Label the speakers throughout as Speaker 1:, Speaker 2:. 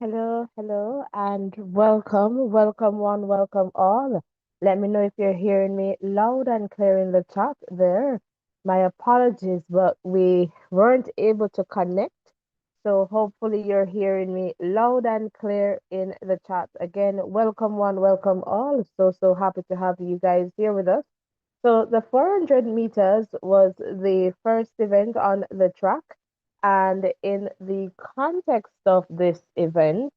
Speaker 1: Hello, and welcome one, welcome all. Let me know if you're hearing me loud and clear in the chat there. My apologies, but we weren't able to connect. So hopefully you're hearing me loud and clear in the chat. Again, welcome one, welcome all. So happy to have you guys here with us. So the 400 meters was the first event on the track. And in the context of this event,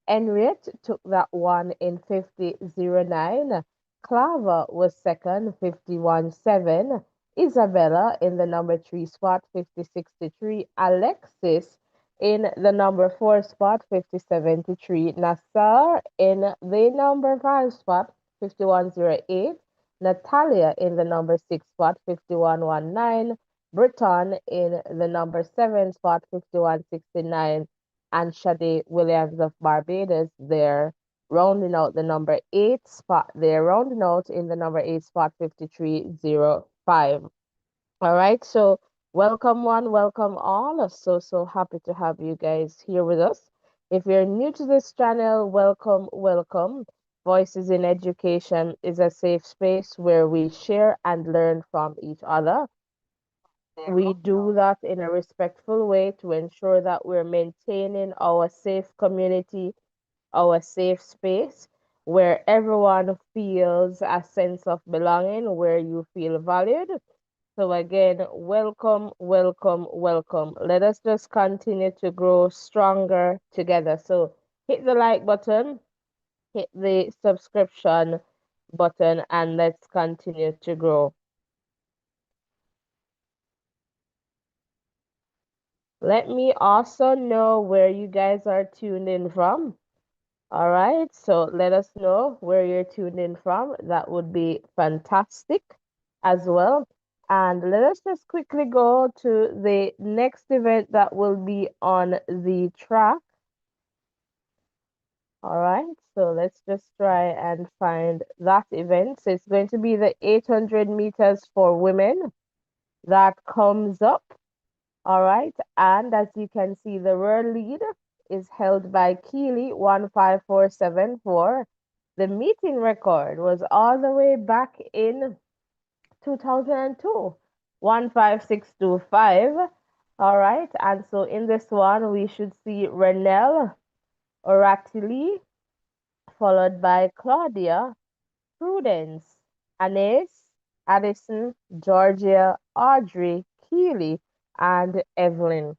Speaker 1: Henriette took that one in 50.09. Clava was second, 51.7. Isabella in the number three spot, 50.63. Alexis in the number four spot, 50.73. Nassar in the number five spot, 51.08. Natalia in the number six spot, 51.19. Breton in the number seven spot, 51.69, and Shade Williams of Barbados, they're rounding out the number eight spot. They're rounding out in the number eight spot, 53.05. All right, so welcome one, welcome all. So happy to have you guys here with us. If you're new to this channel, welcome. Voices in Education is a safe space where we share and learn from each other. We do that in a respectful way to ensure that we're maintaining our safe community, our safe space, where everyone feels a sense of belonging, where you feel valued. So again, welcome. Let us just continue to grow stronger together. So hit the like button, hit the subscription button, and let's continue to grow. Let me also know where you guys are tuned in from. All right, so let us know where you're tuned in from. That would be fantastic as well. And let us just quickly go to the next event that will be on the track. All right, so let's just try and find that event. So it's going to be the 800 meters for women that comes up. All right, and as you can see, the world lead is held by Keely 15474. The meeting record was all the way back in 2002, 15625. All right, and so in this one, we should see Renelle Oratili, followed by Claudia, Prudence, Anais, Addison, Georgia, Audrey, Keely, and Evelyn,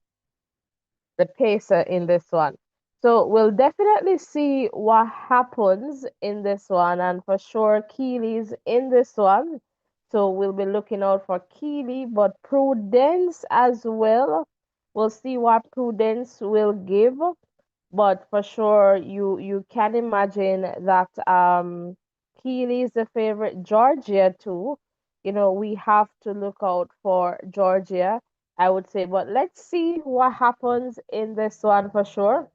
Speaker 1: the pacer in this one. So we'll definitely see what happens in this one, and for sure Keely's in this one. So we'll be looking out for Keely, but Prudence as well. We'll see what Prudence will give, but for sure you can imagine that Keely is the favorite. Georgia too. You know, we have to look out for Georgia, I would say. But let's see what happens in this one for sure.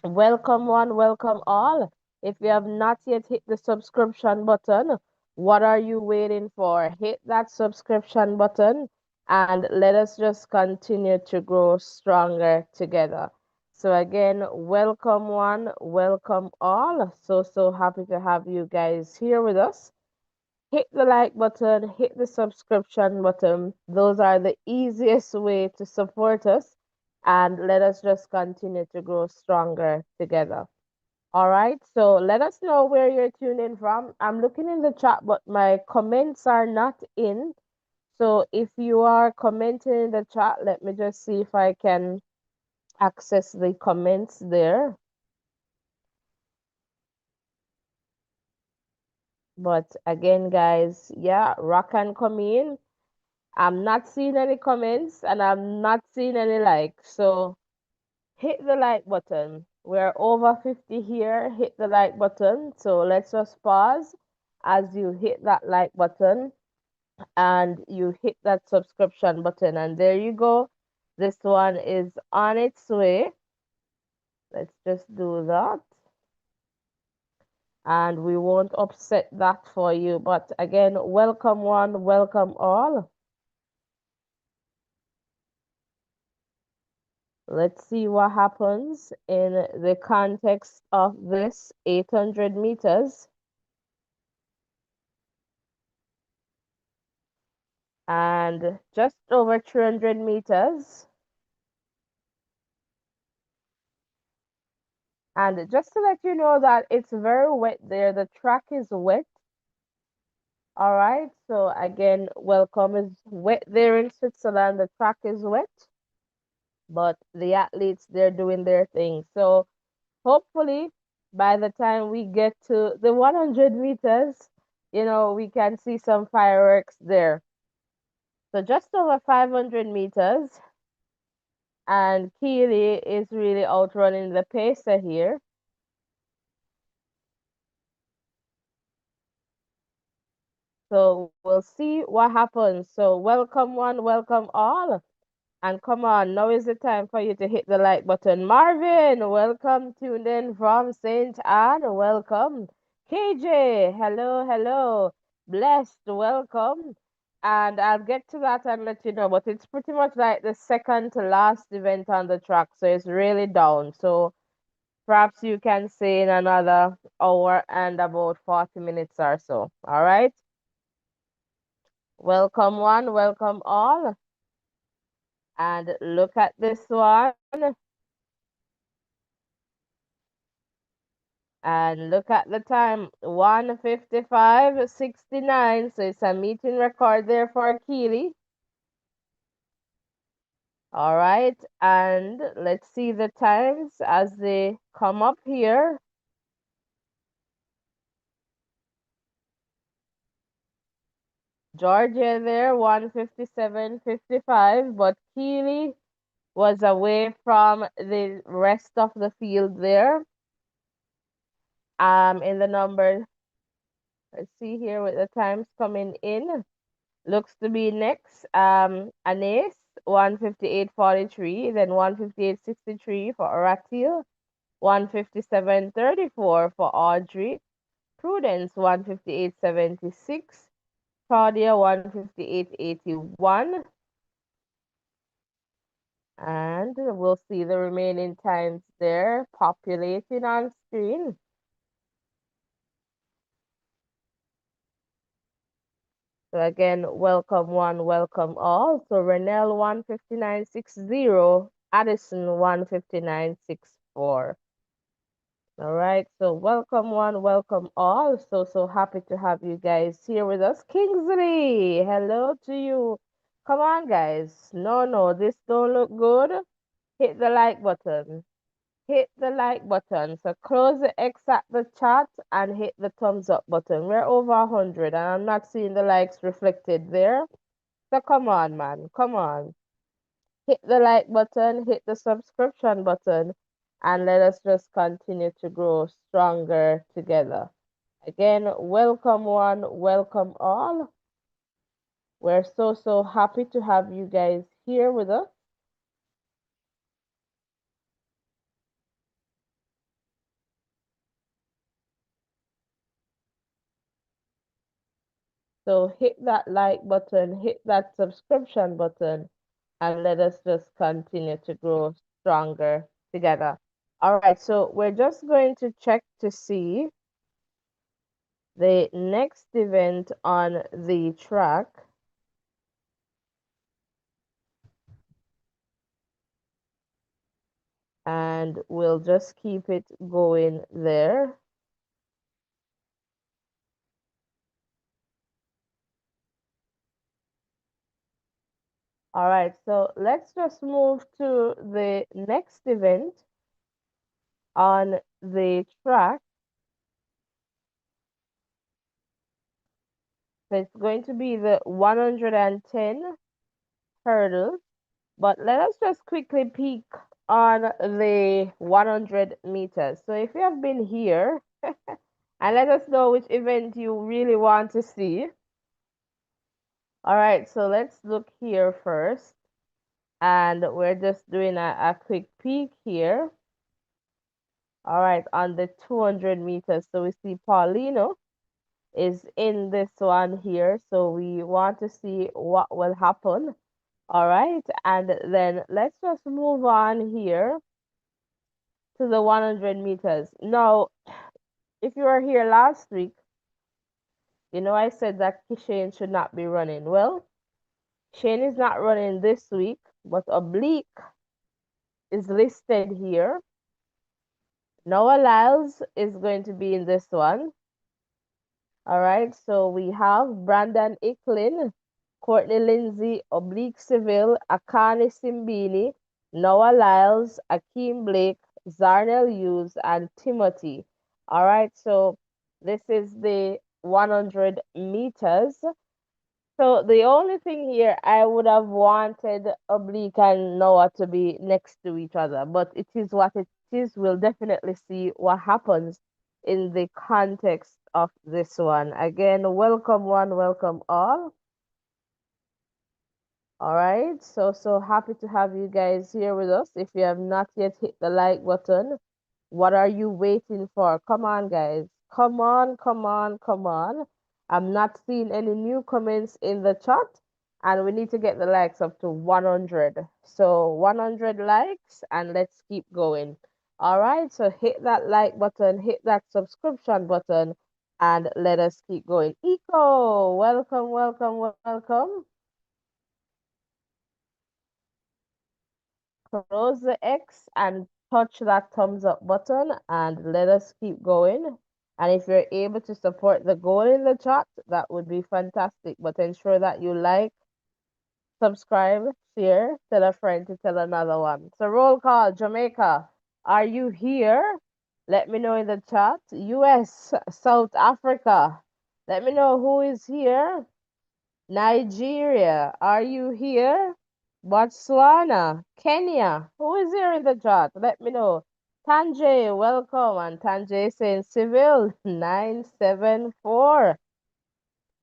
Speaker 1: Welcome one, welcome all. If you have not yet hit the subscription button, what are you waiting for? Hit that subscription button and let us just continue to grow stronger together. So again, welcome one, welcome all. So happy to have you guys here with us. Hit the like button, hit the subscription button. Those are the easiest way to support us, and let us just continue to grow stronger together. All right, so let us know where you're tuned in from. I'm looking in the chat, but my comments are not in. So if you are commenting in the chat, let me just see if I can access the comments there. But again, guys, yeah, rock and come in. I'm not seeing any comments and I'm not seeing any likes. So hit the like button. We're over 50 here. Hit the like button. So let's just pause as you hit that like button and you hit that subscription button. And there you go. This one is on its way. Let's just do that. And we won't upset that for you. But again, welcome one, welcome all. Let's see what happens in the context of this 800 meters and just over 300 meters. And just to let you know that it's very wet there, the track is wet. All right, so again, welcome is wet there in Switzerland. The track is wet, but the athletes, they're doing their thing. So hopefully, by the time we get to the 100 meters, we can see some fireworks there. So just over 500 meters, and Keely is really outrunning the pacer here. So we'll see what happens. So welcome one, welcome all. And come on, now is the time for you to hit the like button. Marvin, welcome, tuned in from St. Anne. Welcome. KJ, hello, hello. Blessed, welcome. And I'll get to that and let you know, but it's pretty much like the second to last event on the track, so it's really down. So perhaps you can say in another hour and about 40 minutes or so. All right. Welcome one, welcome all. And look at this one. And look at the time, 1:55:69. So it's a meeting record there for Keely. All right. And let's see the times as they come up here. Georgia there, 1:57:55. But Keely was away from the rest of the field there. In the number, let's see here with the times coming in. Looks to be next. Anais, 1:58:43, then 1:58:63 for Oratil, 1:57:34 for Audrey, Prudence, 1:58:76, Claudia, 1:58:81, and we'll see the remaining times there populating on screen. So again, welcome one, welcome all. So Renell 1:59:60, Addison 1:59:64. All right, so welcome one, welcome all. So happy to have you guys here with us. Kingsley, hello to you. Come on, guys. No, this don't look good. Hit the like button. Hit the like button. So close the X at the chat and hit the thumbs up button. We're over 100 and I'm not seeing the likes reflected there. So come on, man. Come on. Hit the like button, hit the subscription button, and let us just continue to grow stronger together. Again, welcome one, welcome all. We're so happy to have you guys here with us. So hit that like button, hit that subscription button, and let us just continue to grow stronger together. All right, so we're just going to check to see the next event on the track. And we'll just keep it going there. All right, so let's just move to the next event on the track. So it's going to be the 110 hurdles, but let us just quickly peek on the 100 meters. So if you have been here, and let us know which event you really want to see. All right, so let's look here first. And we're just doing a quick peek here. All right, on the 200 meters. So we see Paulino is in this one here. So we want to see what will happen All right. And then let's just move on here to the 100 meters. Now, if you were here last week, you know I said that Shane should not be running. Well, Shane is not running this week, but Oblique is listed here. Noah Lyles is going to be in this one. All right, so we have Brandon Icklin, Courtney Lindsay, Oblique Seville, Akani Simbini, Noah Lyles, Akeem Blake, Zarnell Hughes, and Timothy. All right, so this is the 100 meters. So the only thing here, I would have wanted Oblique and Noah to be next to each other, but it is what it is. We'll definitely see what happens in the context of this one. Again, welcome one, welcome all. All right, so happy to have you guys here with us. If you have not yet hit the like button, what are you waiting for? Come on, guys. Come on, come on, come on. I'm not seeing any new comments in the chat, and we need to get the likes up to 100. So 100 likes, and let's keep going. All right, so hit that like button, hit that subscription button, and let us keep going. Eco, welcome, welcome, welcome. Close the X and touch that thumbs up button and let us keep going. And if you're able to support the goal in the chat, that would be fantastic. But ensure that you like, subscribe, share, tell a friend to tell another one. So roll call, Jamaica, are you here? Let me know in the chat. US, South Africa, let me know who is here. Nigeria, are you here? Botswana, Kenya, who is here in the chat? Let me know. Tanjay, welcome. And Tanjay saying civil 974.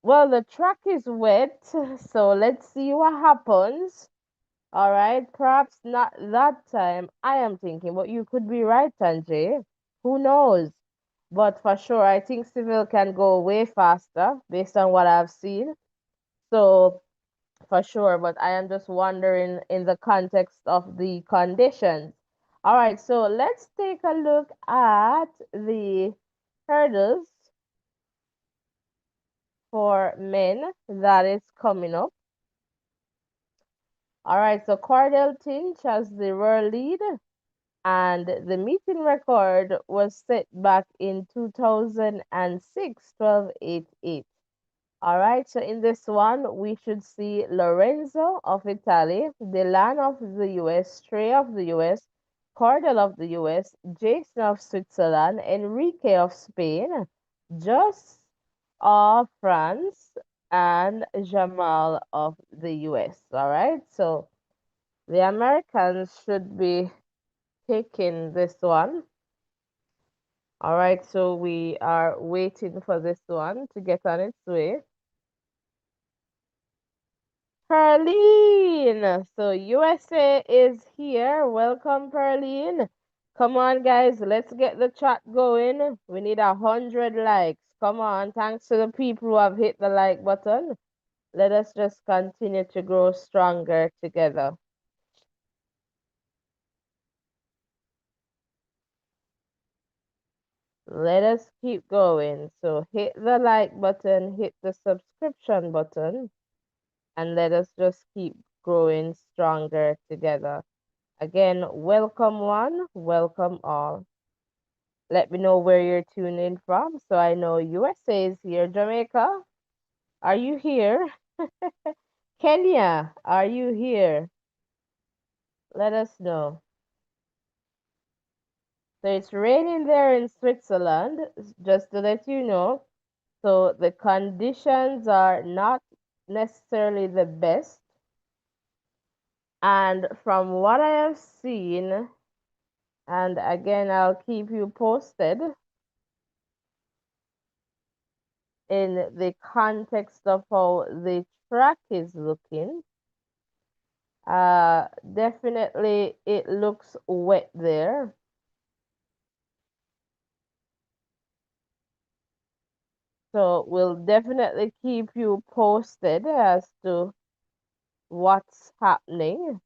Speaker 1: Well, the track is wet, so let's see what happens. All right, perhaps not that time. I am thinking, but you could be right, Tanjay. Who knows? But for sure, I think civil can go way faster based on what I've seen. So for sure, but I am just wondering in the context of the conditions. All right, so let's take a look at the hurdles for men that is coming up. All right, so Cordell Tinch has the world lead, and the meeting record was set back in 2006, 12:88. All right, so in this one, we should see Lorenzo of Italy, Delan of the US, Trey of the US, Cordell of the US, Jason of Switzerland, Enrique of Spain, Just of France, and Jamal of the US. All right, so the Americans should be taking this one. All right, so we are waiting for this one to get on its way. Perlene. So USA is here. Welcome, Perlene. Come on, guys. Let's get the chat going. We need 100 likes. Come on. Thanks to the people who have hit the like button. Let us just continue to grow stronger together. Let us keep going. So hit the like button, hit the subscription button, and let us just keep growing stronger together. Again, welcome one, welcome all. Let me know where you're tuning from so I know USA is here. Jamaica, are you here? Kenya, are you here? Let us know. So it's raining there in Switzerland, just to let you know. So the conditions are not necessarily the best. And from what I have seen, and again, I'll keep you posted in the context of how the track is looking. Definitely it looks wet there. So we'll definitely keep you posted as to what's happening.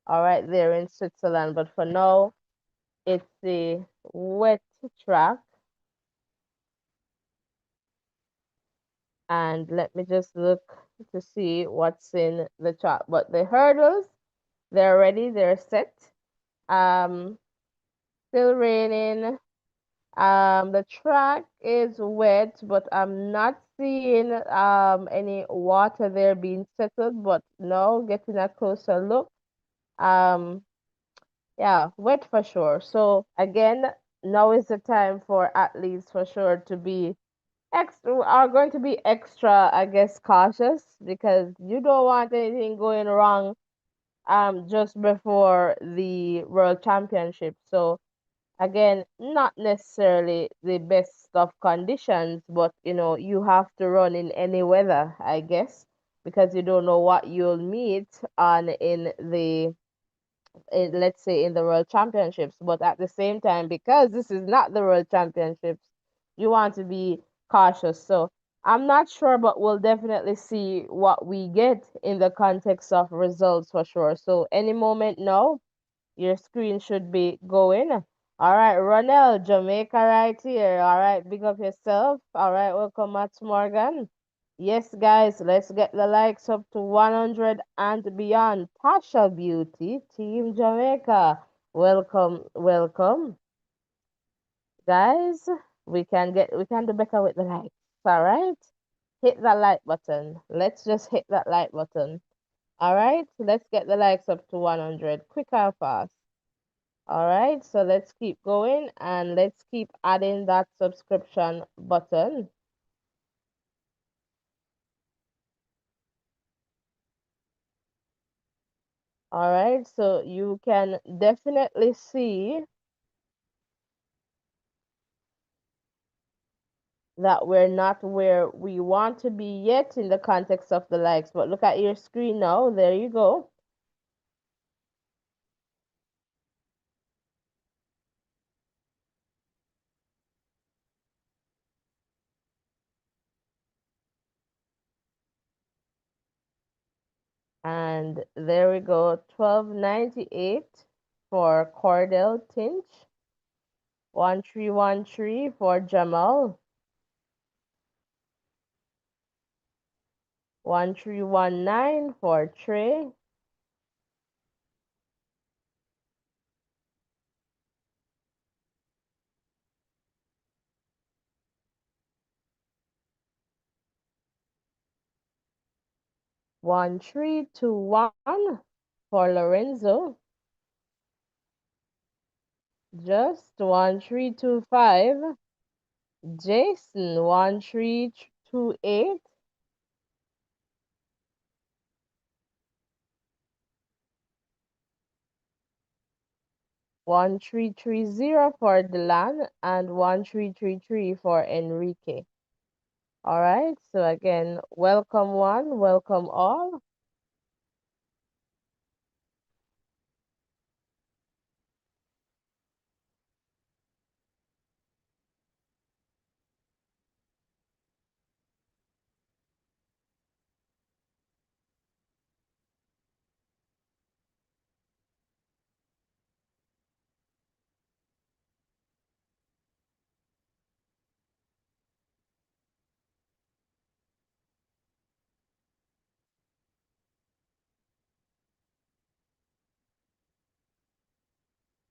Speaker 1: All right, there in Switzerland. But for now, it's the wet track. And let me just look to see what's in the track. But the hurdles, they're ready, they're set. Um, Still raining. The track is wet, but I'm not seeing any water there being settled. But no, getting a closer look. Um, yeah, wet for sure. So again, now is the time for athletes for sure to be extra are going to be extra, I guess, cautious because you don't want anything going wrong just before the World Championship. So again, not necessarily the best of conditions, but you have to run in any weather, I guess, because you don't know what you'll meet on let's say in the World Championships. But at the same time, because this is not the World Championships, you want to be cautious. So I'm not sure, but we'll definitely see what we get in the context of results for sure. So any moment now, your screen should be going. All right, Ronell, Jamaica right here. All right, big up yourself. All right, welcome, Matt Morgan. Yes, guys, let's get the likes up to 100 and beyond. Partial Beauty, Team Jamaica. Welcome, welcome. Guys, we can do better with the likes. All right? Hit that like button. Let's just hit that like button. All right? Let's get the likes up to 100 quick and fast. All right, so let's keep going and let's keep adding that subscription button. All right, so you can definitely see that we're not where we want to be yet in the context of the likes, but look at your screen now. There you go. And there we go. 1298 for Cordell Tinch. 1313 for Jamal. 1319 for Trey. 1321 for Lorenzo. Just 1325. Jason 1328. 1330 for Delan and 1333 for Enrique. All right, so again, welcome one, welcome all.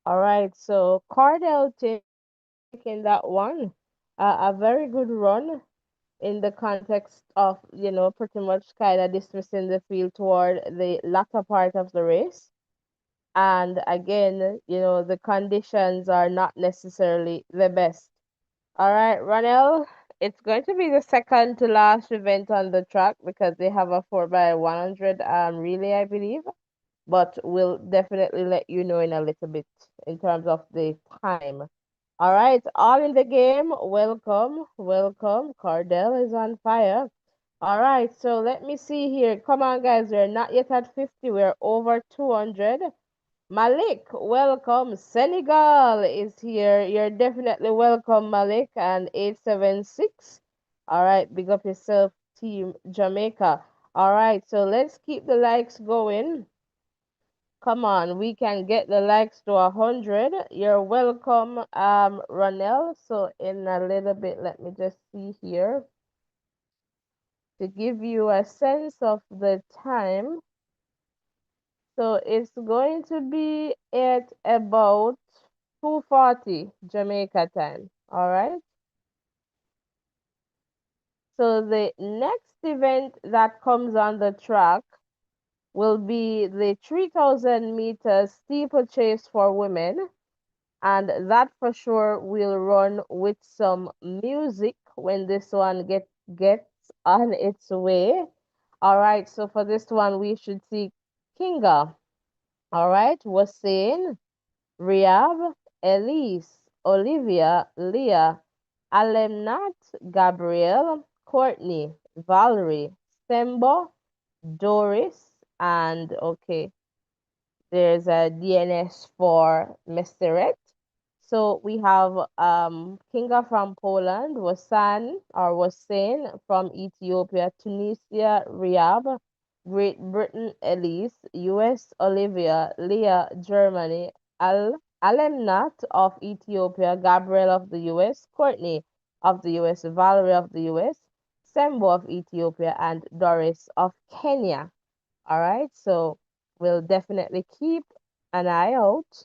Speaker 1: All right, so Cardell taking that one, a very good run in the context of, pretty much kind of dismissing the field toward the latter part of the race. And again, the conditions are not necessarily the best. All right, Ronell, it's going to be the second to last event on the track because they have a 4 by 100 relay, I believe. But we'll definitely let you know in a little bit in terms of the time. All right, all in the game. Welcome, welcome. Cardell is on fire. All right, so let me see here. Come on, guys. We're not yet at 50. We're over 200. Malik, welcome. Senegal is here. You're definitely welcome, Malik. And 876. All right, big up yourself, Team Jamaica. All right, so let's keep the likes going. Come on, we can get the likes to 100. You're welcome, Ronell. So in a little bit, let me just see here to give you a sense of the time. So it's going to be at about 2:40 Jamaica time. All right. So the next event that comes on the track will be the 3,000 meters steeplechase for women. And that for sure will run with some music when this one gets on its way. All right, so for this one, we should see Kinga. All right, Wasim, Riyab, Elise, Olivia, Leah, Alemnat, Gabrielle, Courtney, Valerie, Sembo, Doris, and okay, there's a DNS for Mesteret. So we have Kinga from Poland, Wasan from Ethiopia, Tunisia, Riyab, Great Britain, Elise, US, Olivia, Leah, Germany, Alemnat of Ethiopia, Gabriel of the US, Courtney of the US, Valerie of the US, Sembo of Ethiopia, and Doris of Kenya. All right, so we'll definitely keep an eye out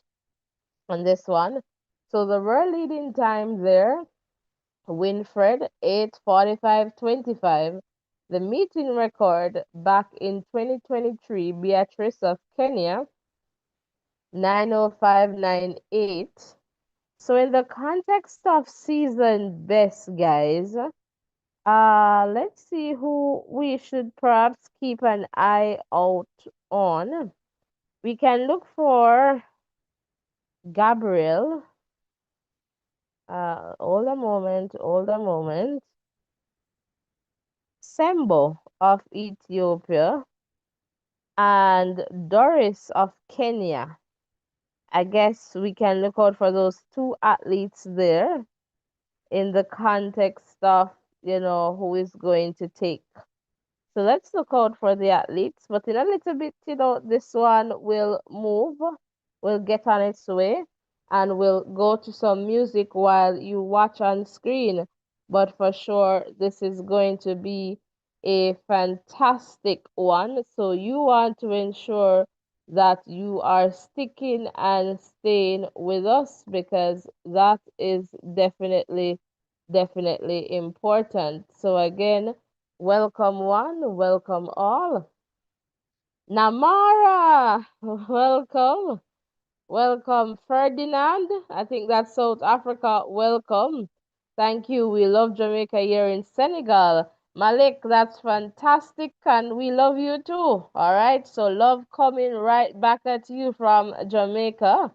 Speaker 1: on this one. So the world leading time there, Winfred 8:45:25. The meeting record back in 2023, Beatrice of Kenya 9:05:98. So in the context of season best, guys, let's see who we should perhaps keep an eye out on. We can look for Gabriel. Hold a moment, hold a moment. Sembo of Ethiopia and Doris of Kenya. I guess we can look out for those two athletes there in the context of, who is going to take. So let's look out for the athletes. But in a little bit, this one will move, will get on its way, and will go to some music while you watch on screen. But for sure, this is going to be a fantastic one. So you want to ensure that you are sticking and staying with us because that is definitely important. So again, welcome one, welcome all. Namara, welcome. Welcome, Ferdinand. I think that's South Africa. Welcome. Thank you. We love Jamaica here in Senegal. Malik, that's fantastic. And we love you too. All right. So, love coming right back at you from Jamaica.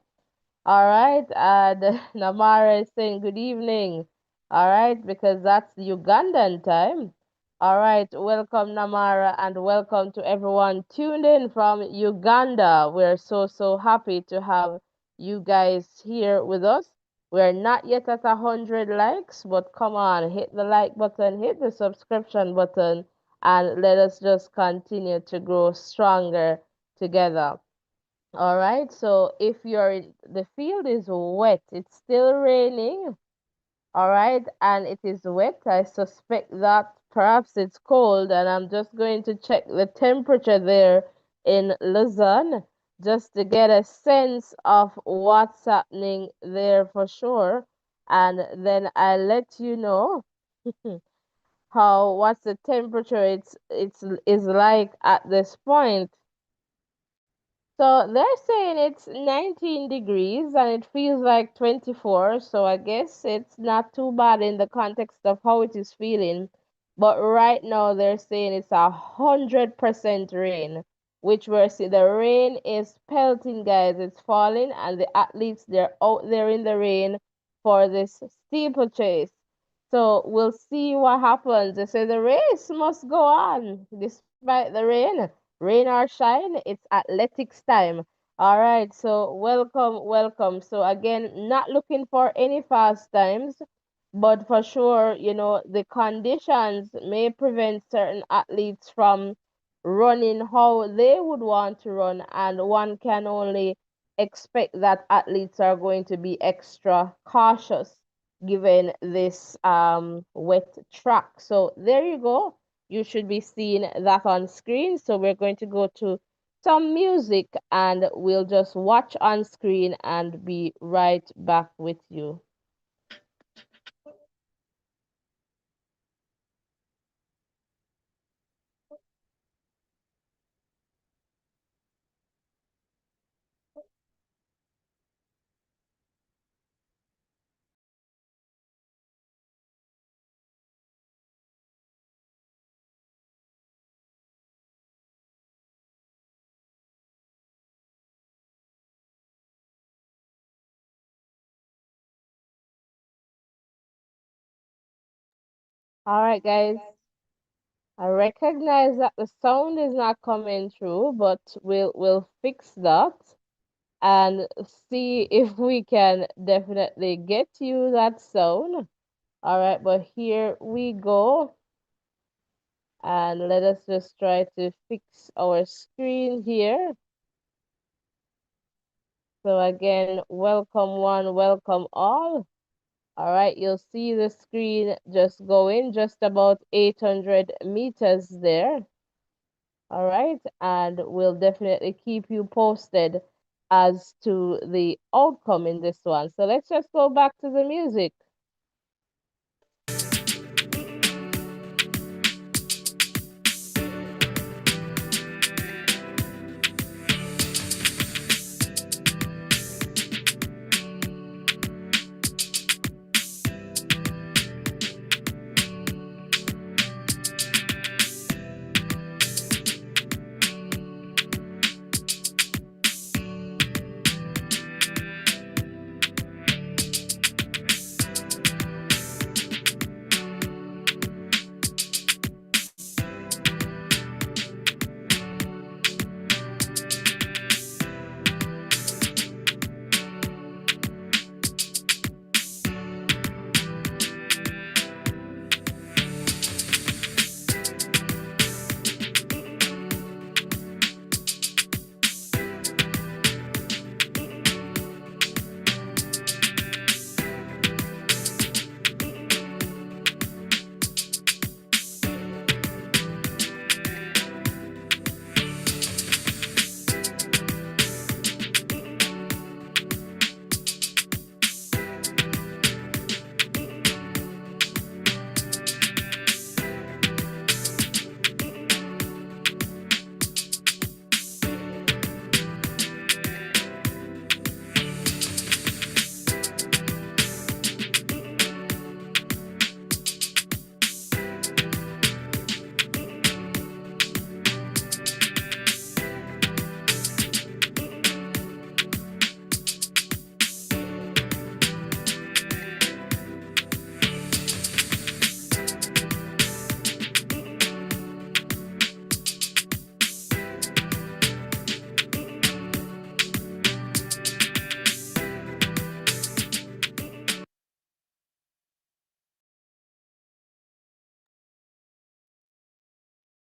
Speaker 1: All right, and Namara is saying good evening. All right, because that's Ugandan time. All right, welcome Namara and welcome to everyone tuned in from Uganda. We're so happy to have you guys here with us. We're not yet at 100 likes, but come on, hit the like button, hit the subscription button, and let us just continue to grow stronger together. All right, so if the field is wet, it's still raining, all right, and it is wet, I suspect that perhaps it's cold, and I'm just going to check the temperature there in Lausanne just to get a sense of what's happening there for sure, and then I'll let you know how what's the temperature it's is like at this point. So they're saying it's 19 degrees and it feels like 24. So I guess it's not too bad in the context of how it is feeling. But right now they're saying it's 100% rain, which we're seeing. The rain is pelting, guys. It's falling, and the athletes they're out there in the rain for this steeplechase. So we'll see what happens. They say the race must go on despite the rain. Rain or shine, it's athletics time. All right, so welcome. So again, not looking for any fast times, but for sure, the conditions may prevent certain athletes from running how they would want to run, and one can only expect that athletes are going to be extra cautious given this wet track. So there you go. You should be seeing that on screen. So we're going to go to some music and we'll just watch on screen and be right back with you. All right, guys. I recognize that the sound is not coming through, but we'll fix that and see if we can definitely get you that sound. All right, but here we go. And let us just try to fix our screen here. So again, welcome one, welcome all. All right, you'll see the screen just going just about 800 meters there. All right, and we'll definitely keep you posted as to the outcome in this one. So let's just go back to the music.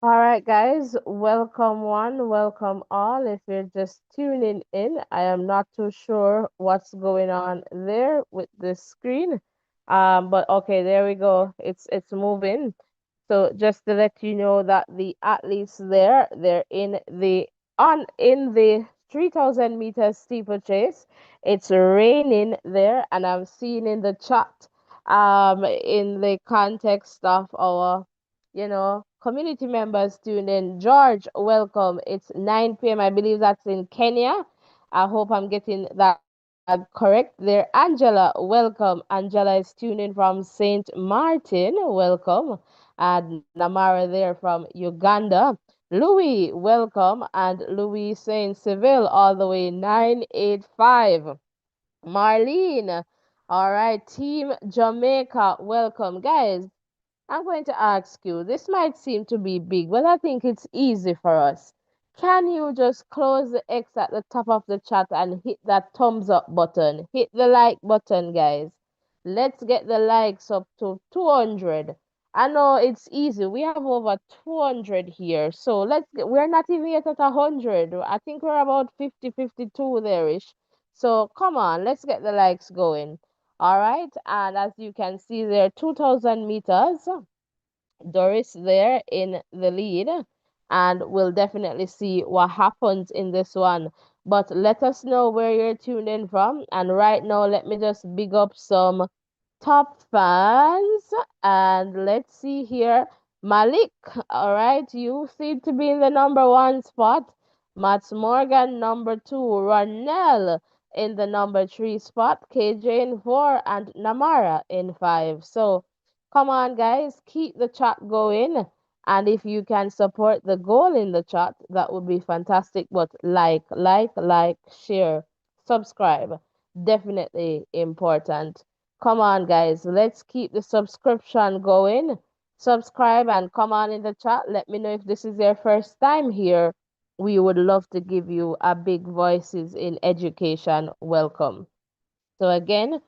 Speaker 1: All right, guys, welcome one, welcome all. If you're just tuning in, I am not too sure what's going on there with the screen. But okay, there we go. It's moving. So just to let you know that the athletes there, they're in the 3,000 meters steeplechase. It's raining there, and I'm seeing in the chat, in the context of our, community members tuned in. George, welcome. It's 9 p.m. I believe that's in Kenya. I hope I'm getting that correct there. Angela, welcome. Angela is tuning from St. Martin. Welcome. And Namara there from Uganda. Louis, welcome. And Louis Saint Seville all the way 985. Marlene, all right. Team Jamaica, welcome. Guys, I'm going to ask you, this might seem to be big, but I think it's easy for us. Can you just close the X at the top of the chat and hit that thumbs up button? Hit the like button, guys. Let's get the likes up to 200. I know it's easy. We have over 200 here. So we're not even yet at 100. I think we're about 50, 52 there-ish. So come on, let's get the likes going. All right. And as you can see there, 2,000 meters. Doris there in the lead, and we'll definitely see what happens in this one. But let us know where you're tuned in from. And right now, let me just big up some top fans. And let's see here. Malik, all right, you seem to be in the number one spot. Mats Morgan, number two. Ronell in the number three spot. KJ in four, and Namara in five. So, come on, guys, keep the chat going. And if you can support the goal in the chat, that would be fantastic. But share, subscribe. Definitely important. Come on, guys, let's keep the subscription going. Subscribe and come on in the chat. Let me know if this is your first time here. We would love to give you a big Voices in Education welcome. So again,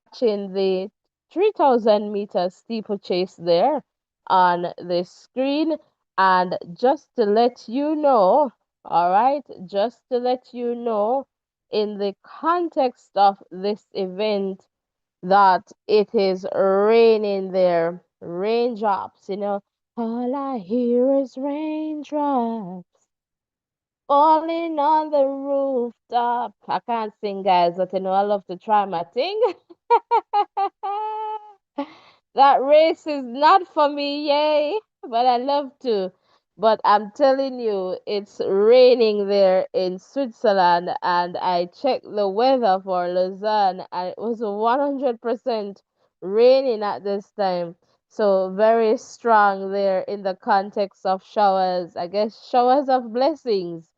Speaker 1: watching the 3,000 meter steeplechase there on the screen. And just to let you know, all right, just to let you know, in the context of this event, that it is raining there, raindrops, all I hear is raindrops falling on the rooftop. I can't sing, guys, but I love to try my thing. That race is not for me, yay, but I love to. But I'm telling you, it's raining there in Switzerland, and I checked the weather for Lausanne, and it was 100% raining at this time. So very strong there in the context of showers. I guess showers of blessings.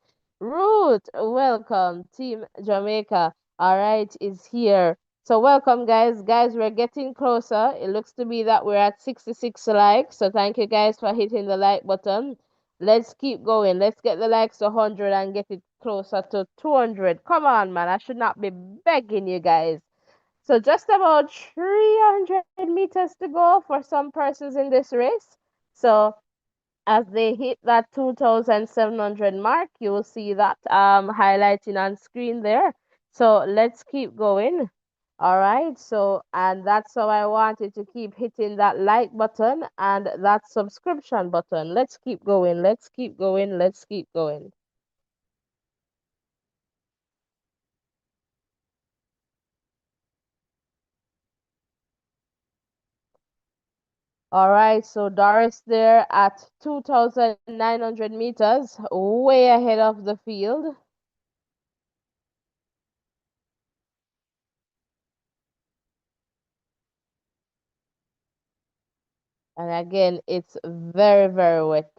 Speaker 1: Ruth, welcome. Team Jamaica, all right, is here. So welcome, guys. Guys, we're getting closer. It looks to be that we're at 66 likes. So thank you guys for hitting the like button. Let's keep going. Let's get the likes to 100 and get it closer to 200. Come on, man. I should not be begging you guys. So just about 300 meters to go for some persons in this race. So as they hit that 2,700 mark, you will see that highlighting on screen there. So let's keep going. All right. So, and that's how I wanted to keep hitting that like button and that subscription button. Let's keep going. Let's keep going. Let's keep going. All right, so Doris there at 2,900 meters, way ahead of the field. And again, it's very, very wet.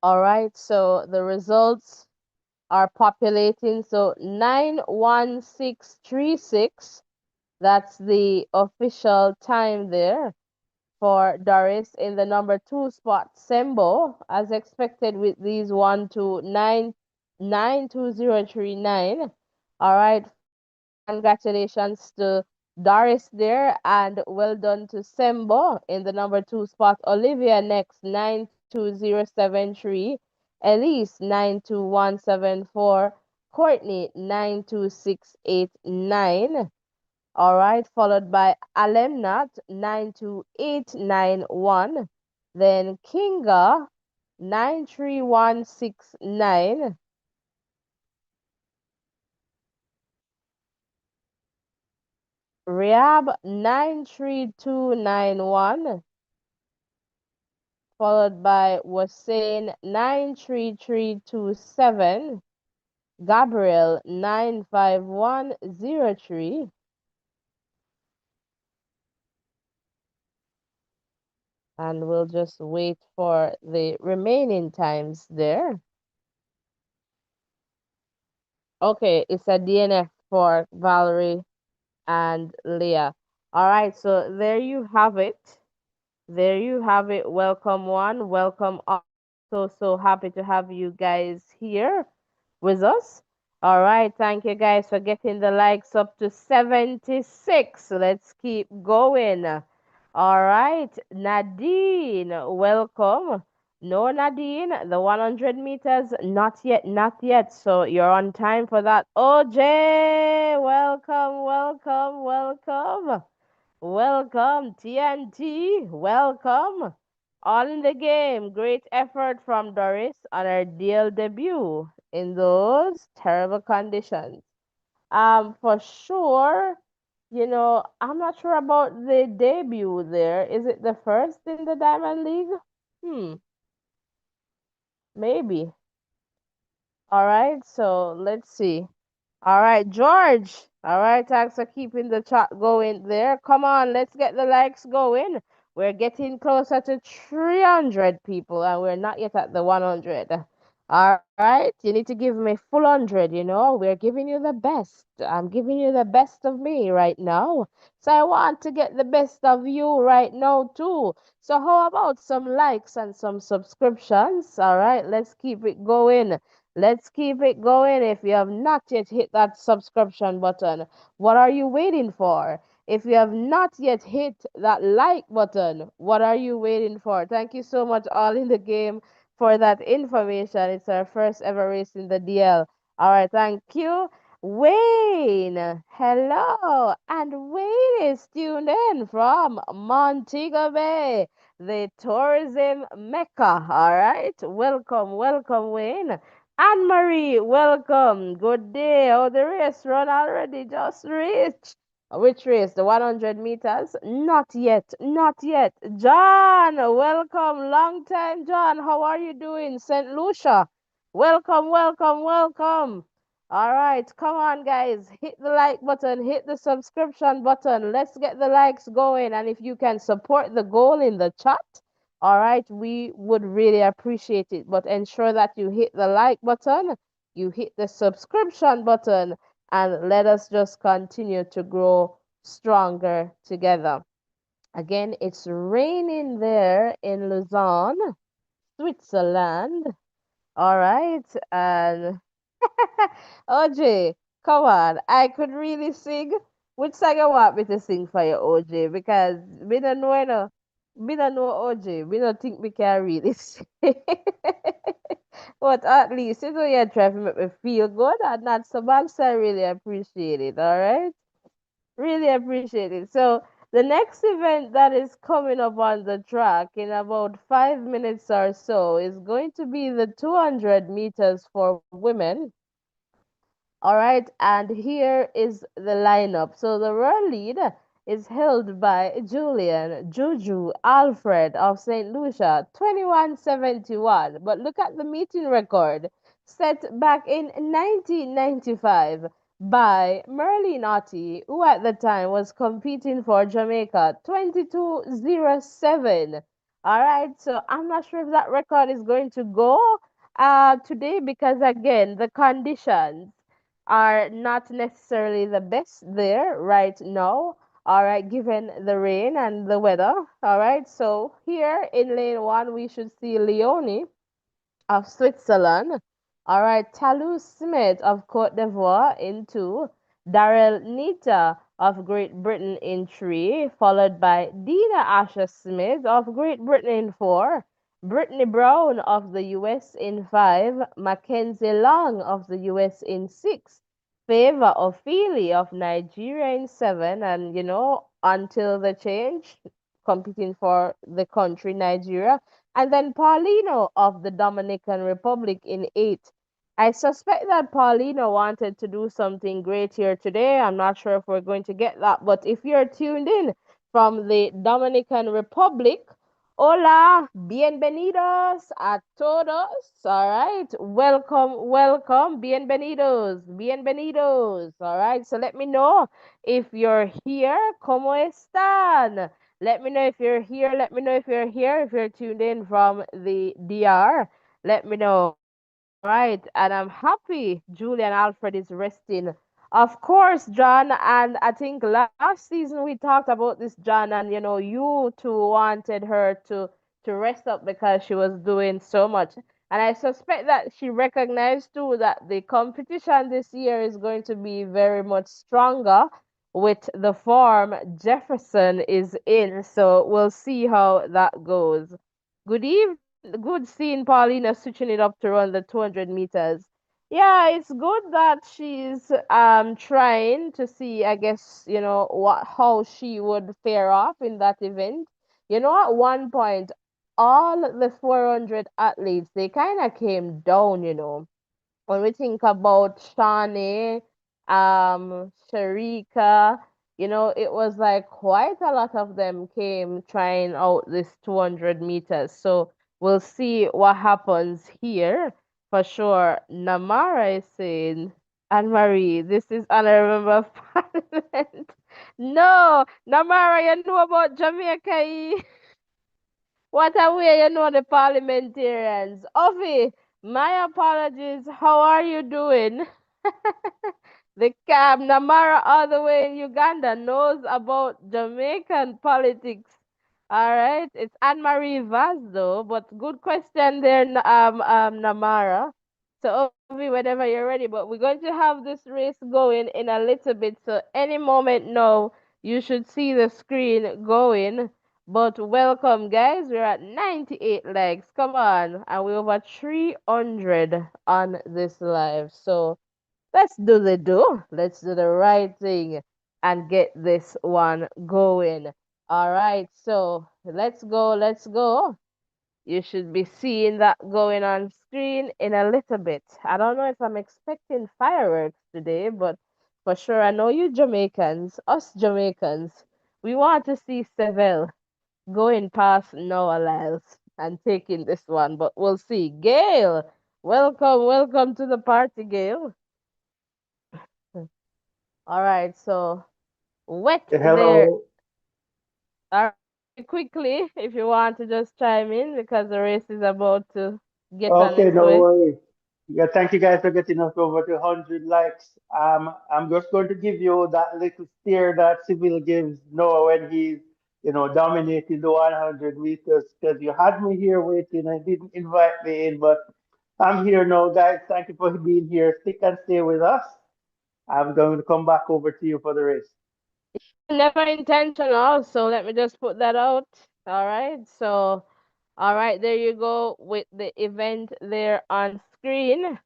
Speaker 1: All right, so the results are populating. So 9:16:36, that's the official time there for Doris in the number two spot. Sembo, as expected with these 1:29:2039. All right, congratulations to Doris there, and well done to Sembo in the number two spot. Olivia next, 9:20:73. Elise, 9:21:74. Courtney, 9:26:89. All right, followed by Alemnat, 9:28:91. Then Kinga, 9:31:69. Rehab, 9:32:91. Followed by Wasain, 9:33:27. Gabriel, 9:51:03. And we'll just wait for the remaining times there. Okay, it's a DNF for Valerie and Leah. All right, so there you have it. There you have it. Welcome one, welcome all. So happy to have you guys here with us. All right, thank you guys for getting the likes up to 76. Let's keep going. All right, Nadine, welcome. No, Nadine, the 100 meters, not yet, not yet. So you're on time for that. OJ, welcome, welcome, welcome. Welcome, TNT. Welcome. All in the game. Great effort from Doris on her deal debut in those terrible conditions. For sure, I'm not sure about the debut there. Is it the first in the Diamond League? Hmm, maybe. All right, so let's see. All right, George. All right, thanks for keeping the chat going there. Come on, let's get the likes going. We're getting closer to 300 people, and we're not yet at the 100. All right, you need to give me full 100. We're giving you the best. I'm giving you the best of me right now. So I want to get the best of you right now, too. So, how about some likes and some subscriptions? All right, let's keep it going. Let's keep it going. If you have not yet hit that subscription button, what are you waiting for? If you have not yet hit that like button, what are you waiting for? Thank you so much, all in the game, for that information. It's our first ever race in the DL. All right, thank you. Wayne, hello. And Wayne is tuned in from Montego Bay, the tourism mecca. All right, welcome, welcome, Wayne. Anne Marie, welcome. Good day. Oh, the race run already just reached. Which race? The 100 meters? Not yet. Not yet. John, welcome. Long time, John. How are you doing? St. Lucia. Welcome, welcome, welcome. All right, come on, guys. Hit the like button, hit the subscription button. Let's get the likes going. And if you can support the goal in the chat, all right, we would really appreciate it. But ensure that you hit the like button, you hit the subscription button, and let us just continue to grow stronger together. Again, it's raining there in Lausanne, Switzerland. All right, and OJ, come on. I could really sing. Which song you want me to sing for you, OJ? Because me don't know, me don't know OJ. Me don't think me can really sing. But at least, you're trying to make me feel good and not so bad, so I really appreciate it, all right? Really appreciate it. So, the next event that is coming up on the track in about 5 minutes or so is going to be the 200 meters for women. All right, and here is the lineup. So the world lead is held by Julian Juju Alfred of St. Lucia, 2171. But look at the meeting record set back in 1995 by Merlin Otti, who at the time was competing for Jamaica, 2207. All right, so I'm not sure if that record is going to go today because, again, the conditions are not necessarily the best there right now. All right, given the rain and the weather. All right, so here in lane one, we should see Leonie of Switzerland. All right, Talou Smith of Cote d'Ivoire in two, Darrell Nita of Great Britain in three, followed by Dina Asher Smith of Great Britain in four, Brittany Brown of the US in five, Mackenzie Long of the US in six, Favor Ofili of Nigeria in seven, and until the change, competing for the country Nigeria, and then Paulino of the Dominican Republic in eight. I suspect that Paulino wanted to do something great here today. I'm not sure if we're going to get that, but if you're tuned in from the Dominican Republic, hola, bienvenidos a todos. All right, welcome, welcome, bienvenidos, bienvenidos. All right, so let me know if you're here. ¿Cómo están? Let me know if you're here. Let me know if you're here. If you're tuned in from the DR, let me know. All right. And I'm happy Julian Alfred is resting. Of course, John. And I think last season we talked about this, John, and you too wanted her to rest up because she was doing so much. And I suspect that she recognized too that the competition this year is going to be very much stronger with the form Jefferson is in. So we'll see how that goes. Good seeing Paulina switching it up to run the 200 meters. Yeah, it's good that she's trying to see, I guess, what how she would fare off in that event. At one point, all the 400 athletes, they kind of came down, when we think about Shani, Sharika, it was like quite a lot of them came trying out this 200 meters. So we'll see what happens here for sure. Namara is saying, Anne Marie, this is honorable member of parliament. No, Namara, you know about Jamaica. What a way you know the parliamentarians. Ovi, my apologies. How are you doing? The cab Namara all the way in Uganda knows about Jamaican politics. All right, it's Anne Marie Vaz though, but good question there, Namara. So Ovi, whenever you're ready, but we're going to have this race going in a little bit. So any moment now, you should see the screen going. But welcome, guys. We're at 98 likes. Come on, and we're over 300 on this live. So let's do the do. Let's do the right thing and get this one going. All right, so let's go. Let's go. You should be seeing that going on screen in a little bit. I don't know if I'm expecting fireworks today, but for sure, I know you Jamaicans, us Jamaicans, we want to see Seville going past Noah Lyles and taking this one, but we'll see. Gail, welcome to the party, Gail. All right, so wet there.
Speaker 2: Hello.
Speaker 1: All right, quickly, if you want to just chime in because the race is about to get on
Speaker 2: Okay,
Speaker 1: its
Speaker 2: no
Speaker 1: way.
Speaker 2: worries. Yeah, thank you guys for getting us over to 100 likes. I'm just going to give you that little steer that Civil gives Noah when he's, dominating the 100 meters because you had me here waiting and didn't invite me in, but I'm here now, guys. Thank you for being here. Stick and stay with us. I'm going to come back over to you for the race.
Speaker 1: Never intentional, so let me just put that out. All right, so all right, there you go with the event there on screen.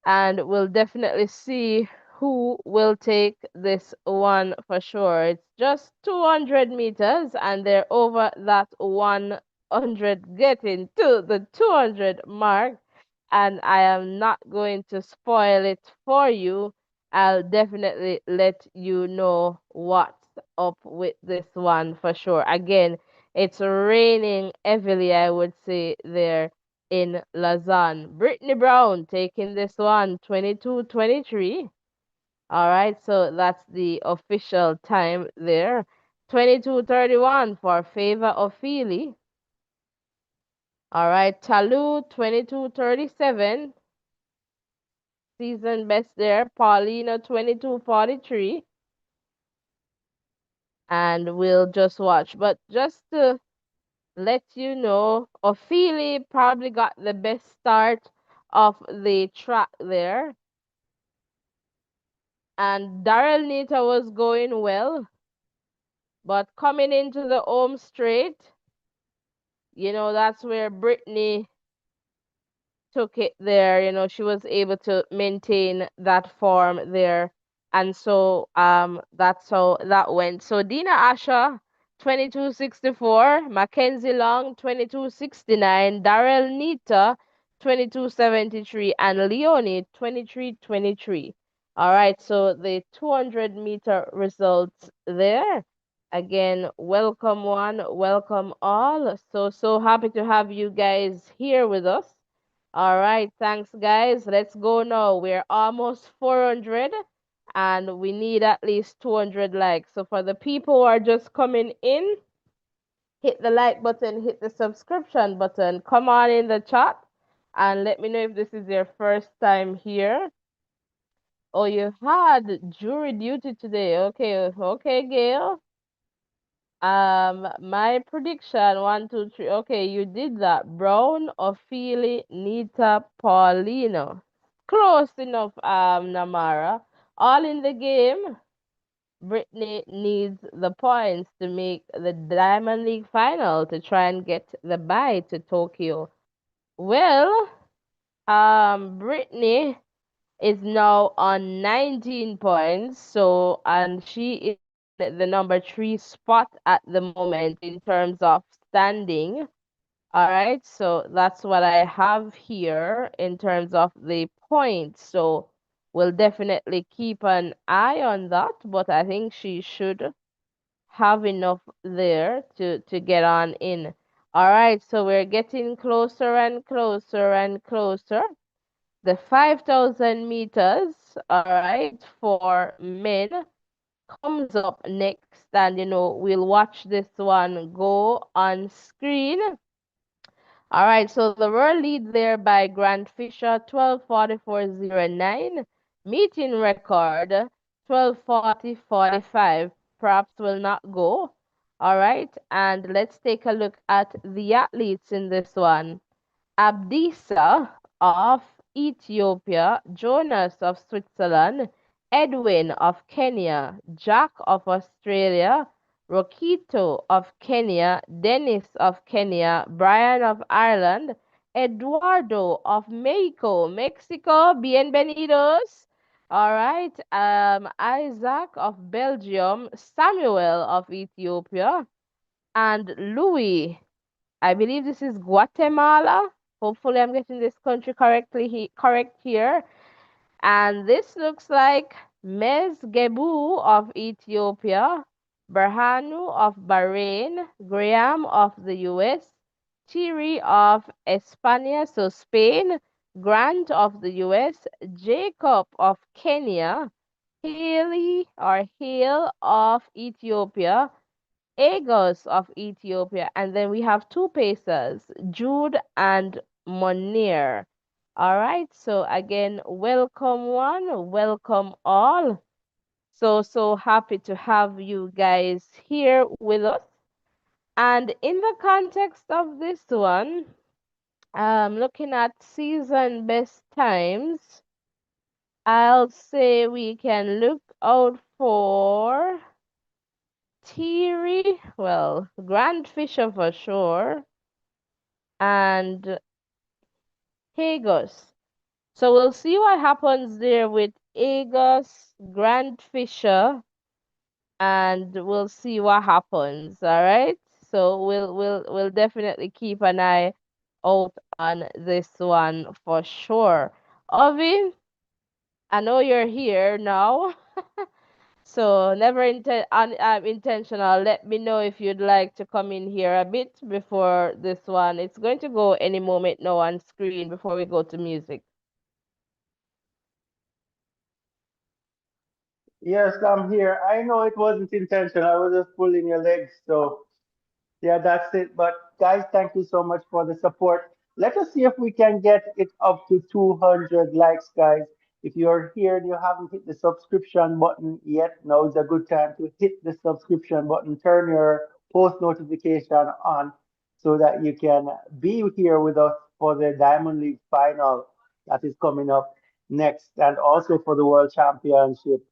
Speaker 1: And we'll definitely see who will take this one for sure. It's just 200 meters, and they're over that 100, getting to the 200 mark. And I am not going to spoil it for you. I'll definitely let you know what's up with this one for sure. Again, it's raining heavily, I would say, there in Lausanne. Brittany Brown taking this one, 22:23. All right, so that's the official time there. 22:31 for Favor of Feely. All right, Talu, 22:37. Season best there. Paulina, 22:43. And we'll just watch. But just to let you know, Ophelia probably got the best start of the track there. And Daryl Nita was going well, but coming into the home straight, that's where Brittany took it there. She was able to maintain that form there. And so that's how that went. So Dina Asha, 22:64, Mackenzie Long, 22:69, Darrell Nita, 22:73, and Leonie, 23:23. All right, so the 200-meter results there. Again, welcome one, welcome all. So happy to have you guys here with us. All right, thanks guys. Let's go now. We're almost 400 and we need at least 200 likes. So for the people who are just coming in, hit the like button, hit the subscription button. Come on in the chat and let me know if this is your first time here. Oh, you had jury duty today. Okay, okay, Gail. My prediction, 1, 2, 3. Okay, you did that. Brown, Ophelia, Nita, Paulino. Close enough, Namara. All in the game. Brittany needs the points to make the Diamond League final to try and get the bye to Tokyo. Well, Brittany is now on 19 points, so and she is in the number 3 spot at the moment in terms of standing. All right, so that's what I have here in terms of the points. So we'll definitely keep an eye on that, but I think she should have enough there to get on in. All right, so we're getting closer and closer and closer. The 5,000 meters, all right, for men comes up next, and we'll watch this one go on screen. All right, so the world lead there by Grant Fisher, 12:44.09. Meeting record, 12:40.45. Perhaps will not go. All right, and let's take a look at the athletes in this one. Abdisa of Ethiopia, Jonas of Switzerland, Edwin of Kenya, Jack of Australia, Rokito of Kenya, Dennis of Kenya, Brian of Ireland, Eduardo of Mexico, bienvenidos. All right, Isaac of Belgium, Samuel of Ethiopia, and Louis, I believe this is Guatemala. Hopefully, I'm getting this country correct here. And this looks like Mezgebu of Ethiopia, Berhanu of Bahrain, Graham of the US, Thierry of España, so Spain, Grant of the US, Jacob of Kenya, Haley or Hale of Ethiopia, Agos of Ethiopia, and then we have two pacers, Jude and Monir. All right, so again, welcome one, welcome all. So happy to have you guys here with us. And in the context of this one, looking at season best times, I'll say we can look out for Thierry, well, Grand Fisher for sure, and Hagos. So we'll see what happens there with Agos, Grand Fisher, and we'll see what happens. All right. So we'll definitely keep an eye out on this one for sure. Ovi, I know you're here now. So never intentional. Let me know if you'd like to come in here a bit before this one. It's going to go any moment now on screen before we go to music.
Speaker 2: Yes, I'm here. I know it wasn't intentional. I was just pulling your legs. So, yeah, that's it. But, guys, thank you so much for the support. Let us see if we can get it up to 200 likes, guys. If you're here and you haven't hit the subscription button yet, now is a good time to hit the subscription button. Turn your post notification on so that you can be here with us for the Diamond League final that is coming up next, and also for the World Championship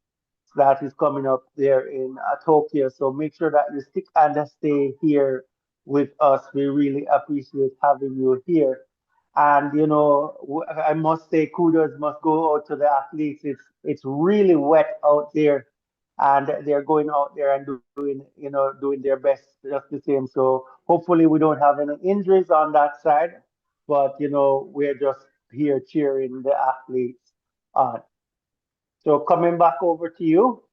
Speaker 2: that is coming up there in Tokyo. So make sure that you stick and stay here with us. We really appreciate having you here. And I must say, kudos must go out to the athletes. It's really wet out there, and they're going out there and doing their best just the same. So hopefully we don't have any injuries on that side, but we're just here cheering the athletes on. So coming back over to you.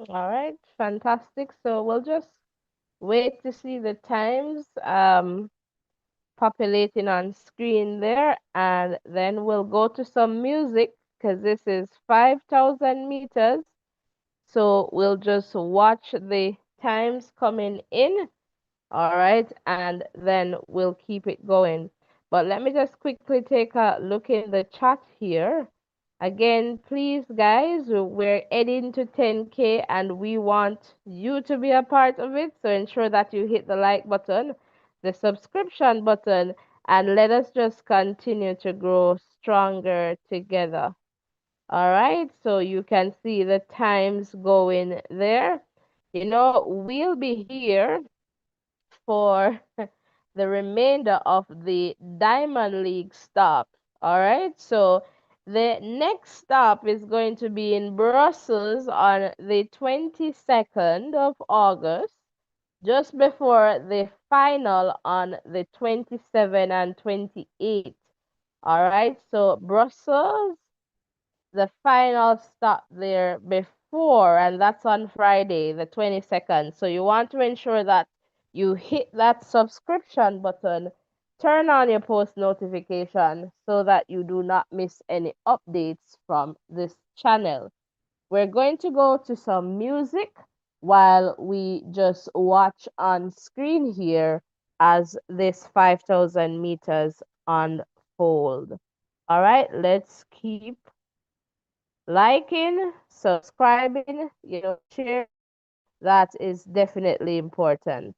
Speaker 1: All right, fantastic. So we'll just wait to see the times populating on screen there, and then we'll go to some music because this is 5,000 meters. So we'll just watch the times coming in. All right, and then we'll keep it going. But let me just quickly take a look in the chat here. Again, please, guys, we're heading to 10K and we want you to be a part of it. So ensure that you hit the like button, the subscription button, and let us just continue to grow stronger together. All right, so you can see the times going there. We'll be here for the remainder of the Diamond League stop. All right, so the next stop is going to be in Brussels on the 22nd of August, just before the final on the 27th and 28th. All right, so Brussels, the final stop there before, and that's on Friday, the 22nd. So you want to ensure that you hit that subscription button, turn on your post notification so that you do not miss any updates from this channel. We're going to go to some music while we just watch on screen here as this 5,000 meters unfold. All right, let's keep liking, subscribing, sharing. That is definitely important.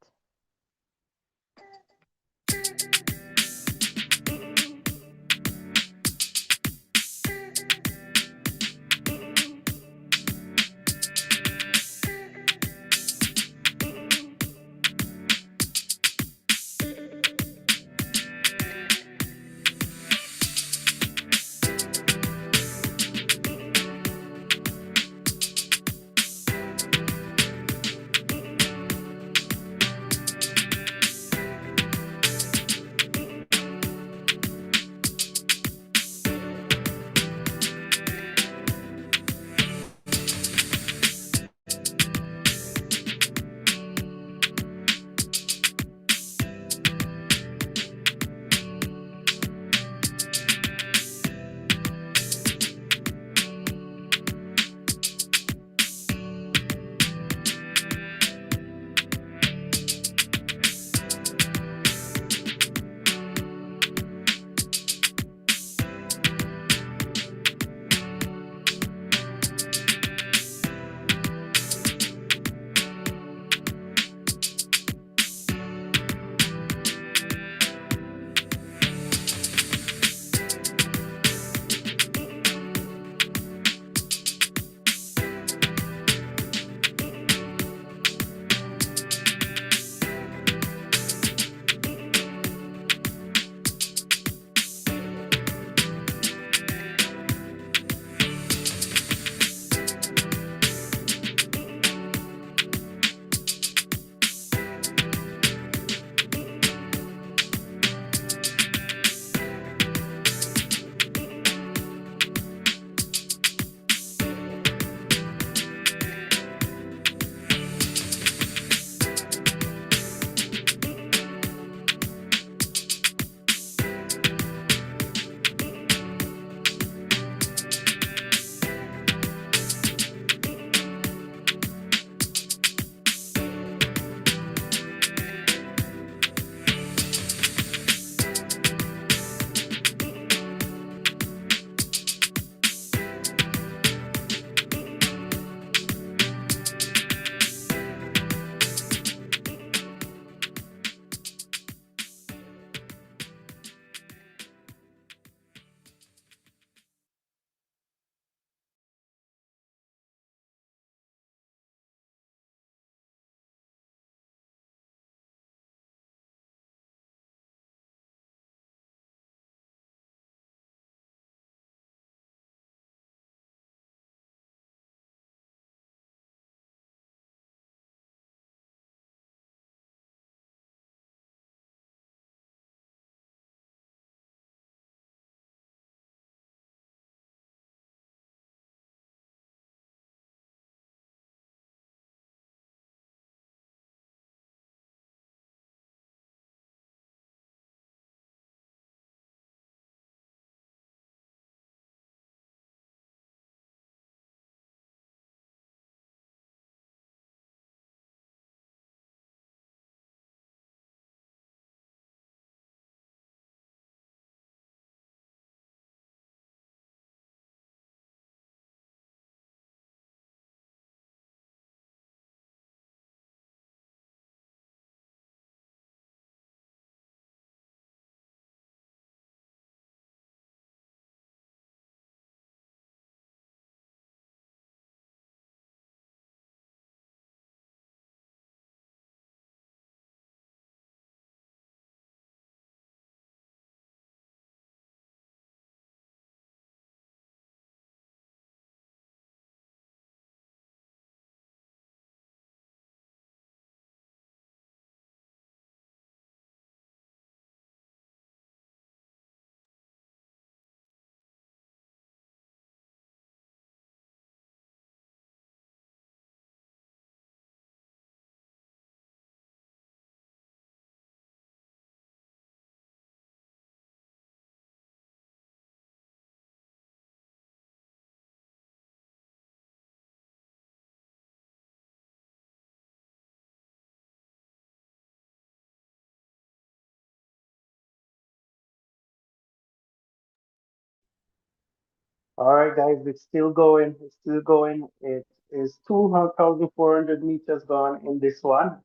Speaker 2: All right, guys, it's still going. It's still going. It is 2,400 meters gone in this one.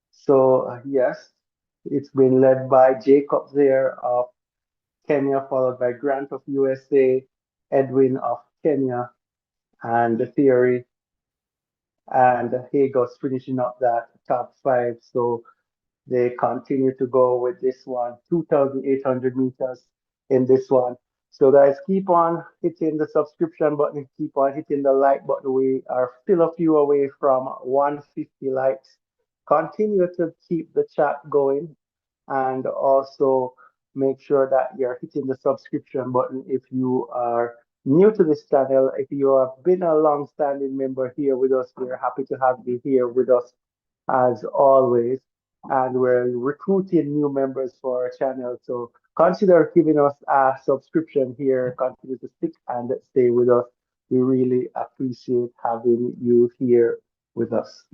Speaker 2: So, yes, it's been led by Jacob there of Kenya, followed by Grant of USA, Edwin of Kenya, and the Theory, and Hagos finishing up that top five. So, they continue to go with this one, 2,800 meters in this one. So guys, keep on hitting the subscription button, keep on hitting the like button. We are still a few away from 150 likes. Continue to keep the chat going and also make sure that you're hitting the subscription button if you are new to this channel. If you have been a long-standing member here with us, we're happy to have you here with us as always. And we're recruiting new members for our channel. So consider giving us a subscription here. Continue to stick and stay with us. We really appreciate having you here with us.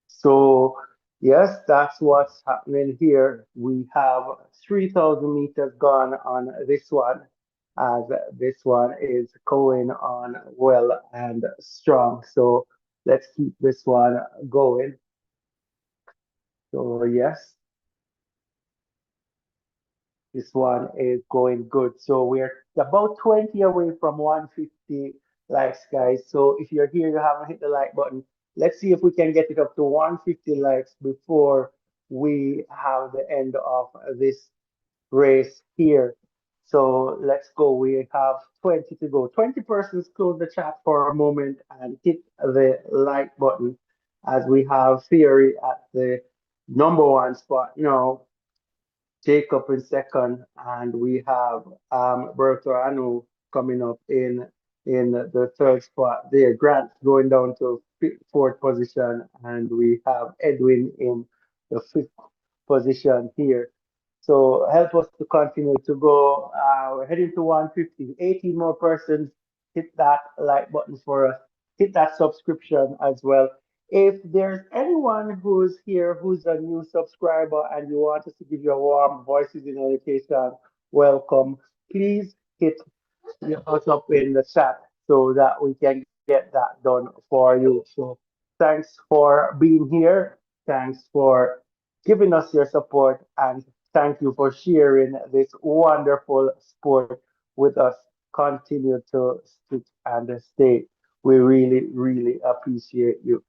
Speaker 2: So, yes, that's what's happening here. We have 3,000 meters gone on this one, as this one is going on well and strong. So, let's keep this one going. So, yes, this one is going good. So, we're about 20 away from 150 likes, guys. So, if you're here, you haven't hit the like button. Let's see if we can get it up to 150 likes before we have the end of this race here. So let's go. We have 20 to go. 20 persons close the chat for a moment and hit the like button as we have Theory at the number one spot. No, Jacob in second, and we have Bertrand coming up in the third spot there. Grant going down to fourth position, and we have Edwin in the fifth position here. So help us to continue to go. We're heading to 150. 18 more persons. Hit that like button for us. Hit that subscription as well. If there's anyone who's here who's a new subscriber and you want us to give you a warm Voices in Education welcome, please hit us up in the chat so that we can get that done for you. So thanks for being here. Thanks for giving us your support and thank you for sharing this wonderful sport with us. Continue to stick and stay. We really, really appreciate you.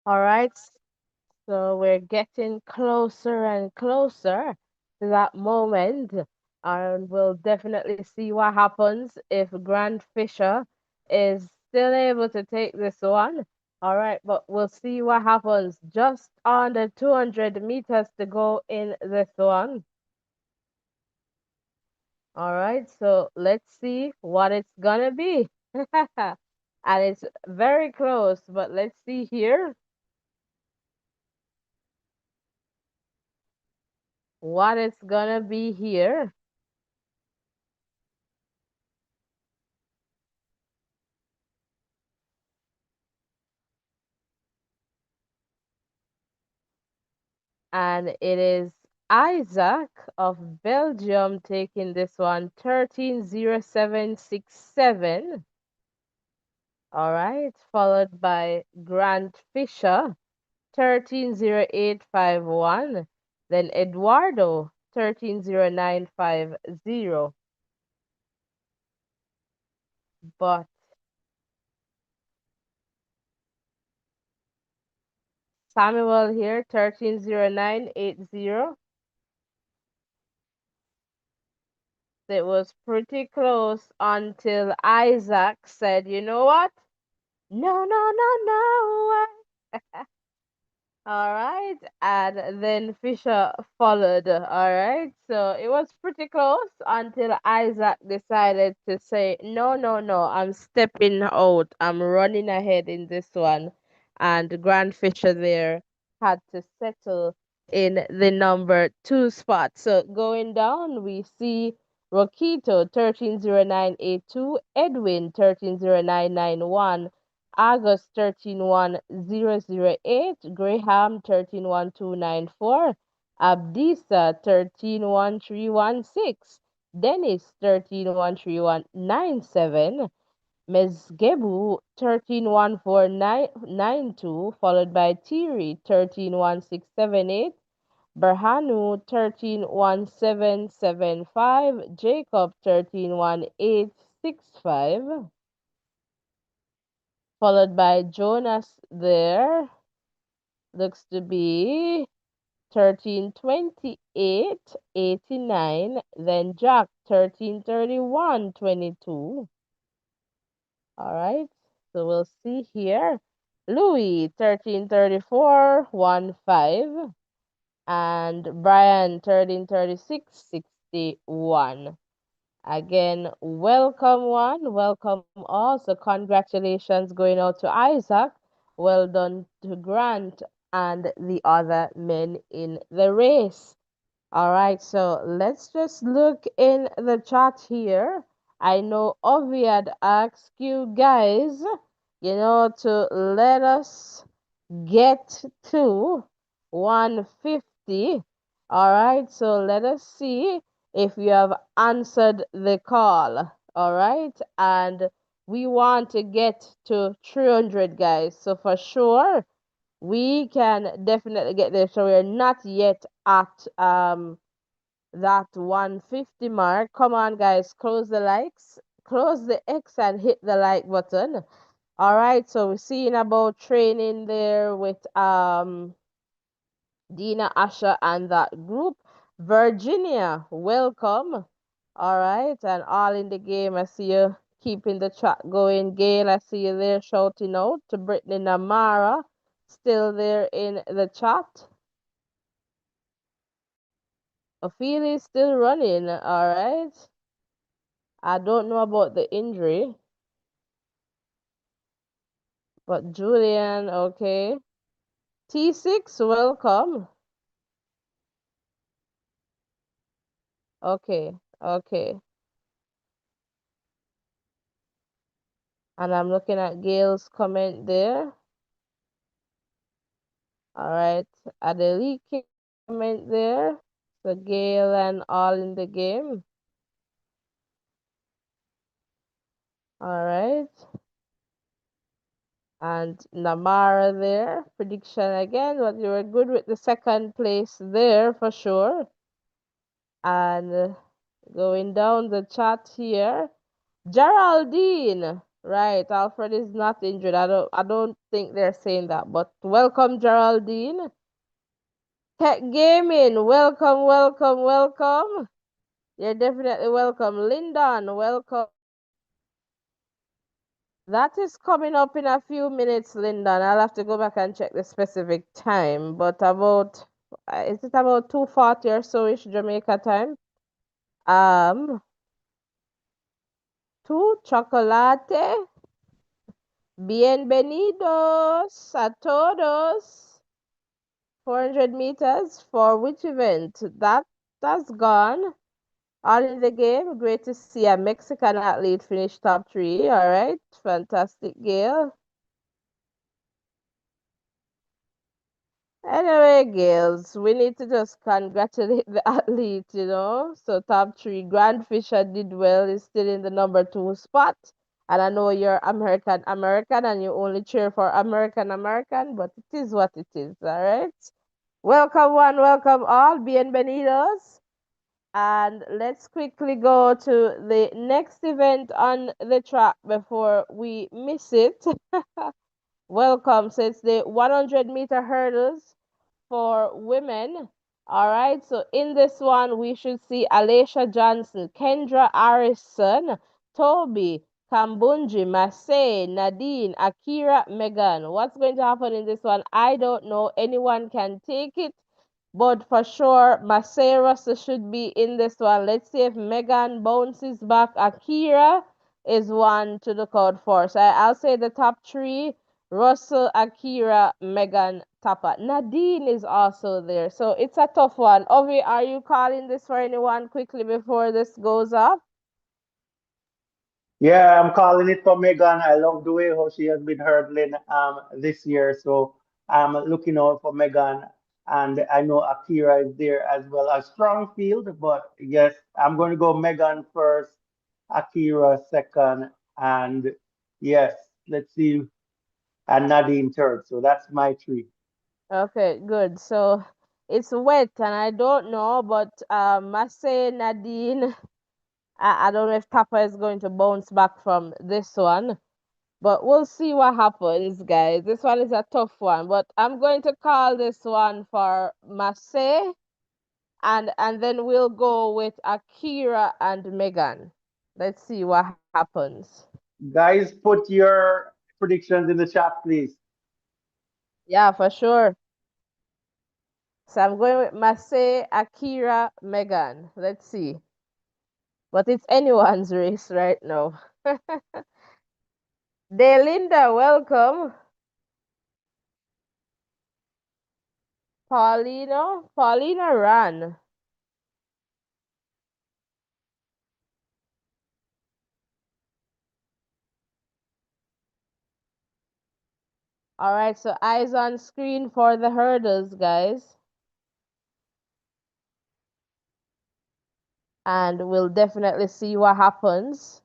Speaker 1: All right. So we're getting closer and closer to that moment, and we'll definitely see what happens if Grant Fisher is still able to take this one. All right, but we'll see what happens. Just under 200 meters to go in this one. All right, so let's see what it's gonna be. And it's very close, but let's see here what it's gonna be here. And it is Isaac of Belgium taking this one 130767. All right, followed by Grant Fisher 130851. Then Eduardo 130950. But Samuel here 130980. It was pretty close until Isaac said, you know what? No, no, no, no. All right, and then Fisher followed. All right, so it was pretty close until Isaac decided to say, no, no, no, I'm stepping out. I'm running ahead in this one. And Grand Fisher there had to settle in the number two spot. So going down, we see Rokito 130982, Edwin 130991. August 131008, Graham 131294, Abdisa 131316, Dennis 131397, Mezgebu 131492, followed by Thierry 131678, Berhanu 131775, Jacob 131865, followed by Jonas there. Looks to be 132889. Then Jack 133122. All right. So we'll see here. Louis 133415. And Brian 133661. Again, welcome one, welcome all. So congratulations going out to Isaac. Well done to Grant and the other men in the race. All right, so let's just look in the chat here. I know Ovi had asked you guys, to let us get to 150. All right, so let us see if you have answered the call. All right, and we want to get to 300, guys. So for sure, we can definitely get there. So we're not yet at that 150 mark. Come on, guys, close the likes, close the X, and hit the like button. All right, so we're seeing about training there with Dina Asha and that group. Virginia, welcome. All right, and all in the game. I see you keeping the chat going. Gail, I see you there shouting out to Brittany Namara, still there in the chat. Ophelia is still running. All right. I don't know about the injury, but Julian, okay. T6, welcome. Okay, okay. And I'm looking at Gail's comment there. All right. Adelike comment there. So Gail and all in the game. All right. And Namara there. Prediction again, but you were good with the second place there for sure. And going down the chat here. Geraldine. Right, Alfred is not injured. I don't think they're saying that. But welcome, Geraldine. Tech Gaming, welcome, welcome, welcome. You're definitely welcome. Lyndon, welcome. That is coming up in a few minutes, Lyndon. I'll have to go back and check the specific time, but about is it about 2:40 or so ish Jamaica time? Um, two chocolate. Bienvenidos a todos. 400 meters for which event? That's gone. All in the game. Great to see a Mexican athlete finish top three. All right. Fantastic, Gail. Anyway, girls, we need to just congratulate the athlete, So top three, Grand Fisher did well, is still in the number two spot. And I know you're American American and you only cheer for American American, but it is what it is, all right? Welcome one, welcome all, bienvenidos. And let's quickly go to the next event on the track before we miss it. Welcome. So it's the 100-meter hurdles for women. All right. So in this one, we should see Alicia Johnson, Kendra Harrison, Toby, Kambunji, Masay, Nadine, Akira, Megan. What's going to happen in this one? I don't know. Anyone can take it. But for sure, Masay Russell should be in this one. Let's see if Megan bounces back. Akira is one to look out for. So I'll say the top three. Russell, Akira, Megan, Tapa. Nadine is also there. So it's a tough one. Ovi, are you calling this for anyone quickly before this goes off?
Speaker 2: Yeah, I'm calling it for Megan. I love the way how she has been hurdling this year. So I'm looking out for Megan. And I know Akira is there as well. A strong field, but yes, I'm going to go Megan first, Akira second, and yes, let's see, and Nadine third. So that's my three.
Speaker 1: Okay, good. So it's wet and I don't know, but Masay, Nadine, I don't know if Tapa is going to bounce back from this one. But we'll see what happens, guys. This one is a tough one, but I'm going to call this one for Masay, and then we'll go with Akira and Megan. Let's see what happens.
Speaker 2: Guys, put your predictions in the chat, please.
Speaker 1: Yeah, for sure. So I'm going with Masay, Akira, Megan. Let's see. But it's anyone's race right now. Delinda, welcome. Paulina ran. All right, so eyes on screen for the hurdles, guys. And we'll definitely see what happens.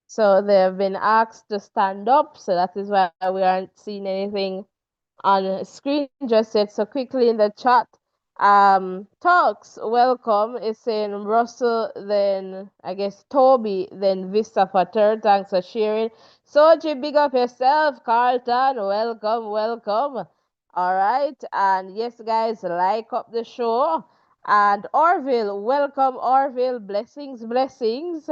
Speaker 1: So they have been asked to stand up, so that is why we aren't seeing anything on screen just yet. So quickly in the chat, Talks, welcome, is saying Russell, then I guess Toby, then Vista for third. Thanks for sharing. Soji, big up yourself. Carlton, welcome, welcome. All right, and yes, guys, like up the show. And Orville, welcome, Orville. Blessings, blessings.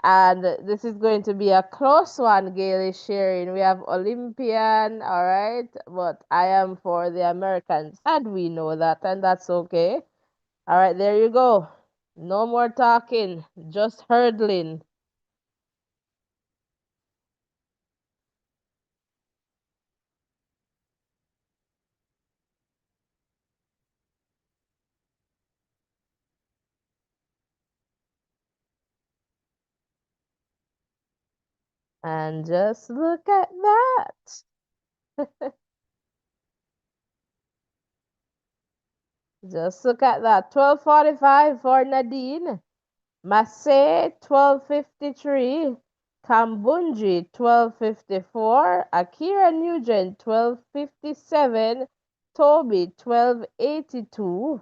Speaker 1: And this is going to be a close one, Gail is sharing. We have Olympian, all right, but I am for the Americans, and we know that, and that's okay. All right, there you go. No more talking, just hurdling. And just look at that. Just look at that. 12:45 for Nadine. Masay 12:53. Kambunji 12:54. Akira Nugent 12:57. Toby 1282,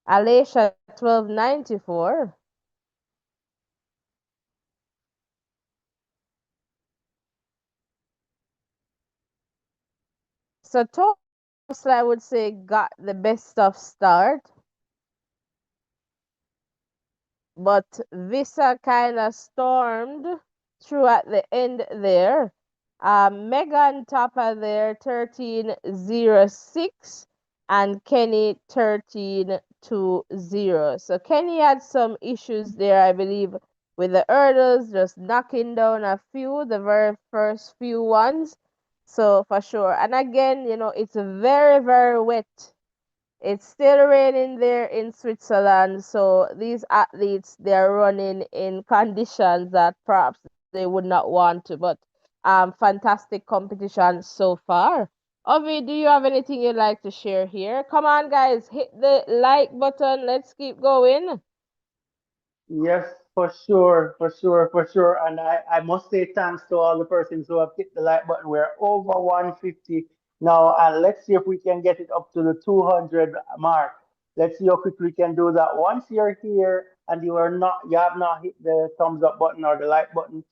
Speaker 1: Alicia 1294. So Toby, I would say, got the best of start, but Visa kind of stormed through at the end there. Megan Topper there 1306 and Kenny 1320. So Kenny had some issues there, I believe, with the hurdles, just knocking down a few, the very first few ones. So for sure. And again, it's very, very wet. It's still raining there in Switzerland, so these athletes, they're running in conditions that perhaps they would not want to, but fantastic competition so far. Ovi, do you have anything you'd like to share here? Come on, guys, hit the like button. Let's keep going.
Speaker 2: Yes, for sure, for sure, for sure. And I must say thanks to all the persons who have hit the like button. We're over 150 now, and let's see if we can get it up to the 200 mark. Let's see how quickly we can do that. Once you're here and you have not hit the thumbs up button or the like button,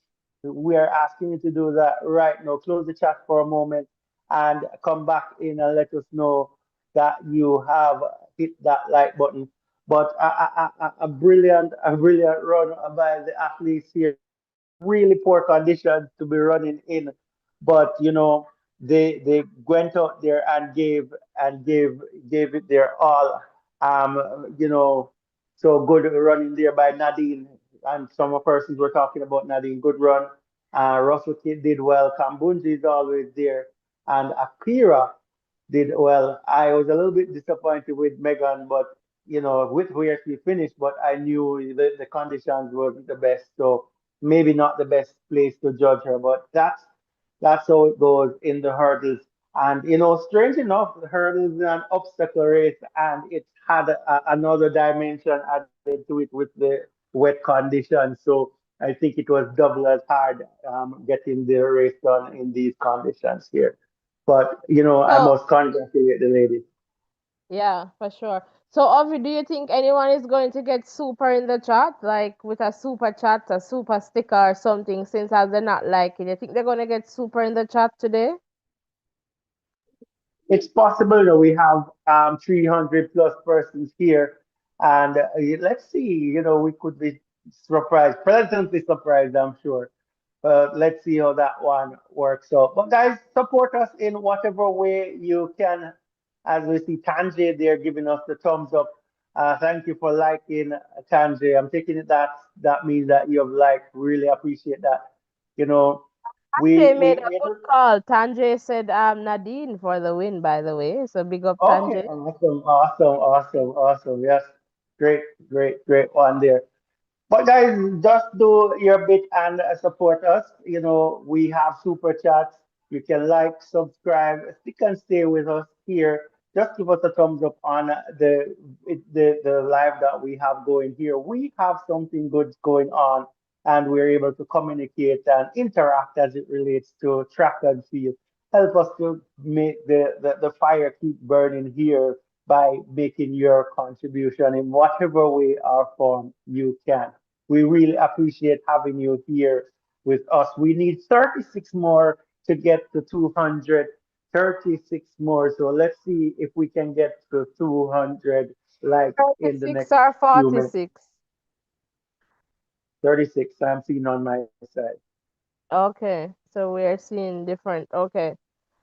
Speaker 2: we are asking you to do that right now. Close the chat for a moment and come back in and let us know that you have hit that like button. But a brilliant run by the athletes here. Really poor conditions to be running in, but they went out there and gave it their all. So good running there by Nadine, and some persons were talking about Nadine. Good run. Russell Kid did well. Kambunji is always there, and Akira did well. I was a little bit disappointed with Megan, but with where she finished, but I knew the conditions weren't the best, so maybe not the best place to judge her. But that's how it goes in the hurdles. And strange enough, the hurdles is an obstacle race, and it had another dimension added to it with the wet conditions. So I think it was double as hard getting the race done in these conditions here. But I
Speaker 1: So,
Speaker 2: must congratulate the ladies.
Speaker 1: yeah, for sure. So, Ovi, do you think anyone is going to get super in the chat, like with a super chat, a super sticker or something, since as they're not liking? You think they're going to get super in the chat today?
Speaker 2: It's possible that we have 300 plus persons here, and let's see. We could be surprised, pleasantly surprised, I'm sure. But let's see how that one works out. But guys, support us in whatever way you can. As we see Tanjay there giving us the thumbs up. Thank you for liking, Tanjay. I'm taking it that means that you have liked. Really appreciate that. You know,
Speaker 1: Tanjay
Speaker 2: we
Speaker 1: made
Speaker 2: we
Speaker 1: a
Speaker 2: we
Speaker 1: good call. Tanjay said Nadine for the win, by the way. So big up
Speaker 2: Okay,
Speaker 1: Tanjay.
Speaker 2: awesome, awesome, awesome, awesome. Yes, great, great, great one there. But guys, just do your bit and support us. We have super chats. You can like, subscribe, stick and stay with us here. Just give us a thumbs up on the live that we have going here. We have something good going on, and we're able to communicate and interact as it relates to track and field. Help us to make the fire keep burning here by making your contribution in whatever way or form you can. We really appreciate having you here with us. We need 36 more to get to 200. 36 more. So let's see if we can get to 200 likes in the
Speaker 1: 36
Speaker 2: next
Speaker 1: or
Speaker 2: few minutes.
Speaker 1: 46?
Speaker 2: 36, I'm seeing on my side.
Speaker 1: Okay, so we're seeing different. Okay.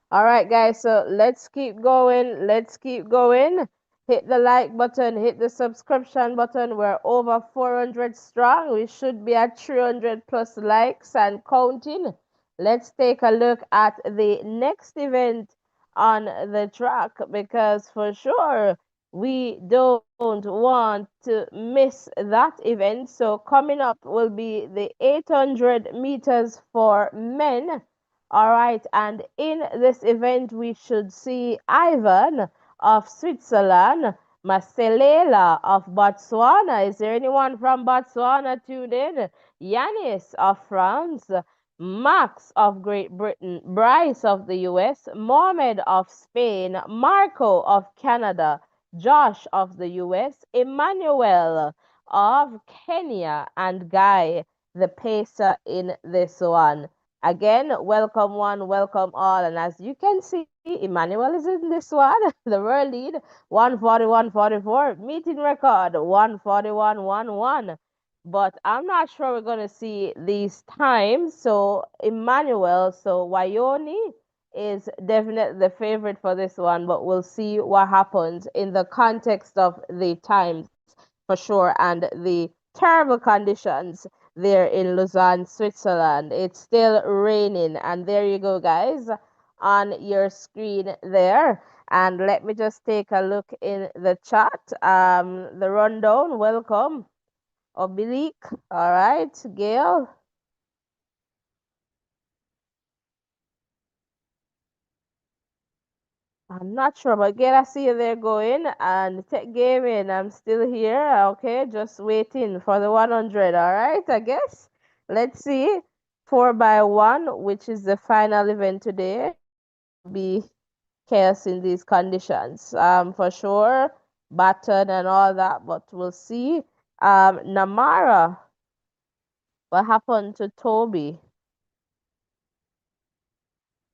Speaker 1: All right, guys, so let's keep going. Let's keep going. Hit the like button, hit the subscription button. We're over 400 strong. We should be at 300 plus likes and counting. Let's take a look at the next event on the track because for sure we don't want to miss that event. So, coming up will be the 800 meters for men. All right, and in this event, we should see Ivan of Switzerland, Maselela of Botswana. Is there anyone from Botswana tuned in? Yanis of France, Max of Great Britain, Bryce of the US, Mohammed of Spain, Marco of Canada, Josh of the US, Emmanuel of Kenya, and Guy, the pacer in this one. Again, welcome one, welcome all. And as you can see, Emmanuel is in this one. The world lead 141.44, meeting record 141.11. But I'm not sure we're going to see these times. So Emmanuel, so Wyoni is definitely the favorite for this one, but we'll see what happens in the context of the times for sure and the terrible conditions there in Lausanne, Switzerland. It's still raining, and there you go, guys, on your screen there. And let me just take a look in the chat. The rundown, welcome. Oblique. All right, Gail. I'm not sure, but Gail, I see you there going. And Tech Gaming, I'm still here. Okay, just waiting for the 100. All right, I guess. Let's see. 4 by 1, which is the final event today. Be chaos in these conditions. For sure, button and all that, but we'll see. Namara, what happened to Toby?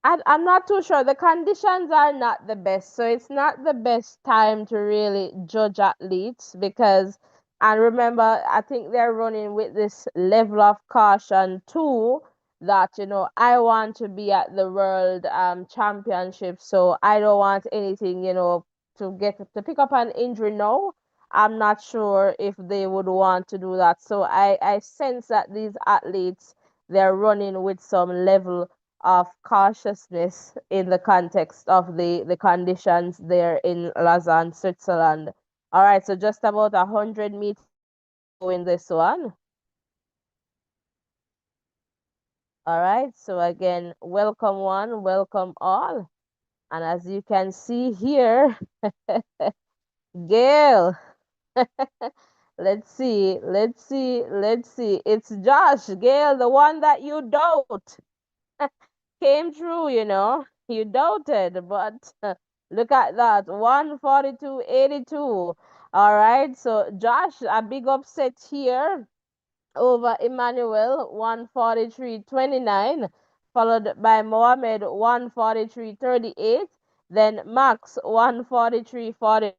Speaker 1: I'm not too sure. The conditions are not the best. So it's not the best time to really judge athletes because, and remember, I think they're running with this level of caution too that, I want to be at the world championship. So I don't want anything, to pick up an injury now. I'm not sure if they would want to do that. So I sense that these athletes, they're running with some level of cautiousness in the context of the conditions there in Lausanne, Switzerland. All right, so just about 100 meters in this one. All right, so again, welcome one, welcome all. And as you can see here, Gail, let's see, let's see, let's see. It's Josh, Gail, the one that you doubt. Came true, You doubted, but look at that. 142.82. All right. So Josh, a big upset here over Emmanuel, 143.29, followed by Mohammed, 143.38. Then Max, 143.40.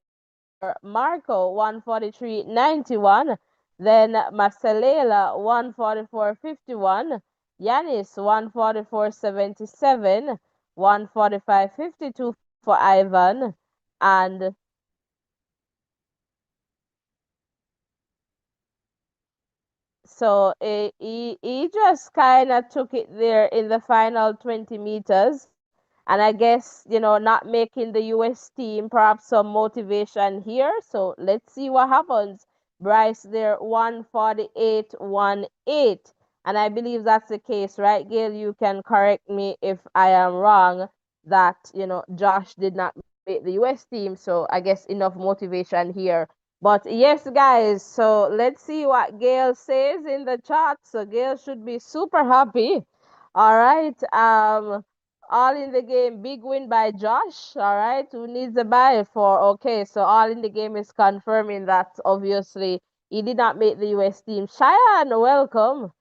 Speaker 1: Marco 143.91, then Marcelela 144.51, Yanis 144.77, 145.52 for Ivan, and so he just kind of took it there in the final 20 meters. And I guess, not making the US team, perhaps some motivation here. So let's see what happens. Bryce there, 148.18. And I believe that's the case, right, Gail? You can correct me if I am wrong that, Josh did not make the US team. So I guess enough motivation here. But yes, guys, so let's see what Gail says in the chat. So Gail should be super happy. All right. All in the game, big win by Josh. All right, who needs a buy for? Okay, so all in the game is confirming that obviously he did not make the US team. Cheyenne, welcome.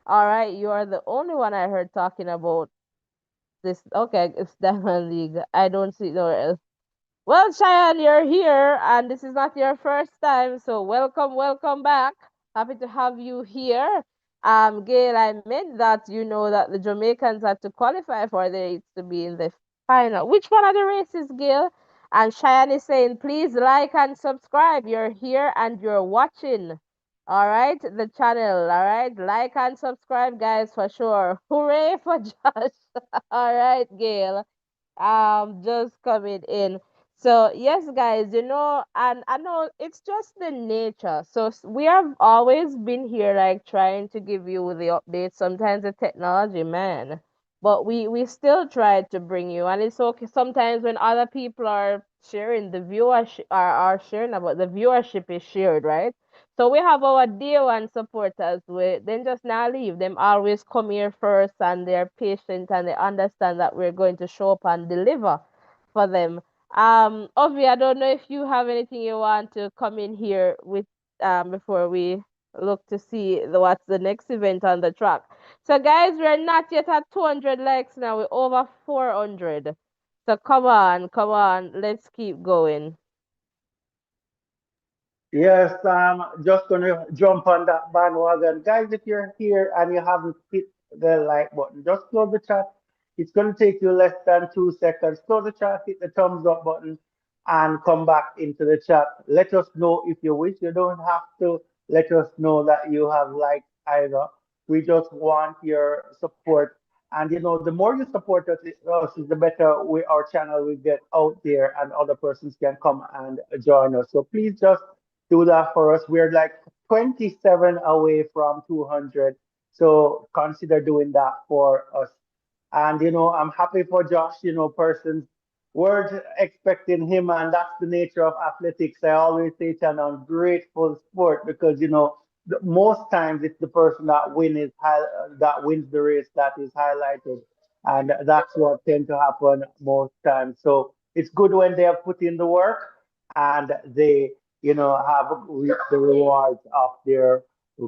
Speaker 1: All right, you are the only one I heard talking about this. Okay, it's Diamond League. I don't see nowhere else. Well, Cheyenne, you're here, and this is not your first time, so welcome, welcome back. Happy to have you here. Gail, I meant that you know that the Jamaicans had to qualify for it to be in the final. Which one of the races, Gail? And Cheyenne is saying, please like and subscribe. You're here and you're watching. All right, the channel. All right, like and subscribe, guys, for sure. Hooray for Josh. All right, Gail. Just coming in. So yes, guys, and I know it's just the nature. So we have always been here, like trying to give you the updates. Sometimes the technology, man, but we still try to bring you, and it's okay. Sometimes when other people are sharing the viewership are sharing about the viewership is shared, right? So we have our day one supporters we then just now leave. Them always come here first and they're patient and they understand that we're going to show up and deliver for them. Ovi, I don't know if you have anything you want to come in here with before we look to see what's the next event on the track. So guys, we're not yet at 200 likes now. We're over 400. So come on, let's keep going.
Speaker 2: Yes, I'm just gonna jump on that bandwagon. Guys, if you're here and you haven't hit the like button, just close the chat. It's gonna take you less than 2 seconds. Close the chat, hit the thumbs up button, and come back into the chat. Let us know if you wish. You don't have to let us know that you have liked either. We just want your support. And the more you support us is the better our channel will get out there and other persons can come and join us. So please just do that for us. We're like 27 away from 200. So consider doing that for us. And I'm happy for Josh, persons weren't expecting him, and that's the nature of athletics. I always say it's an ungrateful sport because most times it's the person that wins the race that is highlighted, and that's what tend to happen most times. So it's good when they have put in the work and they have reaped the rewards of their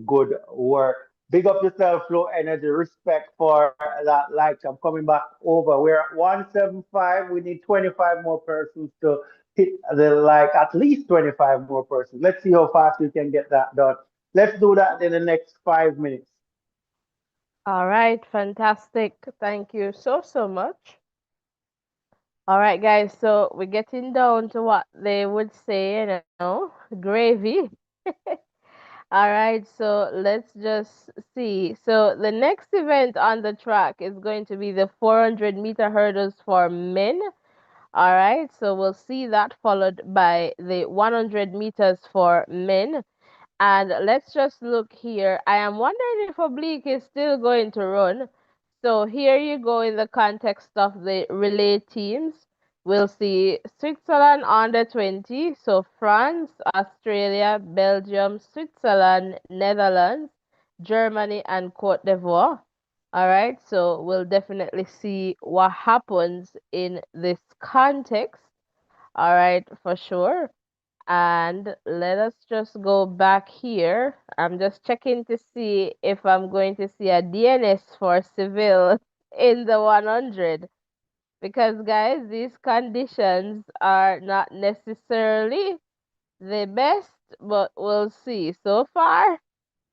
Speaker 2: good work. Big up yourself, Flow Energy. Respect for that like. I'm coming back over. We're at 175. We need 25 more persons to hit the like, at least 25 more persons. Let's see how fast we can get that done. Let's do that in the next 5 minutes.
Speaker 1: All right, fantastic. Thank you so much. All right, guys, so we're getting down to what they would say, gravy. All right, so let's just see. So the next event on the track is going to be the 400-meter hurdles for men. All right, so we'll see that followed by the 100 meters for men. And let's just look here. I am wondering if Oblique is still going to run. So here you go in the context of the relay teams. We'll see Switzerland under 20. So France, Australia, Belgium, Switzerland, Netherlands, Germany, and Cote d'Ivoire. All right, so we'll definitely see what happens in this context. All right, for sure. And let us just go back here. I'm just checking to see if I'm going to see a DNS for Seville in the 100. Because, guys, these conditions are not necessarily the best, but we'll see. So far,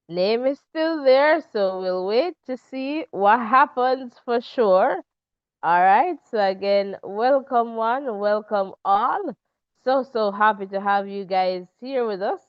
Speaker 1: name is still there, so we'll wait to see what happens for sure. All right. So again, welcome one, welcome all. So happy to have you guys here with us.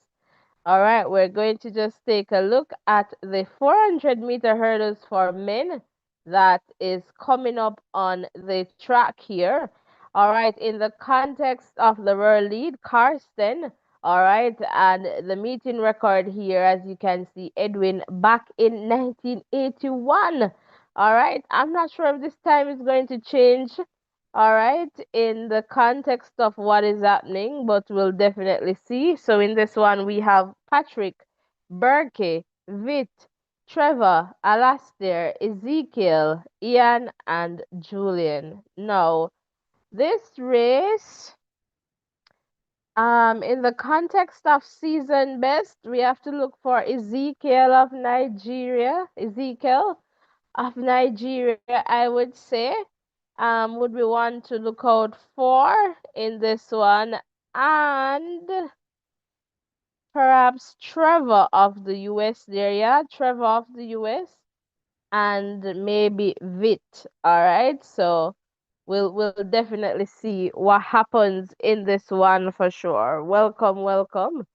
Speaker 1: All right, we're going to just take a look at the 400-meter hurdles for men that is coming up on the track here. All right, in the context of the world lead, Karsten. All right, and the meeting record here, as you can see, Edwin back in 1981. All right, I'm not sure if this time is going to change. All right, in the context of what is happening, but we'll definitely see. So in this one, we have Patrick, Berke, Vit, Trevor, Alastair, Ezekiel, Ian, and Julian. Now, this race, in the context of season best, we have to look for Ezekiel of Nigeria. Ezekiel of Nigeria, I would say, would we want to look out for in this one, and perhaps Trevor of the US there, yeah, Trevor of the US, and maybe Vit. All right, so we'll definitely see what happens in this one for sure. Welcome, welcome.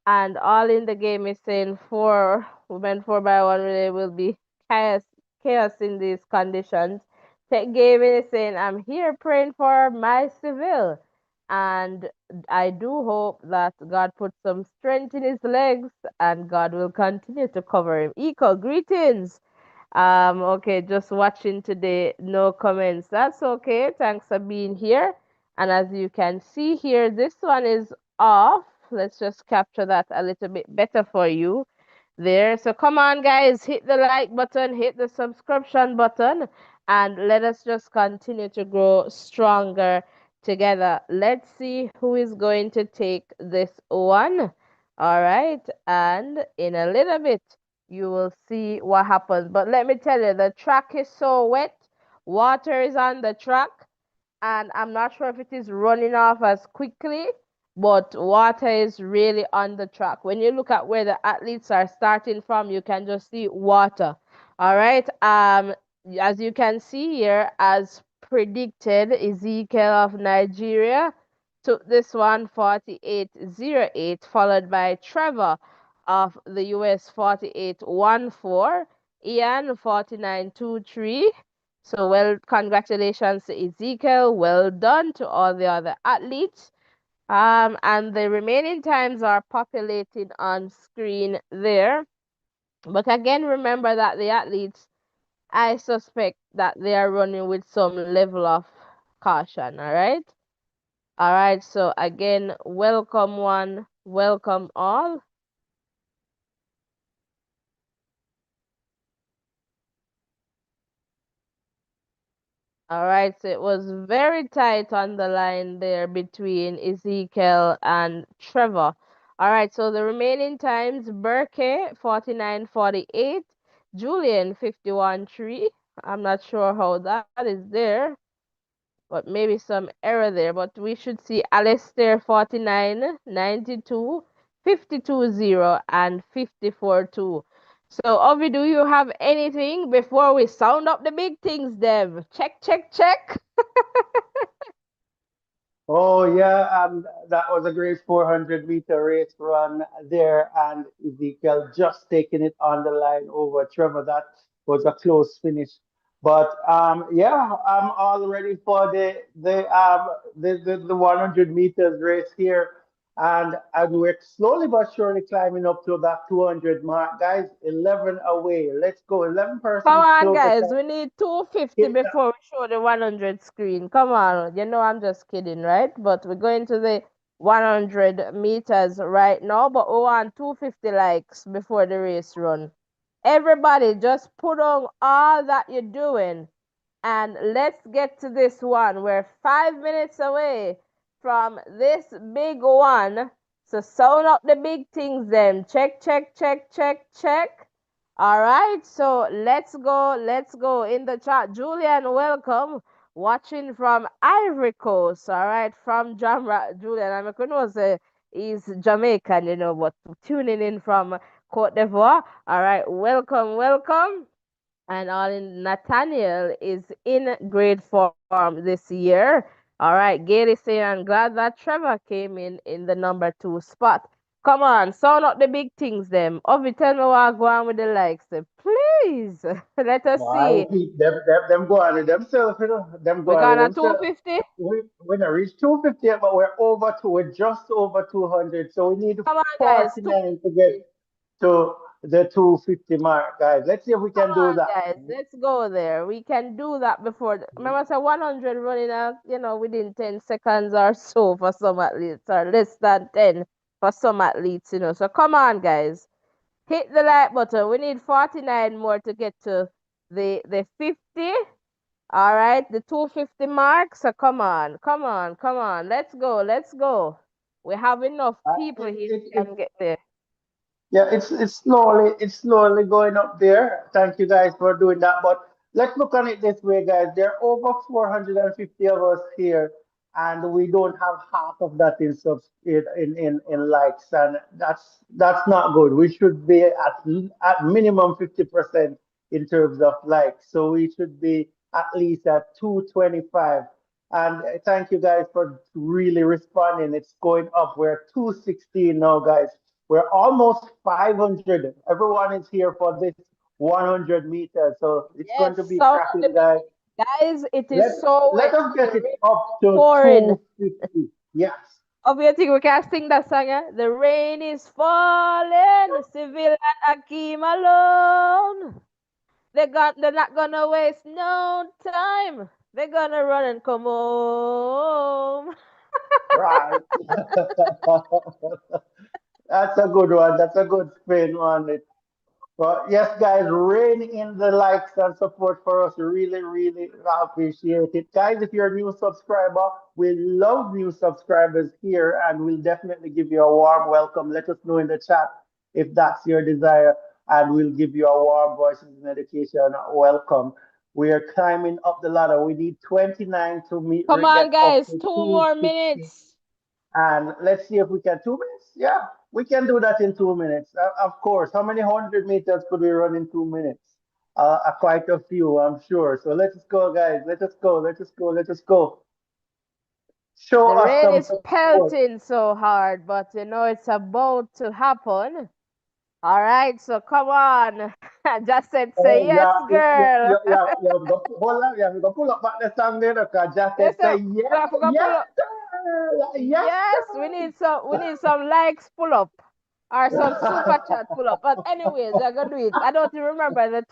Speaker 1: And all in the game is saying four women 4x1 relay will be chaos, chaos in these conditions. Tech Gaming is saying, I'm here praying for my civil. And I do hope that God puts some strength in his legs and God will continue to cover him. Eco, greetings. Okay, just watching today, no comments. That's okay. Thanks for being here. And as you can see here, this one is off. Let's just capture that a little bit better for you there. So come on, guys, hit the like button, hit the subscription button, and let us just continue to grow stronger together. Let's see who is going to take this one. All right. And in a little bit, you will see what happens. But let me tell you, the track is so wet. Water is on the track, and I'm not sure if it is running off as quickly, but water is really on the track. When you look at where the athletes are starting from, you can just see water. All right. As you can see here, as predicted, Ezekiel of Nigeria took this one 48.08, followed by Trevor of the US 48.14, Ian 49.23. So, well, congratulations to Ezekiel. Well done to all the other athletes. And the remaining times are populated on screen there. But again, remember that the athletes, I suspect that they are running with some level of caution. All right. All right. So again, welcome one, welcome all. All right, so it was very tight on the line there between Ezekiel and Trevor. All right, so the remaining times Burke 49.48, Julian 51.3. I'm not sure how that is there, but maybe some error there. But we should see Alistair 49.92, 52.0, and 54.2. So, Ovi, do you have anything before we sound up the big things, Dev? Check, check, check.
Speaker 2: Oh yeah, that was a great 400-meter race run there, and Ezekiel just taking it on the line over Trevor. That was a close finish, but yeah, I'm all ready for the 100 meters race here, and we're slowly but surely climbing up to that 200 mark, guys. 11 away. Let's go. 11
Speaker 1: Come
Speaker 2: persons
Speaker 1: on,
Speaker 2: closer
Speaker 1: guys.
Speaker 2: to
Speaker 1: We need 250
Speaker 2: hit
Speaker 1: before we show the 100 screen. Come on. You know, I'm just kidding, right? But we're going to the 100 meters right now, but we want 250 likes before the race run. Everybody, just put on all that you're doing. And let's get to this one. We're 5 minutes away from this big one. So sound up the big things then. Check, check, check, check, check. All right. So let's go. Let's go in the chat. Julian, welcome. Watching from Ivory Coast. All right. From Jamra. Julian, I'm going to say he's Jamaican, but tuning in from Cote d'Ivoire. All right. Welcome, welcome. And all in Nathaniel is in great form this year. All right, Gail is saying, I'm glad that Trevor came in the number 2 spot. Come on, sound out the big things, them. Ovi, tell me what go on with the likes, them. Please. Let us
Speaker 2: Why
Speaker 1: see.
Speaker 2: them go on it themselves, them go
Speaker 1: We
Speaker 2: on it
Speaker 1: got a
Speaker 2: themselves.
Speaker 1: 250.
Speaker 2: We not reach 250 yet, but we're just over 200. So we need
Speaker 1: Come on, guys.
Speaker 2: 49 to get
Speaker 1: 250.
Speaker 2: to the 250 mark, guys. Let's see if we
Speaker 1: Come
Speaker 2: can do
Speaker 1: on,
Speaker 2: that.
Speaker 1: guys, let's go there. We can do that before. Remember, I said 100 running out, within 10 seconds or so for some athletes, or less than 10 for some athletes. So come on, guys. Hit the like button. We need 49 more to get to the 50. All right, the 250 mark. So come on, come on, come on. Let's go, let's go. We have enough
Speaker 2: Uh,
Speaker 1: people
Speaker 2: it,
Speaker 1: here
Speaker 2: it,
Speaker 1: who
Speaker 2: it,
Speaker 1: can get there.
Speaker 2: Yeah, it's slowly going up there. Thank you guys for doing that. But let's look on it this way, guys. There are over 450 of us here, and we don't have half of that in likes, and that's not good. We should be at minimum 50% in terms of likes. So we should be at least at 225. And thank you guys for really responding. It's going up. We're 216 now, guys. We're almost 500. Everyone is here for this 100 meters. So it's going
Speaker 1: Yes,
Speaker 2: to be
Speaker 1: sound out the
Speaker 2: cracking,
Speaker 1: big
Speaker 2: guys.
Speaker 1: thing. Guys, it is
Speaker 2: Let,
Speaker 1: so
Speaker 2: let
Speaker 1: wet.
Speaker 2: us
Speaker 1: The
Speaker 2: get it
Speaker 1: rain
Speaker 2: up
Speaker 1: is
Speaker 2: to
Speaker 1: pouring.
Speaker 2: 250. Yes.
Speaker 1: Obviously, we can sing that song. The rain is falling. Civil and Akeem alone. They're not gonna waste no time. They're gonna run and come home.
Speaker 2: Right. That's a good one. That's a good spin on it. Well, yes, guys, rain in the likes and support for us. Really, really appreciate it. Guys, if you're a new subscriber, we love new subscribers here and we'll definitely give you a warm welcome. Let us know in the chat if that's your desire and we'll give you a warm voices in education welcome. We are climbing up the ladder. We need 29 to meet,
Speaker 1: Come
Speaker 2: get
Speaker 1: on,
Speaker 2: up
Speaker 1: guys.
Speaker 2: to
Speaker 1: Two more
Speaker 2: 260.
Speaker 1: minutes.
Speaker 2: And let's see if we can 2 minutes. Yeah, we can do that in 2 minutes. Of course. How many 100 meters could we run in 2 minutes? Quite a few, I'm sure. So let us go, guys. Let us go. Let us go. Let us go. Show
Speaker 1: The
Speaker 2: us
Speaker 1: rain
Speaker 2: some
Speaker 1: is
Speaker 2: support.
Speaker 1: pelting so hard, but it's about to happen. All right, so come on. I just said, say
Speaker 2: Oh,
Speaker 1: yes,
Speaker 2: yeah,
Speaker 1: girl.
Speaker 2: hold on. Yeah, we go pull up back the song there because just
Speaker 1: Yes,
Speaker 2: said, say,
Speaker 1: sir.
Speaker 2: yeah,
Speaker 1: We have to go pull
Speaker 2: yes,
Speaker 1: up.
Speaker 2: sir. Yes,
Speaker 1: Yes, we need some likes pull up or some super
Speaker 2: sir.
Speaker 1: chat pull up. But anyways, we're gonna do it. I don't even remember the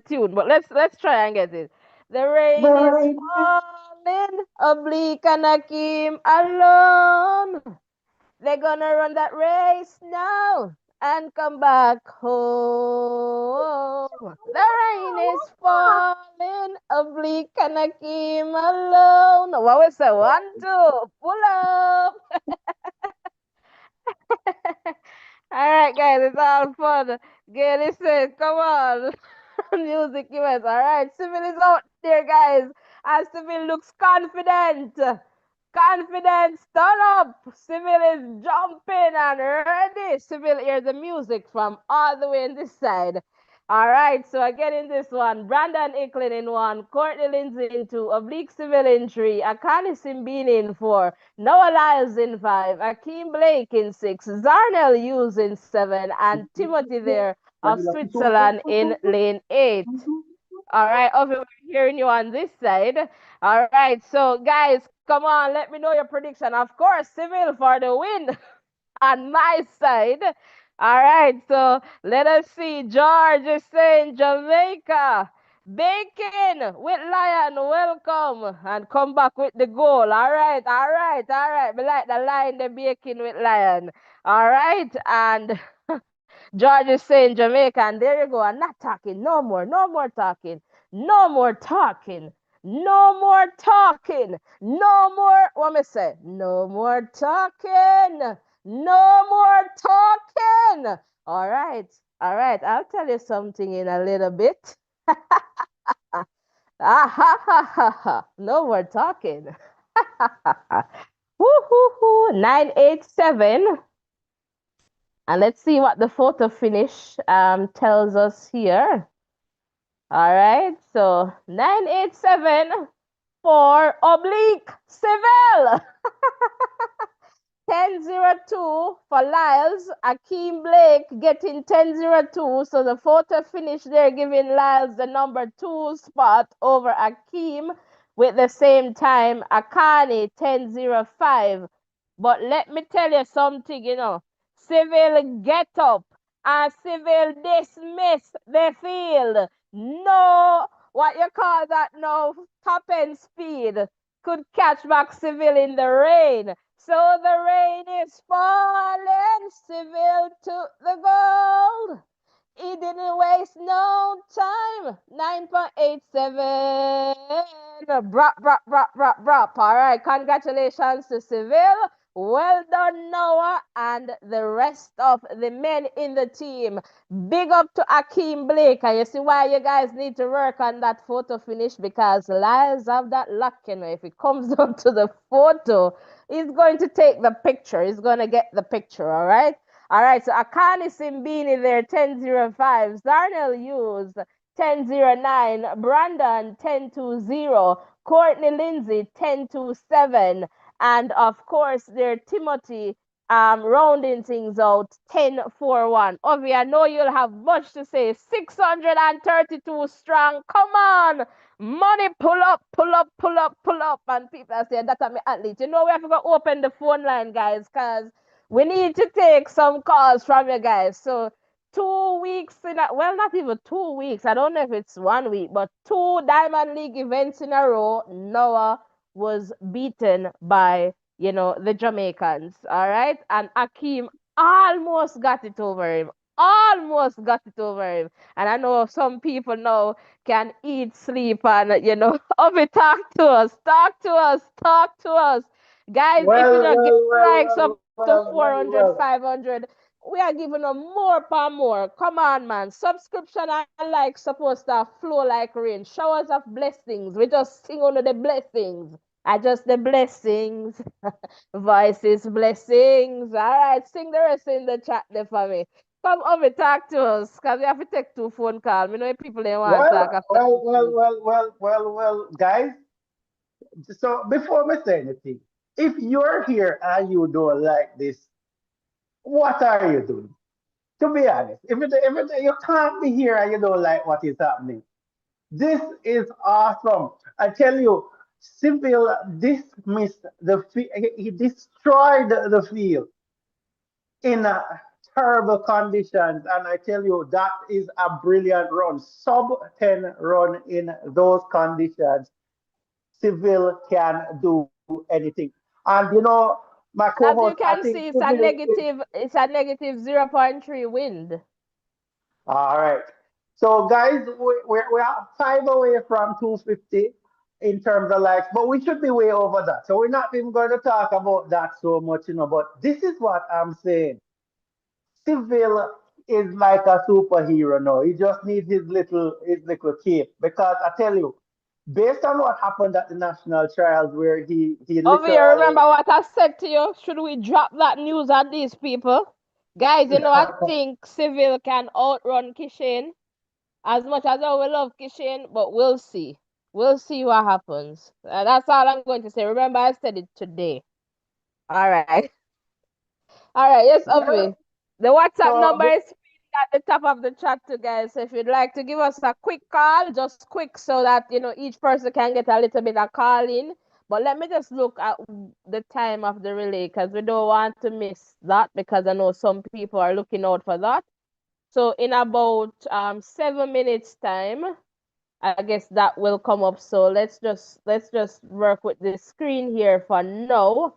Speaker 1: tune, but let's try and get it. The rain is falling, oblique and Akeem alone. They're gonna run that race now and come back home. The rain is falling, oblique and Akeem alone. What was that? 1, 2, pull up. All right, guys, it's all fun. Get this in. Come on. Music events. All right, Civil is out there, guys. And Civil looks confident. Confidence, turn up. Civil is jumping and ready. Civil hears the music from all the way in this side. All right, so again in this one, Brandon Icklin in one, Courtney Lindsay in two, Oblique Civil in three, Akani Simbini in four, Noah Lyles in five, Akeem Blake in six, Zarnel Hughes in seven, and Timothy there of Switzerland in lane eight. All right, over we're hearing you on this side. All right, so guys, come on, let me know your prediction. Of course, Civil for the win on my side. All right, so let us see. George is saying Jamaica. Bacon with Lion, welcome and come back with the goal. All right, all right, all right. We like the line, the bacon with Lion. All right, and George is saying Jamaica, and there you go. I'm not talking. No more. No more talking. No more talking. No more talking. No more. What me say? No more talking. No more talking. All right. All right. I'll tell you something in a little bit. Ah ha ha ha ha. No more talking. Woo hoo hoo. 987. And let's see what the photo finish tells us here. All right, so 987 for oblique civil. 1002 for Lyles. Akeem Blake getting 1002. So the photo finish there giving Lyles the number two spot over Akeem with the same time. Akani 1005. But let me tell you something, Civil get up and Civil dismiss the field. No, what you call that now, top end speed could catch back Civil in the rain. So the rain is falling, Civil took the gold. He didn't waste no time. 9.87. Brap, brap, brap, brap, brap. All right, congratulations to Civil. Well done, Noah, and the rest of the men in the team. Big up to Akeem Blake. And you see why you guys need to work on that photo finish because lies have that luck, If it comes down to the photo, he's going to take the picture. He's going to get the picture, all right? All right, so Akani Simbini there, 1005. Zarnel Hughes, 1009. Brandon, 1020. Courtney Lindsay, 1027. And of course, there Timothy rounding things out, 1041. Ovi, I know you'll have much to say. 632 strong. Come on. Money pull up, pull up, pull up, pull up. And people are saying that I'm an athlete. We have to go open the phone line, guys, because we need to take some calls from you guys. So 2 weeks in a, well, not even 2 weeks. I don't know if it's 1 week, but two Diamond League events in a row. Noah was beaten by, the Jamaicans. All right. And Akeem almost got it over him. Almost got it over him. And I know some people now can eat, sleep, and, Obi, talk to us. Talk to us. Talk to us. Guys, if you don't get likes up to 400, 500, we are giving them more per more. Come on, man. Subscription and like supposed to flow like rain. Showers of blessings. We just sing under the blessings. I just the blessings. Voices blessings. All right, sing the rest in the chat there for me. Come over, talk to us, because we have to take two phone calls. You know if people they want to talk after two phone.
Speaker 2: Guys. So before we say anything, if you're here and you don't like this, what are you doing? To be honest, if you can't be here and you don't like what is happening, this is awesome. I tell you, Civil dismissed he destroyed the field in terrible conditions, and I tell you that is a brilliant run, sub 10 run in those conditions. Civil can do anything, and my co-host,
Speaker 1: As you
Speaker 2: I
Speaker 1: can
Speaker 2: think
Speaker 1: see,
Speaker 2: Civil is
Speaker 1: it's a negative 0.3 wind.
Speaker 2: all right. So, guys, we are 5 away from 250 in terms of likes, but we should be way over that. So, we're not even going to talk about that so much, But this is what I'm saying. Civil is like a superhero now. He just needs his little cape. Because I tell you, based on what happened at the national trials, where he
Speaker 1: Over here,
Speaker 2: literally.
Speaker 1: remember what I said to you? Should we drop that news on these people? Guys, I think Civil can outrun Kishin as much as I will love Kishin, but we'll see. We'll see what happens. That's all I'm going to say. Remember, I said it today. All right. All right. Yes, Ovi. The WhatsApp
Speaker 2: so
Speaker 1: number is at the top of the chat, too, guys. So if you'd like to give us a quick call, just quick, so that each person can get a little bit of call in. But let me just look at the time of the relay, because we don't want to miss that, because I know some people are looking out for that. So in about 7 minutes time, I guess that will come up. So let's just work with the screen here for now.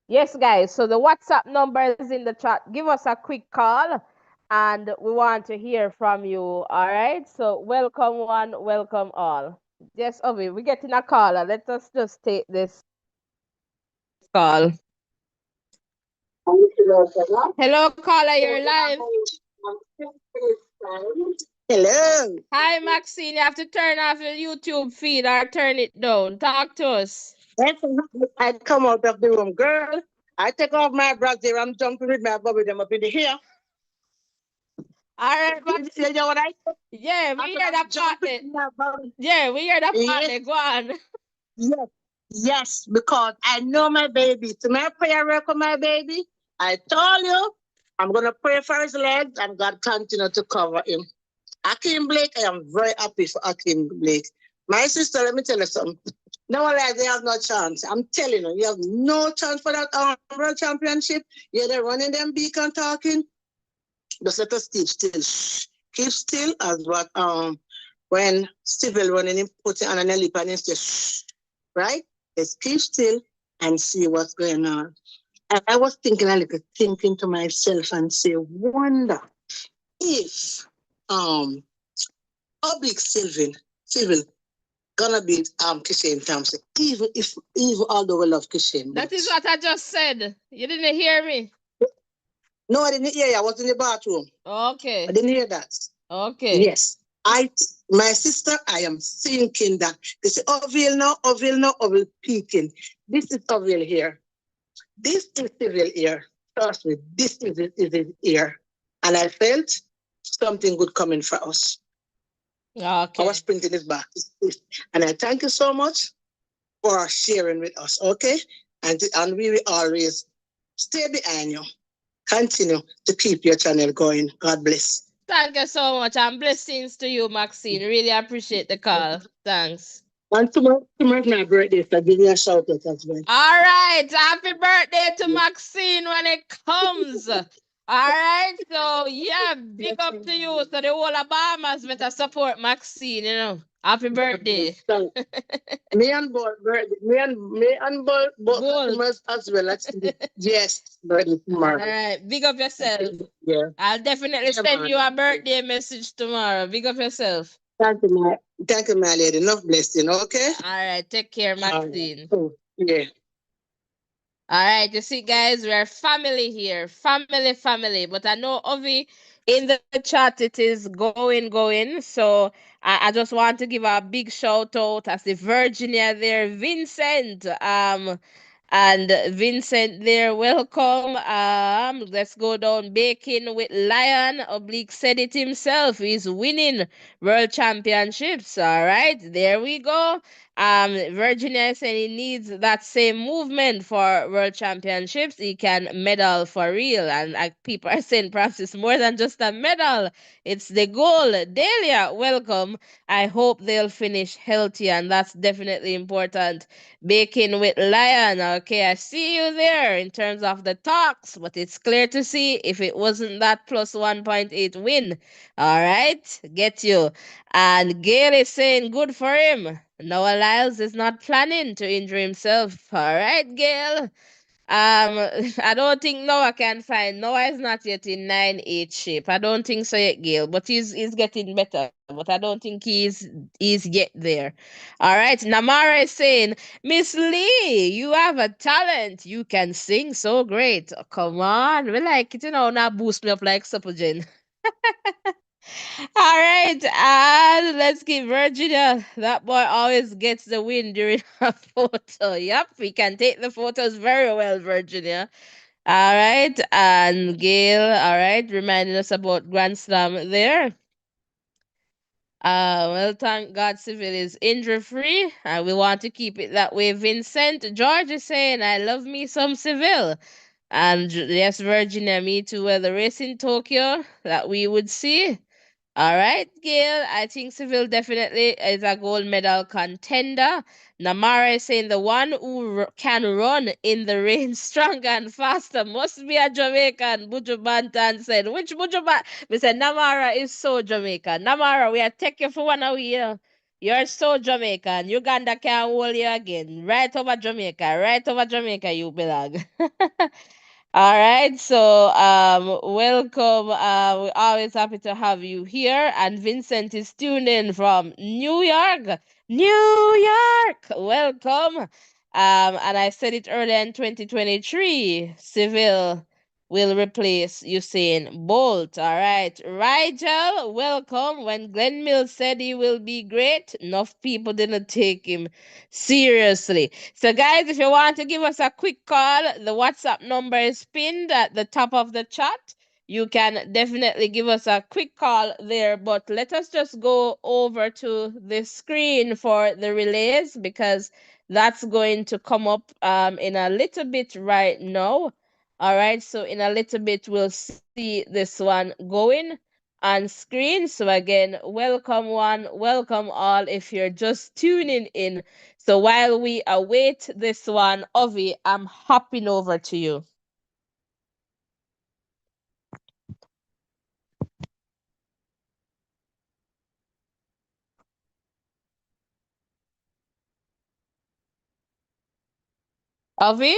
Speaker 1: Yes, guys. So the WhatsApp number is in the chat. Give us a quick call, and we want to hear from you. All right. So welcome one, welcome all. Yes, Ovi, we're getting a caller. Let us just take this call. Hello, caller. You're live.
Speaker 3: Hello.
Speaker 1: Hi, Maxine. You have to turn off your YouTube feed or turn it down. Talk to us.
Speaker 3: I come out of the room, girl. I take off my brassiere. I'm jumping with my bubble them up in the hair.
Speaker 1: All right, Max.
Speaker 3: You know what I said?
Speaker 1: Yeah, we hear that part there. Yeah, we hear that part there. Go on.
Speaker 3: Yes, yes, because I know my baby. To my prayer work for my baby, I told you, I'm going to pray for his legs and God continue to cover him. Akeem Blake, I am very happy for Akeem Blake. My sister, let me tell you something. No one like they have no chance. I'm telling you, you have no chance for that world championship. Yeah, they're running them beacon talking. Just let us keep still. Shh. Keep still as what when Civil running him put it on an lip and he says, shh, right? Let's keep still and see what's going on. And I was thinking a little, thinking to myself and say, wonder if Oblique Civil gonna be Kishane Thompson, even although we love Kishane.
Speaker 1: That is what I just said. You didn't hear me.
Speaker 3: No, I didn't hear you. I was in the bathroom.
Speaker 1: Okay.
Speaker 3: I didn't hear that.
Speaker 1: Okay.
Speaker 3: Yes. My sister, I am thinking that they say Oville peaking. This is Oville here. This is Civil here. Trust me, this is it here. And I felt something good coming for us.
Speaker 1: Okay.
Speaker 3: Our sprinting is back. And I thank you so much for sharing with us, okay? And we will always stay behind you. Continue to keep your channel going. God bless.
Speaker 1: Thank you so much, and blessings to you, Maxine. Really appreciate the call. Thanks.
Speaker 3: And tomorrow my birthday, so give me a shout out as well.
Speaker 1: All right. Happy birthday to Maxine when it comes. All right, so yeah, big up to you. So the whole of Bahamas better support Maxine, you know. Happy birthday.
Speaker 3: So, me and both
Speaker 1: Gold.
Speaker 3: customers as well. Yes, birthday
Speaker 1: All
Speaker 3: tomorrow.
Speaker 1: right, big up yourself.
Speaker 3: Yeah.
Speaker 1: I'll definitely
Speaker 3: Yeah,
Speaker 1: send
Speaker 3: man.
Speaker 1: you a birthday message tomorrow. Big up yourself.
Speaker 3: Thank you, my lady. Enough blessing, okay?
Speaker 1: All right, take care,
Speaker 3: All right.
Speaker 1: Maxine.
Speaker 3: Oh, yeah.
Speaker 1: All right, you see, guys, we are family here. Family, family. But I know, Ovi, in the chat, it is going. So I just want to give a big shout out as the Virginia there, Vincent. And Vincent there, welcome. Let's go down baking with Lion. Oblique said it himself. He's winning world championships. All right, there we go. Virginia said he needs that same movement for world championships. He can medal for real. And people are saying perhaps it's more than just a medal. It's the goal. Delia, welcome. I hope they'll finish healthy, and that's definitely important. Baking with Lion. Okay, I see you there in terms of the talks, but it's clear to see if it wasn't that plus 1.8 win. All right, get you. And Gail is saying good for him. Noah Lyles is not planning to injure himself. All right, Gail. I don't think Noah can find. Noah is not yet in 9-8 shape. I don't think so yet, Gail. But he's getting better. But I don't think he's yet there. All right. Namara is saying, Miss Lee, you have a talent. You can sing so great. Oh, come on. We like it, now boost me up like Suppergen. All right, and let's give Virginia. That boy always gets the win during a photo. Yep, we can take the photos very well, Virginia. All right, and Gail, all right, reminding us about Grand Slam there. Well, thank God Civil is injury free, and we want to keep it that way. Vincent George is saying, I love me some Civil. And yes, Virginia, me too. Well, the race in Tokyo that we would see. All right, Gail. I think Seville definitely is a gold medal contender. Namara is saying the one who can run in the rain stronger and faster must be a Jamaican. Buju Bantan said, which Buju Bantan? We said, Namara is so Jamaican. Namara, we are taking you for one hour here. You're so Jamaican. Uganda can't hold you again. Right over Jamaica. Right over Jamaica, you belong. All right, so welcome. We're always happy to have you here. And Vincent is tuned in from New York. New York, welcome. And I said it earlier in 2023, Civil will replace Usain Bolt. All right, Rigel, welcome. When Glenn Mills said he will be great, enough people didn't take him seriously. So, guys, if you want to give us a quick call, the WhatsApp number is pinned at the top of the chat. You can definitely give us a quick call there, but let us just go over to the screen for the relays because that's going to come up in a little bit right now. All right, so in a little bit, we'll see this one going on screen. So, again, welcome one, welcome all if you're just tuning in. So while we await this one, Ovi, I'm hopping over to you. Ovi?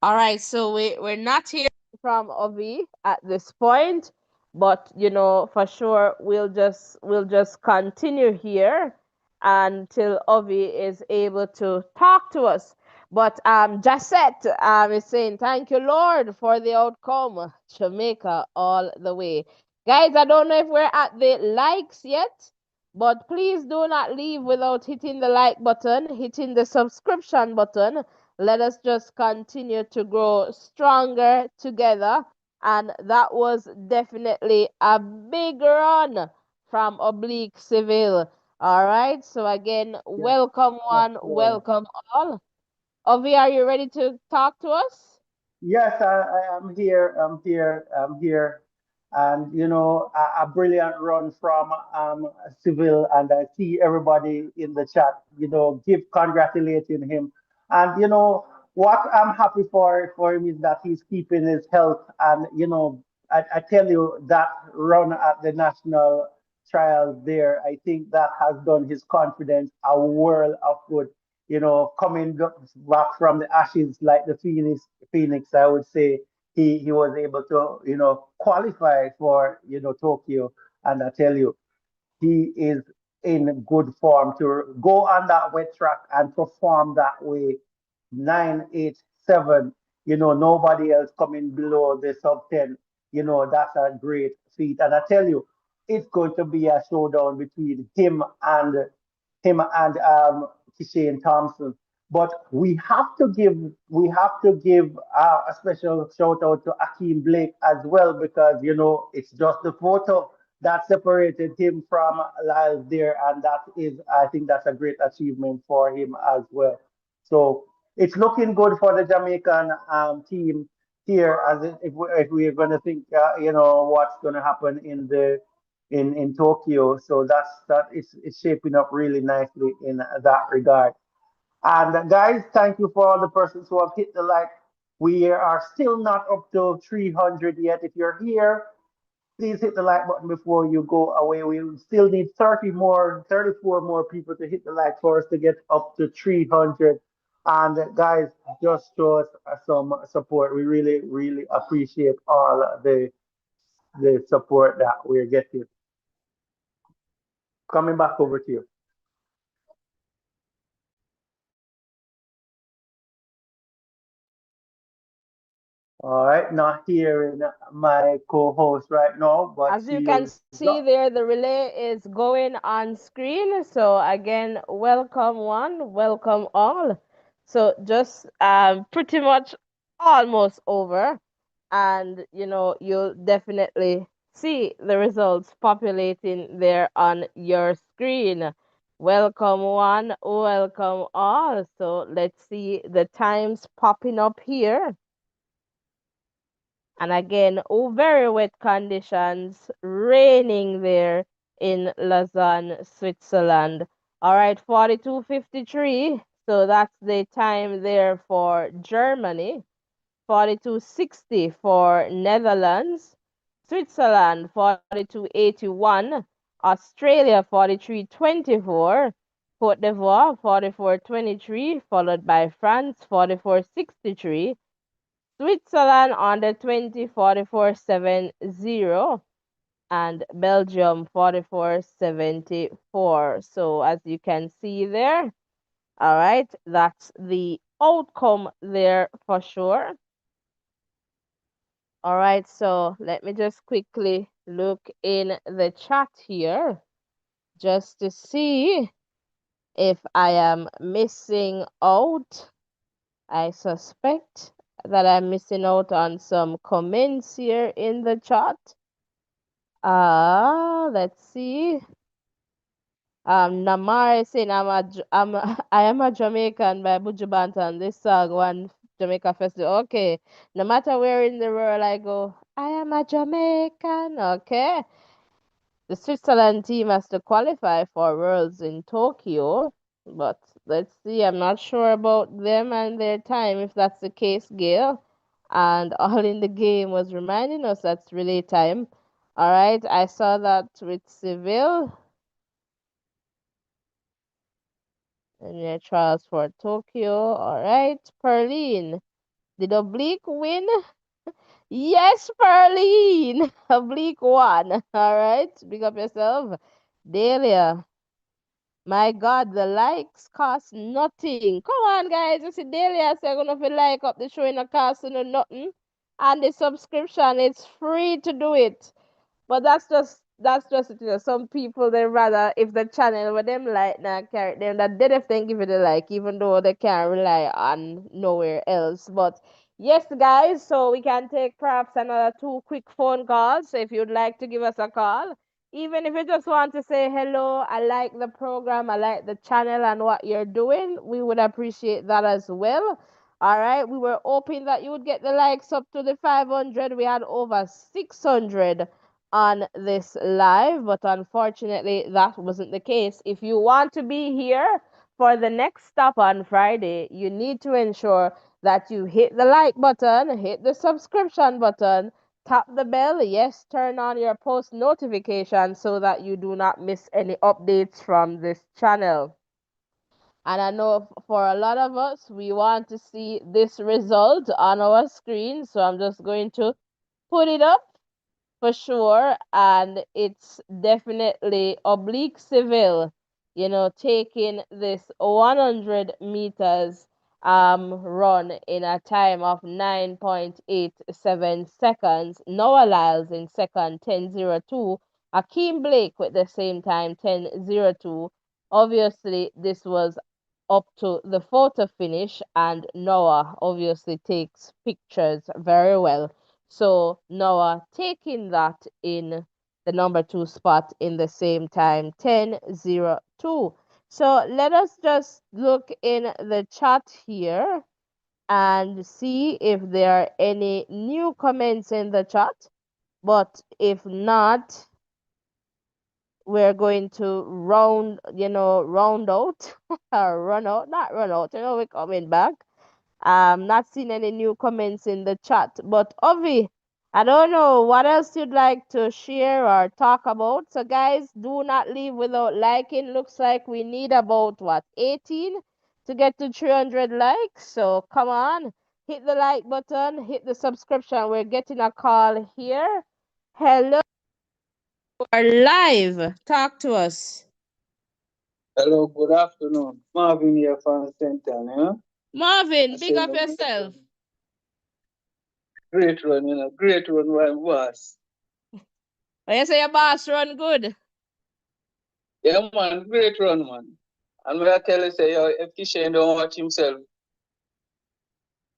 Speaker 1: All right, so we're not hearing from Ovi at this point, but for sure we'll just continue here until Ovi is able to talk to us. But Jacette is saying, thank you, Lord, for the outcome. Jamaica all the way. Guys, I don't know if we're at the likes yet, but please do not leave without hitting the like button, hitting the subscription button. Let us just continue to grow stronger together. And that was definitely a big run from Oblique Civil. All right. So, again,
Speaker 2: Yes,
Speaker 1: welcome
Speaker 2: yes,
Speaker 1: one,
Speaker 2: Lord.
Speaker 1: welcome all. Ovi, are you ready to talk to us?
Speaker 2: Yes, I am here. I'm here. I'm here. And a brilliant run from Civil, and I see everybody in the chat. Give congratulating him. And what I'm happy for him is that he's keeping his health, and I tell you that run at the national trials there, I think that has done his confidence a world of good. Coming back from the ashes like the Phoenix, I would say he was able to qualify for Tokyo, and I tell you he is in good form to go on that wet track and perform that way. 987, nobody else coming below the sub 10. That's a great feat. And I tell you, it's going to be a showdown between him and Kishane Thompson. But we have to give a special shout out to Akeem Blake as well, because it's just the photo that separated him from Lyles there, and that is, I think that's a great achievement for him as well. So it's looking good for the Jamaican team here, as if we're going to think, what's going to happen in Tokyo. So it's shaping up really nicely in that regard. And guys, thank you for all the persons who have hit the like. We are still not up to 300 yet. If you're here, please hit the like button before you go away. We still need 34 more people to hit the like for us to get up to 300. And guys, just show us some support. We really, really appreciate all the support that we're getting. Coming back over to you. All right, not hearing my co-host right now, but
Speaker 1: As you
Speaker 2: she
Speaker 1: can
Speaker 2: is
Speaker 1: see there, the relay is going on screen. So again, welcome one, welcome all. So just pretty much almost over. And you'll definitely see the results populating there on your screen. Welcome one, welcome all. So let's see the times popping up here. And again, very wet conditions, raining there in Lausanne, Switzerland. All right, 42:53. So that's the time there for Germany. 42:60 for Netherlands. Switzerland 42:81. Australia 43:24. Cote d'Ivoire 44:23, followed by France 44:63. Switzerland under 20 44:70, and Belgium 44:74. So as you can see there, all right, that's the outcome there for sure. All right, so let me just quickly look in the chat here just to see if I am missing out. I suspect that I'm missing out on some comments here in the chat. Let's see. Namar is saying I am a Jamaican by Buju Banton. This song one Jamaica festival. Okay. No matter where in the world I go, I am a Jamaican. Okay. The Switzerland team has to qualify for Worlds in Tokyo, but let's see. I'm not sure about them and their time if that's the case, Gail. And All in the Game was reminding us that's relay time. All right, I saw that with Seville and their trials for Tokyo. All right, Perline. Did Oblique win? Yes, Perline. Oblique won. All right, big up yourself. Delia. My God, the likes cost nothing. Come on, guys. You see, daily I say gonna feel like up the show in a cost no nothing. And the subscription, it's free to do it. But that's just it. Some people they rather if the channel with them like now carry them that they definitely give it a like, even though they can't rely on nowhere else. But yes, guys, so we can take perhaps another two quick phone calls. So if you'd like to give us a call, even if you just want to say hello, I like the program, I like the channel and what you're doing, we would appreciate that as well. All right, we were hoping that you would get the likes up to the 500. We had over 600 on this live, but unfortunately, that wasn't the case. If you want to be here for the next stop on Friday, you need to ensure that you hit the like button, hit the subscription button, tap the bell, yes, turn on your post notifications so that you do not miss any updates from this channel. And I know for a lot of us, we want to see this result on our screen. So I'm just going to put it up for sure. And it's definitely oblique civil, taking this 100 meters run in a time of 9.87 seconds. Noah Lyles in second, 10:02. Akeem Blake with the same time, 10:02. Obviously, this was up to the photo finish, and Noah obviously takes pictures very well. So Noah taking that in the number 2 spot in the same time, 10:02. So let us just look in the chat here and see if there are any new comments in the chat. But if not, we're going to round out or run out, not run out, we're coming back. Not seeing any new comments in the chat, but Ovi, I don't know what else you'd like to share or talk about. So guys, do not leave without liking. Looks like we need about what, 18 to get to 300 likes. So come on, hit the like button, hit the subscription. We're getting a call here. Hello, are live. Talk to us.
Speaker 4: Hello, good afternoon. Marvin here from Center,
Speaker 1: Marvin, big up yourself.
Speaker 4: Great run, great run, my boss.
Speaker 1: Oh, you say your boss run good?
Speaker 4: Yeah, man, great run, man. And when I tell you, say, if Kishan don't watch himself,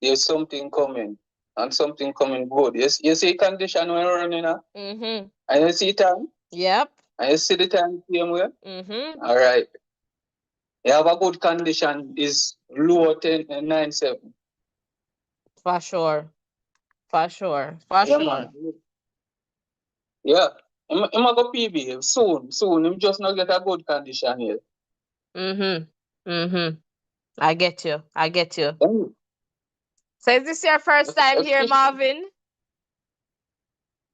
Speaker 4: there's something coming, and something coming good. Yes, you see condition when running,
Speaker 1: Mm-hmm.
Speaker 4: and you see time?
Speaker 1: Yep.
Speaker 4: And you see the time same way?
Speaker 1: Mm-hmm.
Speaker 4: All right. You have a good condition, is low 10 and 9-7.
Speaker 1: For sure. For sure. For
Speaker 4: Yeah,
Speaker 1: sure.
Speaker 4: man. Yeah. I'm go PB soon. Him just not get a good condition here.
Speaker 1: Mm-hmm. Mm-hmm. I get you. I get you.
Speaker 4: Yeah.
Speaker 1: So is this your first time here, Marvin?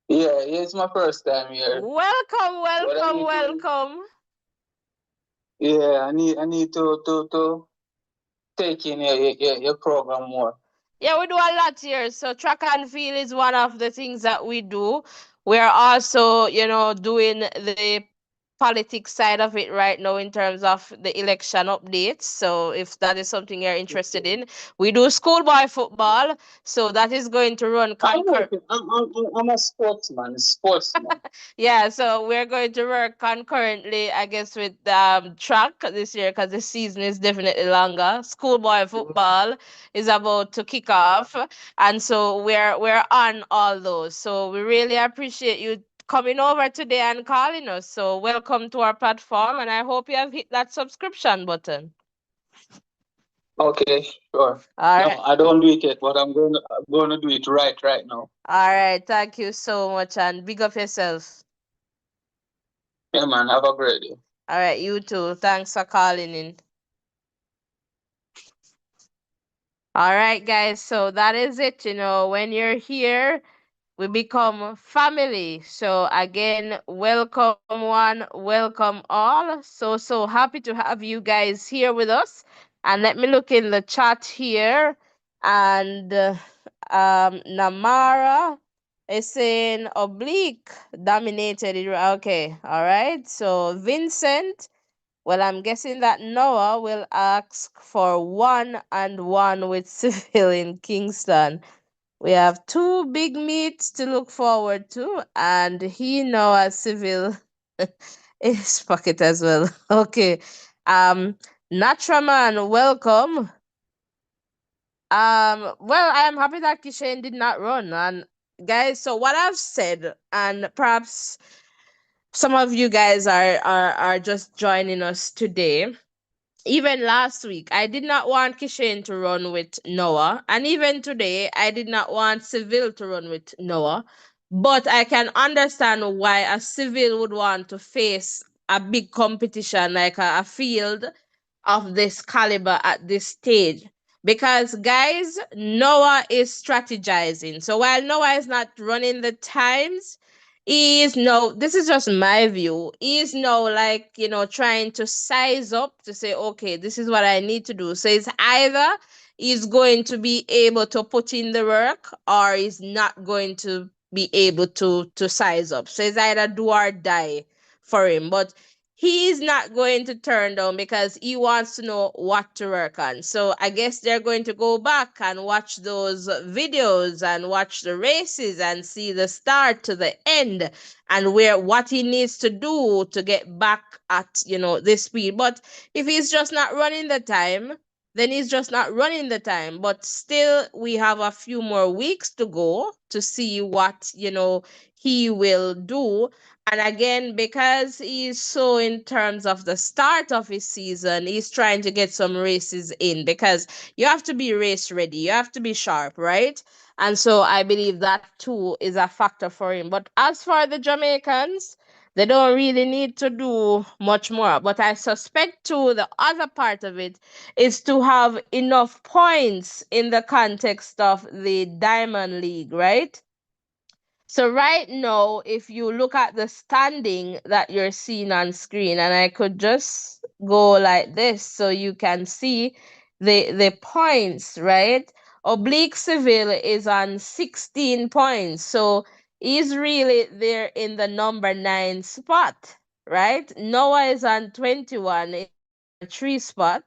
Speaker 4: Yeah, it's my first time here.
Speaker 1: Welcome, welcome, welcome.
Speaker 4: Yeah, I need to take in your program more.
Speaker 1: Yeah, we do a lot here. So track and field is one of the things that we do. We're also, doing the politics side of it right now in terms of the election updates. So if that is something you're interested in, we do schoolboy football. So that is going to run
Speaker 4: I'm a sportsman.
Speaker 1: Yeah, so we're going to work concurrently, I guess, with track this year because the season is definitely longer. Schoolboy football is about to kick off, and so we're on all those. So we really appreciate you coming over today and calling us. So welcome to our platform, and I hope you have hit that subscription button.
Speaker 4: Okay, sure.
Speaker 1: All
Speaker 4: No,
Speaker 1: right.
Speaker 4: I don't do it yet, but I'm gonna do it right now.
Speaker 1: All right. Thank you so much, and big up yourself.
Speaker 4: Yeah, man. Have a great day.
Speaker 1: All right, you too. Thanks for calling in. All right, guys. So that is it. When you're here, we become family. So again, welcome one, welcome all. So happy to have you guys here with us. And let me look in the chat here. And Namara is saying oblique dominated it. Okay, all right. So Vincent, well, I'm guessing that Noah will ask for 1-1 with Civil in Kingston. We have two big meets to look forward to, and he Noah Civil in his pocket as well. Okay. Natraman, welcome. Well, I am happy that Kishen did not run. And guys, so what I've said, and perhaps some of you guys are just joining us today. Even last week, I did not want Kishen to run with Noah. And even today, I did not want Civil to run with Noah. But I can understand why a Civil would want to face a big competition like a field of this caliber at this stage. Because guys, Noah is strategizing. So while Noah is not running the times, he is no, this is just my view. He is now like, trying to size up to say, okay, this is what I need to do. So it's either he's going to be able to put in the work or he's not going to be able to size up. So it's either do or die for him. But he is not going to turn down because he wants to know what to work on. So I guess they're going to go back and watch those videos and watch the races and see the start to the end and where what he needs to do to get back at this speed. But if he's just not running the time, then he's just not running the time. But still, we have a few more weeks to go to see what he will do. And again, because he's so in terms of the start of his season, he's trying to get some races in because you have to be race ready. You have to be sharp, right? And so I believe that too is a factor for him. But as for the Jamaicans, they don't really need to do much more. But I suspect too the other part of it is to have enough points in the context of the Diamond League, right? So right now, if you look at the standing that you're seeing on screen, and I could just go like this so you can see the points, right? Oblique Seville is on 16 points. So he's really there in the number 9 spot, right? Noah is on 21 in the number 3 spot.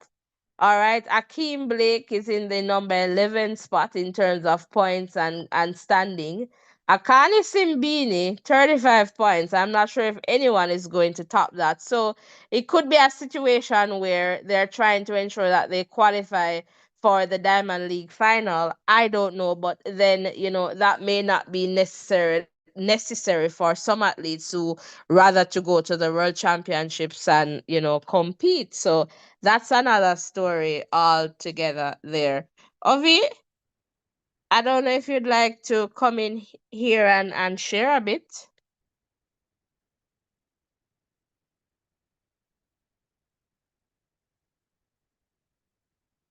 Speaker 1: All right. Akeem Blake is in the number 11 spot in terms of points and standing. Akani Simbini, 35 points. I'm not sure if anyone is going to top that. So it could be a situation where they're trying to ensure that they qualify for the Diamond League final. I don't know, but then, that may not be necessary for some athletes who rather to go to the World Championships and, compete. So that's another story altogether there. Ovi, I don't know if you'd like to come in here and share a bit.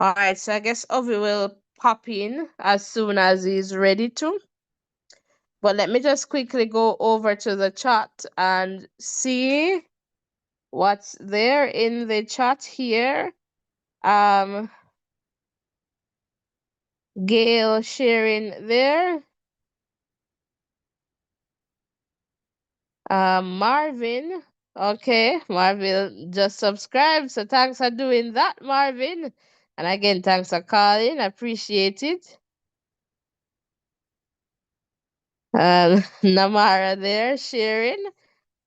Speaker 1: All right, so I guess Ovi will pop in as soon as he's ready to. But let me just quickly go over to the chat and see what's there in the chat here. Gail sharing there. Marvin. Okay, Marvin just subscribed. So thanks for doing that, Marvin. And again, thanks for calling. Appreciate it. Namara there sharing.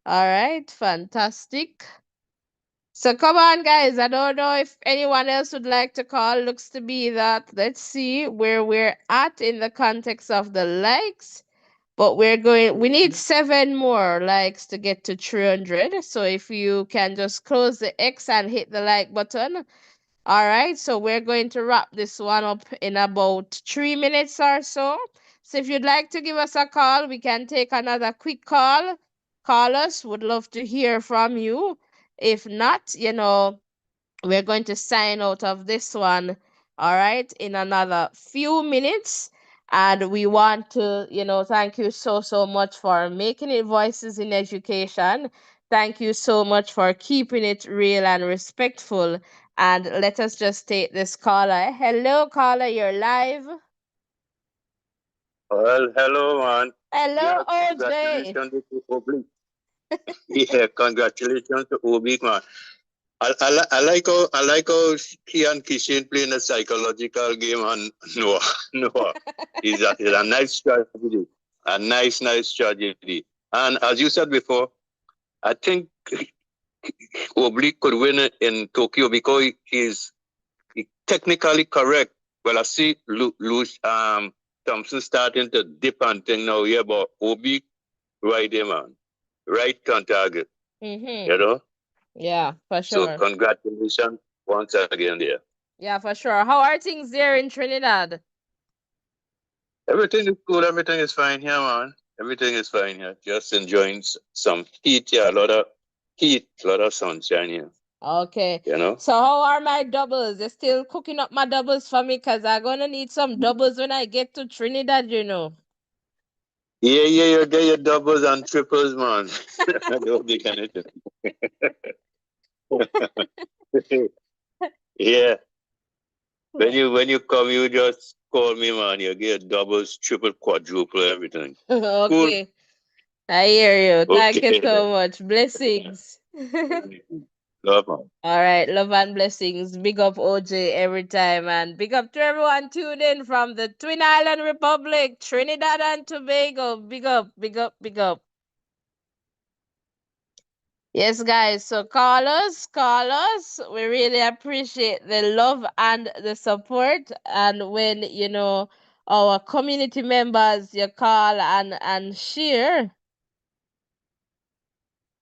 Speaker 1: All right, fantastic. So come on, guys. I don't know if anyone else would like to call. Looks to be that. Let's see where we're at in the context of the likes. But we need 7 more likes to get to 300. So if you can just close the X and hit the like button. All right, so we're going to wrap this one up in about 3 minutes or so. So if you'd like to give us a call, we can take another quick call. Call us, would love to hear from you. If not, we're going to sign out of this one, all right, in another few minutes. And we want to, thank you so much for making it Voices in Education. Thank you so much for keeping it real and respectful. And let us just take this caller. Hello, caller, you're live.
Speaker 5: Well, hello, man.
Speaker 1: Hello,
Speaker 5: Yeah,
Speaker 1: OJ.
Speaker 5: congratulations to Oblique. Yeah, congratulations to Oblique, man. I like how he and Kishin playing a psychological game on Noah. Noah. It's a nice strategy. A nice strategy. And as you said before, I think Oblique could win it in Tokyo because he technically correct. Well, I see Thompson starting to dip and thing now, yeah, but Oblique right there, man. Right on target.
Speaker 1: Mm-hmm. Yeah, for
Speaker 5: So
Speaker 1: sure.
Speaker 5: congratulations once again there.
Speaker 1: Yeah, for sure. How are things there in Trinidad?
Speaker 5: Everything is cool. Everything is fine here, man. Everything is fine here. Just enjoying some heat. Yeah, a lot of heat, a lot of sunshine here.
Speaker 1: Okay.
Speaker 5: You know?
Speaker 1: So how are my doubles? You're still cooking up my doubles for me? Because I'm going to need some doubles when I get to Trinidad, you know.
Speaker 5: Yeah, you get your doubles and triples, man. Don't be kind of Yeah. When you come, you just call me, man. You get doubles, triple, quadruple, everything. Cool.
Speaker 1: Okay. I hear you. Thank you
Speaker 5: Okay,
Speaker 1: so
Speaker 5: then.
Speaker 1: much. Blessings.
Speaker 5: Love, man.
Speaker 1: All right, love and blessings. Big up OJ every time, and big up to everyone tuned in from the Twin Island Republic, Trinidad and Tobago. Big up, big up, big up. Yes, guys. So call us, call us. We really appreciate the love and the support. And when our community members, you call and share.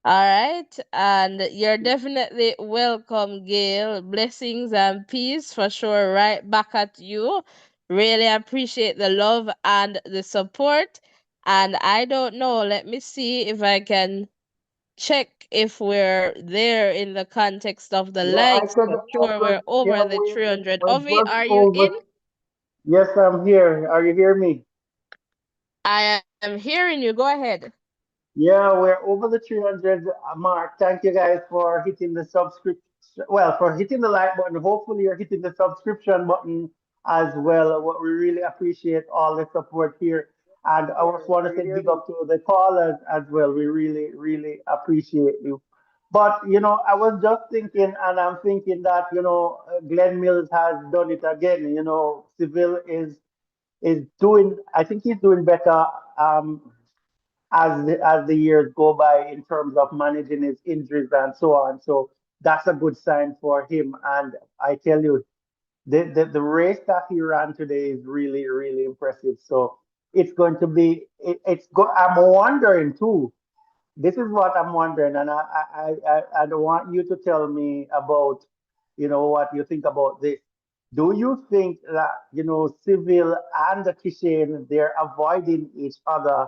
Speaker 1: All right, and you're definitely welcome, Gail. Blessings and peace for sure, right back at you. Really appreciate the love and the support. And I don't know, let me see if I can check if we're there in the context of the
Speaker 2: Yeah,
Speaker 1: likes. For sure, we're
Speaker 2: yeah,
Speaker 1: over the 300.
Speaker 2: we're
Speaker 1: Ovi,
Speaker 2: just
Speaker 1: are you in?
Speaker 2: over. Yes, I'm here. Are you hearing me?
Speaker 1: I am hearing you. Go ahead.
Speaker 2: Yeah, we're over the 300 mark. Thank you guys for hitting the subscription. Well, for hitting the like button. Hopefully, you're hitting the subscription button as well. What we really appreciate all the support here. And I just want to say big up to the callers as well. We really, really appreciate you. But, I was just thinking, and I'm thinking that, Glenn Mills has done it again. Seville is doing, I think he's doing better. As the years go by in terms of managing his injuries and so on. So that's a good sign for him. And I tell you, the race that he ran today is really, really impressive. So it's going to be I'm wondering too. This is what I'm wondering, and I don't want you to tell me about, what you think about this. Do you think that, Civil and Kishane, they're avoiding each other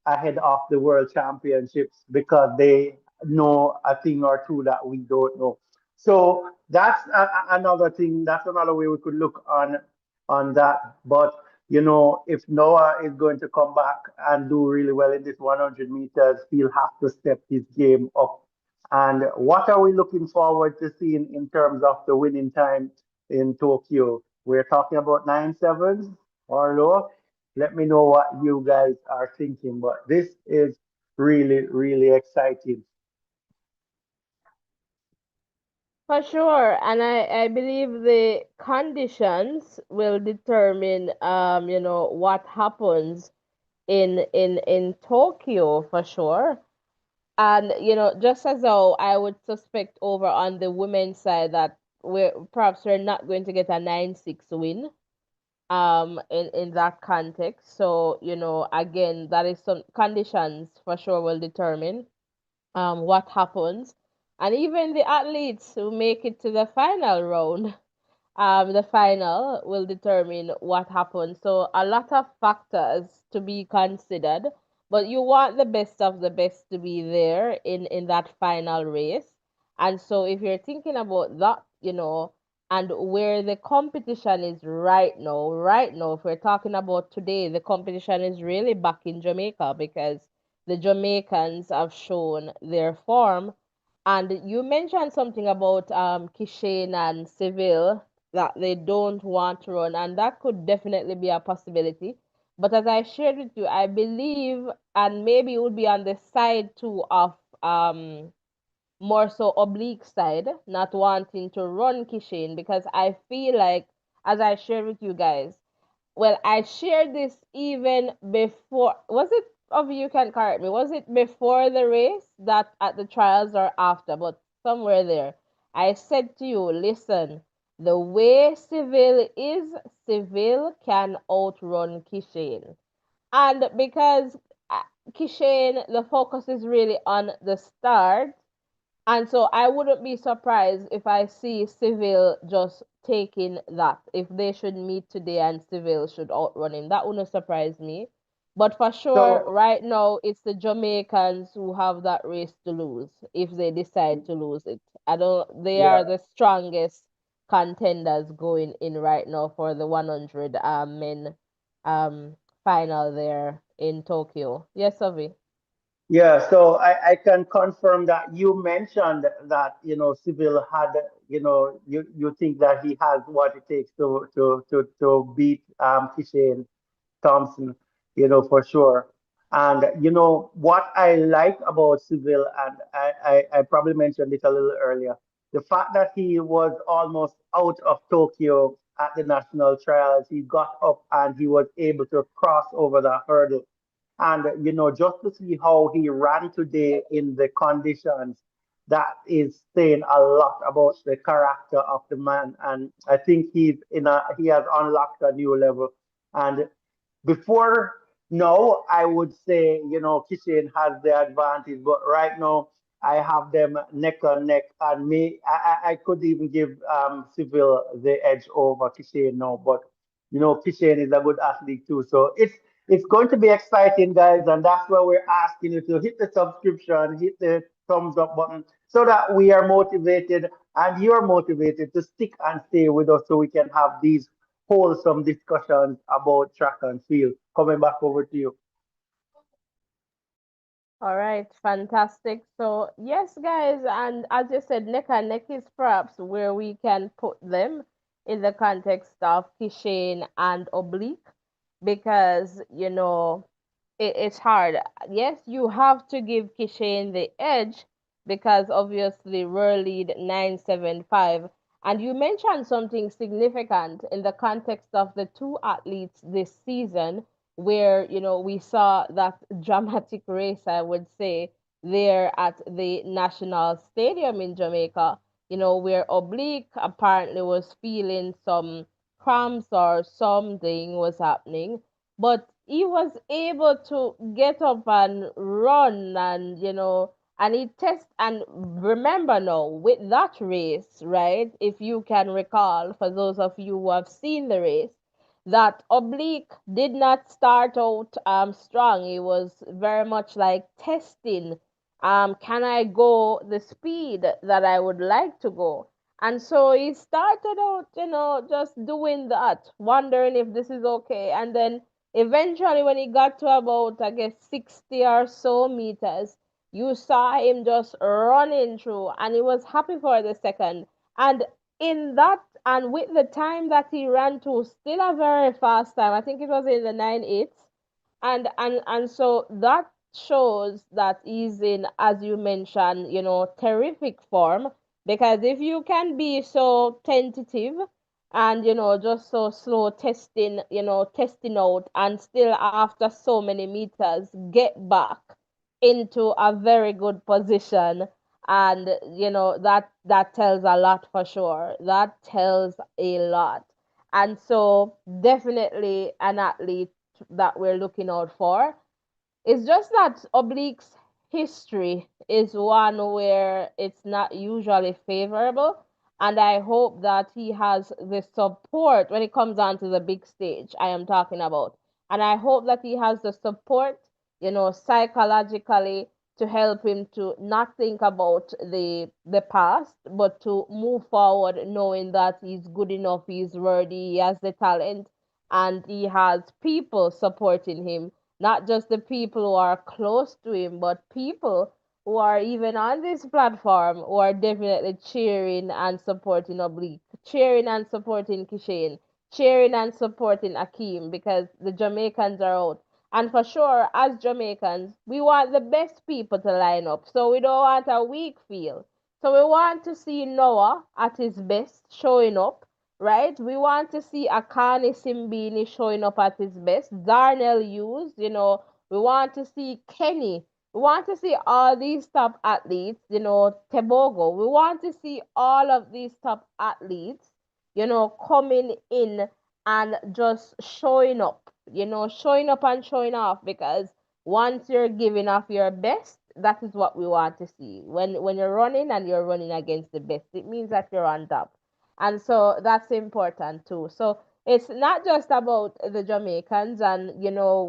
Speaker 2: ahead of the world championships because they know a thing or two that we don't know? So that's another thing. That's another way we could look on that. But if Noah is going to come back and do really well in this 100 meters, he'll have to step his game up. And what are we looking forward to seeing in terms of the winning time in Tokyo? We're talking about 9.7s or lower. Let me know what you guys are thinking. But this is really, really exciting.
Speaker 1: For sure, and I believe the conditions will determine what happens in Tokyo for sure. And just as though I would suspect over on the women's side that we're not going to get a 9-6 win in that context. So, again, that is some conditions for sure will determine what happens. And even the athletes who make it to the final round, the final will determine what happens. So a lot of factors to be considered, but you want the best of the best to be there in that final race. And so if you're thinking about that, and where the competition is right now, if we're talking about today, the competition is really back in Jamaica because the Jamaicans have shown their form. And you mentioned something about Kishane and Seville that they don't want to run, and that could definitely be a possibility. But as I shared with you, I believe, and maybe it would be on the side too of more so oblique side, not wanting to run Kishane because I feel like, as I shared with you guys, well, I shared this even before. Was it, of you can correct me? Was it before the race that at the trials or after? But somewhere there, I said to you, listen, the way Seville is, Seville can outrun Kishane. And because uh, Kishane, the focus is really on the start, and so I wouldn't be surprised if I see Seville just taking that. If they should meet today and Seville should outrun him, that wouldn't surprise me But for sure,
Speaker 2: So
Speaker 1: right now, it's the Jamaicans who have that race to lose if they decide to lose it. I don't, they are
Speaker 2: yeah,
Speaker 1: the strongest contenders going in right now for the 100 men um, final there in Tokyo. Yes, Avi.
Speaker 2: yeah. So I can confirm that you mentioned that Civil had you think that he has what it takes to beat Kishane Thompson, for sure. And what I like about Seville, and I probably mentioned it a little earlier, the fact that he was almost out of Tokyo at the national trials, he got up and he was able to cross over the hurdle. And just to see how he ran today in the conditions, that is saying a lot about the character of the man. And I think he has unlocked a new level. And before now, I would say, Kishin has the advantage, but right now I have them neck and neck, and I could even give Civil the edge over Kishin now, but Kishin is a good athlete too, so it's going to be exciting, guys, and that's why we're asking you to hit the subscription, hit the thumbs up button, so that we are motivated and you're motivated to stick and stay with us, so we can have these wholesome discussions about track and field. Coming back over to you.
Speaker 1: All right, fantastic. So, yes, guys, and as you said, neck and neck is perhaps where we can put them in the context of Kishane and Oblique because, it's hard. Yes, you have to give Kishane the edge because obviously we're lead 975. And you mentioned something significant in the context of the two athletes this season where we saw that dramatic race, I would say, there at the National Stadium in Jamaica, where Oblique apparently was feeling some cramps or something was happening, but he was able to get up and run and and he test and remember now with that race, right? If you can recall, for those of you who have seen the race, that Oblique did not start out strong. It was very much like testing. Can I go the speed that I would like to go? And so he started out, just doing that, wondering if this is okay. And then eventually, when he got to about, I guess, 60 or so meters, you saw him just running through, and he was happy for the second. And in that and with the time that he ran to, still a very fast time. I think it was in the 9:8, and so that shows that he's in, as you mentioned, terrific form. Because if you can be so tentative and just so slow testing, testing out, and still after so many meters get back into a very good position, and that tells a lot for sure. That tells a lot. And so definitely an athlete that we're looking out for. It's just that Oblique's history is one where it's not usually favorable. And I hope that he has the support when it comes down to the big stage I am talking about. And I hope that he has the support, psychologically, to help him to not think about the past, but to move forward knowing that he's good enough, he's worthy, he has the talent, and he has people supporting him, not just the people who are close to him, but people who are even on this platform who are definitely cheering and supporting Oblique, cheering and supporting Kishane, cheering and supporting Akeem because the Jamaicans are out. And for sure, as Jamaicans, we want the best people to line up. So we don't want a weak field. So we want to see Noah at his best showing up, right? We want to see Akani Simbini showing up at his best. Darnell Hughes, we want to see Kenny. We want to see all these top athletes, Tebogo. We want to see all of these top athletes, coming in and just showing up and showing off because once you're giving off your best, that is what we want to see. When you're running and you're running against the best, it means that you're on top. And so that's important too. So it's not just about the Jamaicans, and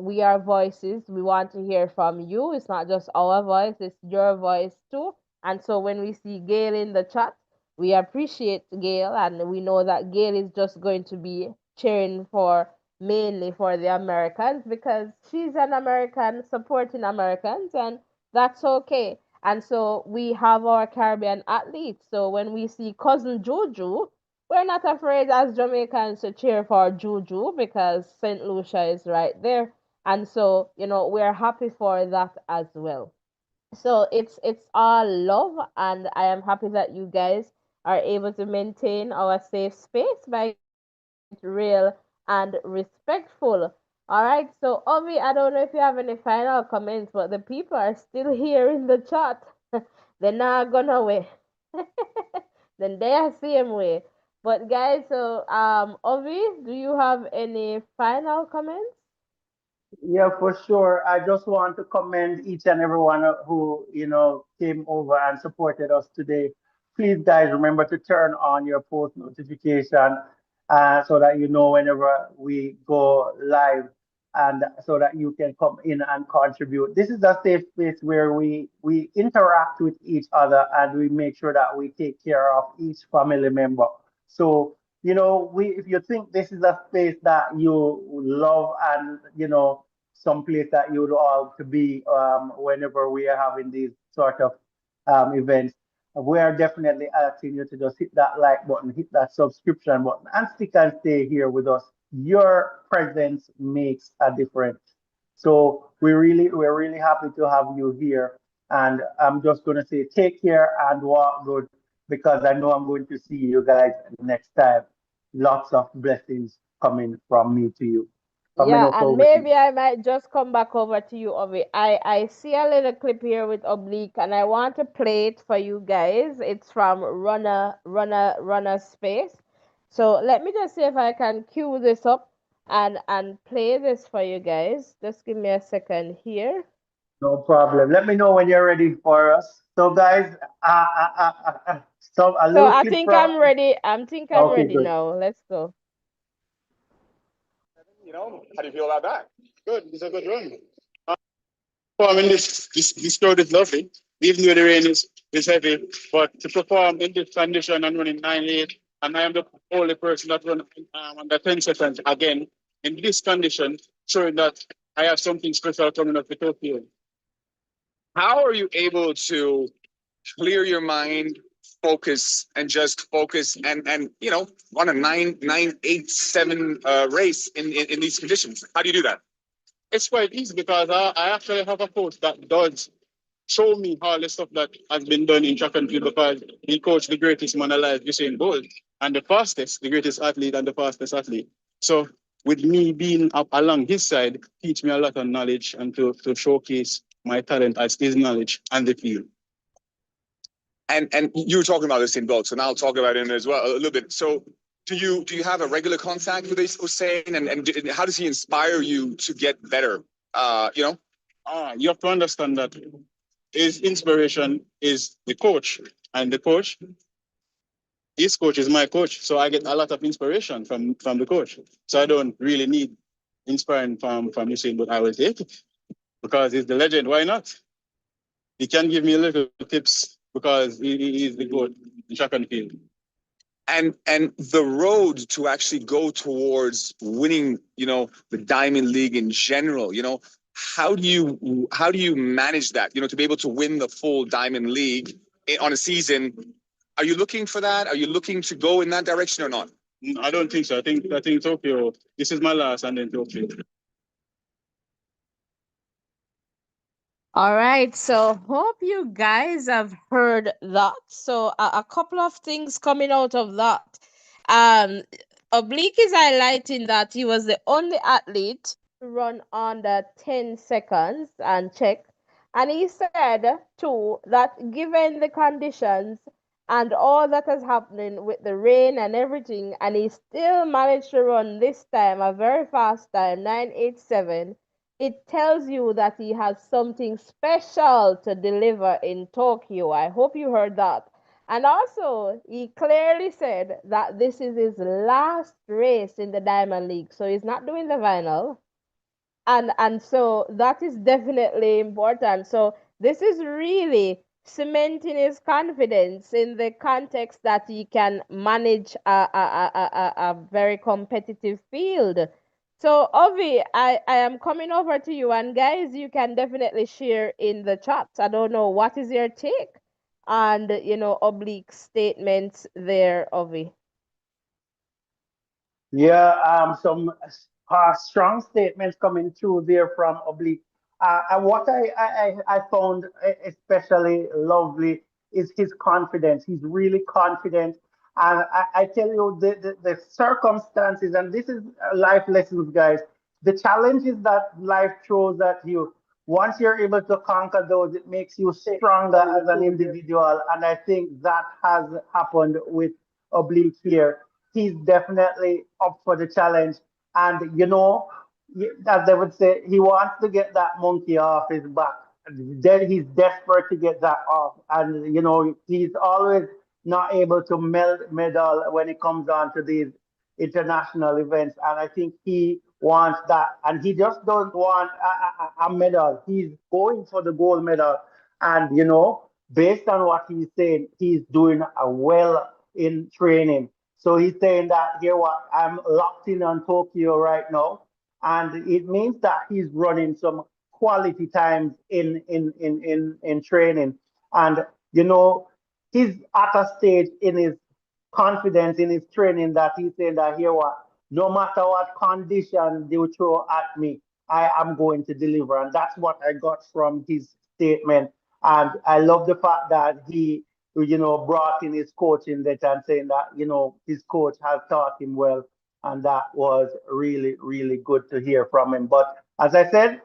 Speaker 1: we are voices. We want to hear from you. It's not just our voice, it's your voice too. And so when we see Gail in the chat, we appreciate Gail, and we know that Gail is just going to be cheering for mainly for the Americans because she's an American supporting Americans, and that's okay. And so we have our Caribbean athletes. So when we see cousin Juju, we're not afraid as Jamaicans to cheer for Juju because St. Lucia is right there. And so, we're happy for that as well. So it's all love, and I am happy that you guys are able to maintain our safe space by keeping it real and respectful. All right, so Ovi, I don't know if you have any final comments, but the people are still here in the chat. They're not gone away. Then they are same way. But guys, so Ovi, do you have any final comments?
Speaker 2: Yeah, for sure. I just want to commend each and everyone who, came over and supported us today. Please, guys, remember to turn on your post notification so that you know whenever we go live and so that you can come in and contribute. This is a safe space where we interact with each other and we make sure that we take care of each family member. So, if you think this is a space that you love and, some place that you would all to be whenever we are having these sort of events. We are definitely asking you to just hit that like button, hit that subscription button, and stick and stay here with us. Your presence makes a difference. So we're really happy to have you here. And I'm just gonna say take care and walk good because I know I'm going to see you guys next time. Lots of blessings coming from me to you. Coming
Speaker 1: Yeah,
Speaker 2: up
Speaker 1: and
Speaker 2: over to you.
Speaker 1: maybe I might just come back over to you, Ovi. I see a little clip here with Oblique, and I want to play it for you guys. It's from Runner Space. So let me just see if I can cue this up and play this for you guys. Just give me a second here.
Speaker 2: No problem. Let me know when you're ready for us. So, guys, so a
Speaker 1: So
Speaker 2: little
Speaker 1: I
Speaker 2: clip
Speaker 1: think I'm
Speaker 2: from.
Speaker 1: ready. I'm
Speaker 2: Okay,
Speaker 1: ready
Speaker 2: good.
Speaker 1: now. Let's go.
Speaker 5: How do you feel about that? Good. It's a good run. Perform in this road is lovely. Even though the rain is heavy, but to perform in this condition and running 9.8, and I am the only person that run under 10 seconds again in this condition, showing that I have something special coming up with Tokyo. How are you able to clear your mind, focus, and just focus and run a 9.8.7 race in these conditions? How do you do that? It's quite easy because I actually have a coach that does show me all the stuff that has been done in track and field because he coached the greatest man alive, Usain Bolt, and the fastest, the greatest athlete and the fastest athlete. So with me being up along his side, teach me a lot of knowledge and to showcase my talent as his knowledge and the field. And you were talking about Usain Bolt, so now I'll talk about him as well a little bit. So do you have a regular contact with Usain, and how does he inspire you to get better? You have to understand that his inspiration is the coach, and his coach is my coach. So I get a lot of inspiration from the coach. So I don't really need inspiring from Usain, but I will take it because he's the legend. Why not? He can give me a little tips because he is the goat in track and field. And the road to actually go towards winning, the Diamond League in general, how do you manage that? To be able to win the full Diamond League on a season. Are you looking for that? Are you looking to go in that direction or not? I don't think so. I think Tokyo. This is my last, and then Tokyo.
Speaker 1: All right, so hope you guys have heard that. So a couple of things coming out of that. Um, Oblique is highlighting that he was the only athlete to run under 10 seconds and check. And he said too that given the conditions and all that is happening with the rain and everything, and he still managed to run this time a very fast time, 987. It tells you that he has something special to deliver in Tokyo. I hope you heard that. And also, he clearly said that this is his last race in the Diamond League. So he's not doing the final. And so that is definitely important. So this is really cementing his confidence in the context that he can manage a very competitive field. So Ovi, I am coming over to you, and guys, you can definitely share in the chat. I don't know what is your take and oblique statements there, Ovi.
Speaker 2: Yeah, some strong statements coming through there from Oblique. And what I found especially lovely is his confidence. He's really confident. And I tell you, the circumstances, and this is life lessons, guys. The challenges that life throws at you, once you're able to conquer those, it makes you stronger as an individual. And I think that has happened with Oblique here. He's definitely up for the challenge. And as they would say, he wants to get that monkey off his back. Then he's desperate to get that off. And he's always not able to medal when it comes on to these international events. And I think he wants that. And he just doesn't want a medal. He's going for the gold medal. And based on what he's saying, he's doing a well in training. So he's saying that here what I'm locked in on Tokyo right now, and it means that he's running some quality times in training, and you know he's at a stage in his confidence in his training that he's saying that here what no matter what condition they will throw at me, I am going to deliver, and that's what I got from his statement. And I love the fact that he brought in his coach in that and saying that, his coach has taught him well. And that was really, really good to hear from him. But as I said,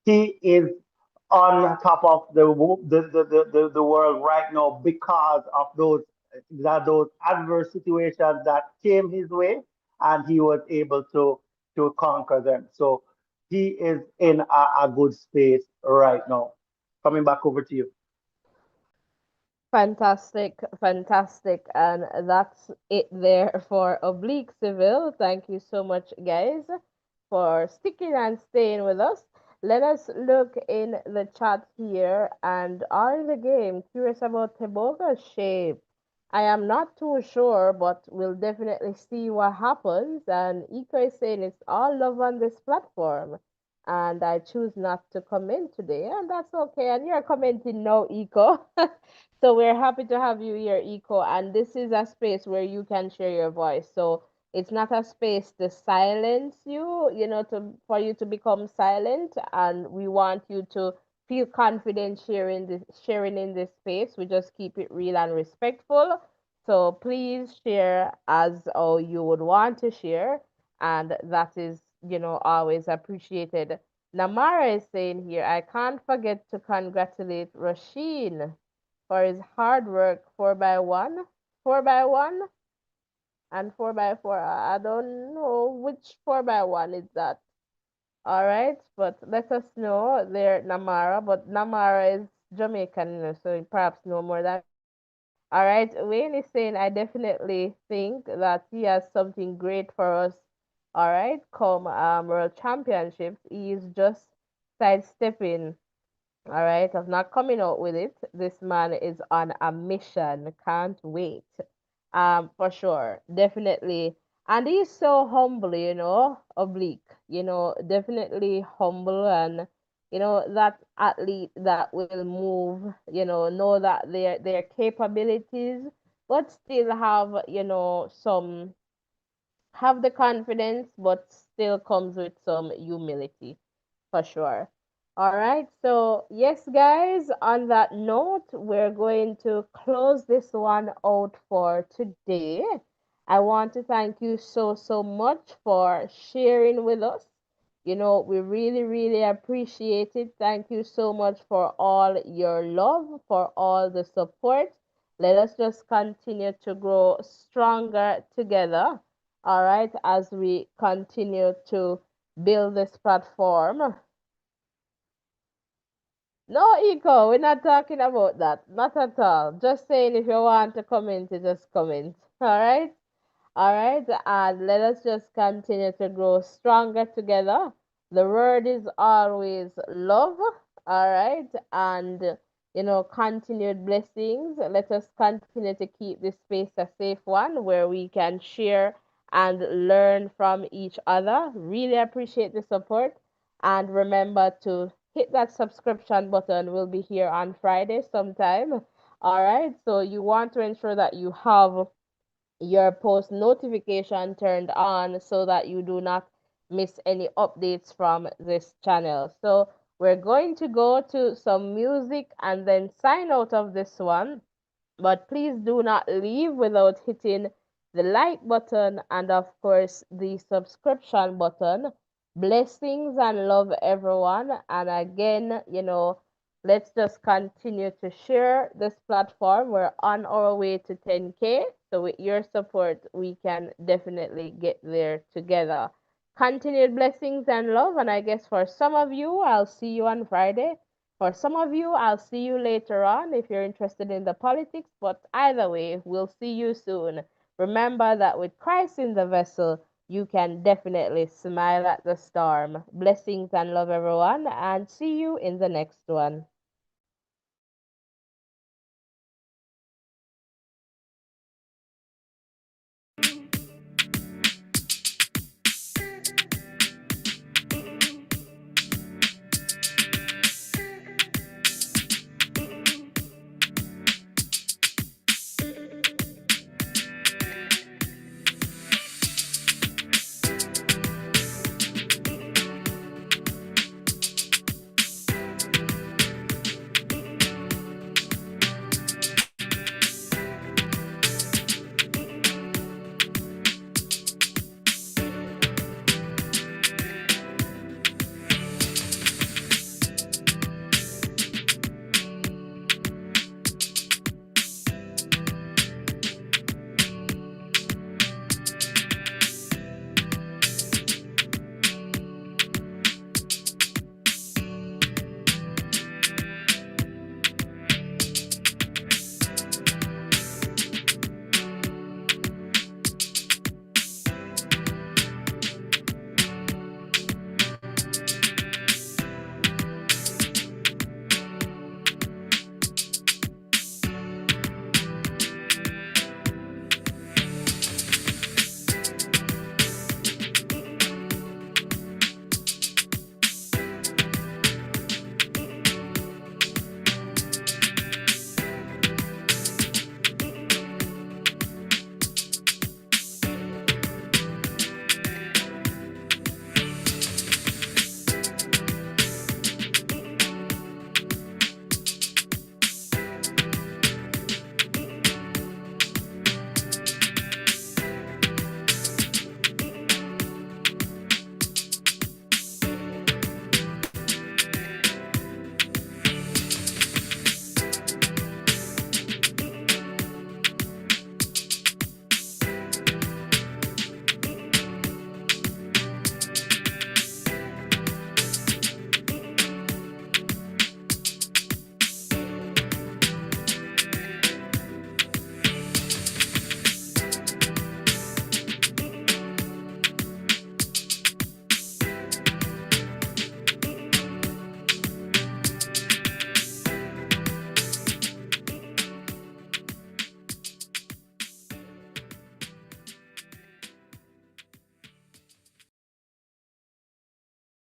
Speaker 2: he is on top of the world right now because of those adverse situations that came his way, and he was able to conquer them. So he is in a good space right now. Coming back over to you.
Speaker 1: Fantastic, fantastic. And that's it there for Oblique Civil. Thank you so much, guys, for sticking and staying with us. Let us look in the chat here and are in the game curious about Teboga's shape. I am not too sure, but we'll definitely see what happens. And Iko is saying it's all love on this platform. And I choose not to comment today, and that's okay. And you're commenting no, Iko. So we're happy to have you here, Eco, and this is a space where you can share your voice. So it's not a space to silence you, to for you to become silent, and we want you to feel confident sharing in this space. We just keep it real and respectful. So please share as you would want to share, and that is, always appreciated. Namara is saying here, I can't forget to congratulate Rasheen for his hard work 4x1, 4x1, and 4x4. I don't know which 4x1 is that. All right, but let us know there, Namara. But Namara is Jamaican, so you perhaps know more than me. All right, Wayne is saying, I definitely think that he has something great for us. All right, come World Championships. He is just sidestepping, all right, of not coming out with it. This man is on a mission. Can't wait. For sure. Definitely. And he's so humble, oblique, definitely humble and that athlete that will move, know that their capabilities, but still have, some have the confidence, but still comes with some humility for sure. All right. So, yes, guys, on that note, we're going to close this one out for today. I want to thank you so, so much for sharing with us. We really, really appreciate it. Thank you so much for all your love, for all the support. Let us just continue to grow stronger together. All right. As we continue to build this platform No, Eco, we're not talking about that. Not at all. Just saying if you want to comment, you just comment. All right? All right, and let us just continue to grow stronger together. The word is always love, all right, and continued blessings. Let us continue to keep this space a safe one where we can share and learn from each other. Really appreciate the support, and remember to hit that subscription button. We'll be here on Friday sometime. All right, so you want to ensure that you have your post notification turned on so that you do not miss any updates from this channel. So we're going to go to some music and then sign out of this one. But please do not leave without hitting the like button and, of course, the subscription button. Blessings and love, everyone. And again, let's just continue to share this platform. We're on our way to 10K. So, with your support, we can definitely get there together. Continued blessings and love. And I guess for some of you, I'll see you on Friday. For some of you, I'll see you later on if you're interested in the politics, but either way, we'll see you soon. Remember that with Christ in the vessel, you can definitely smile at the storm. Blessings and love, everyone, and see you in the next one.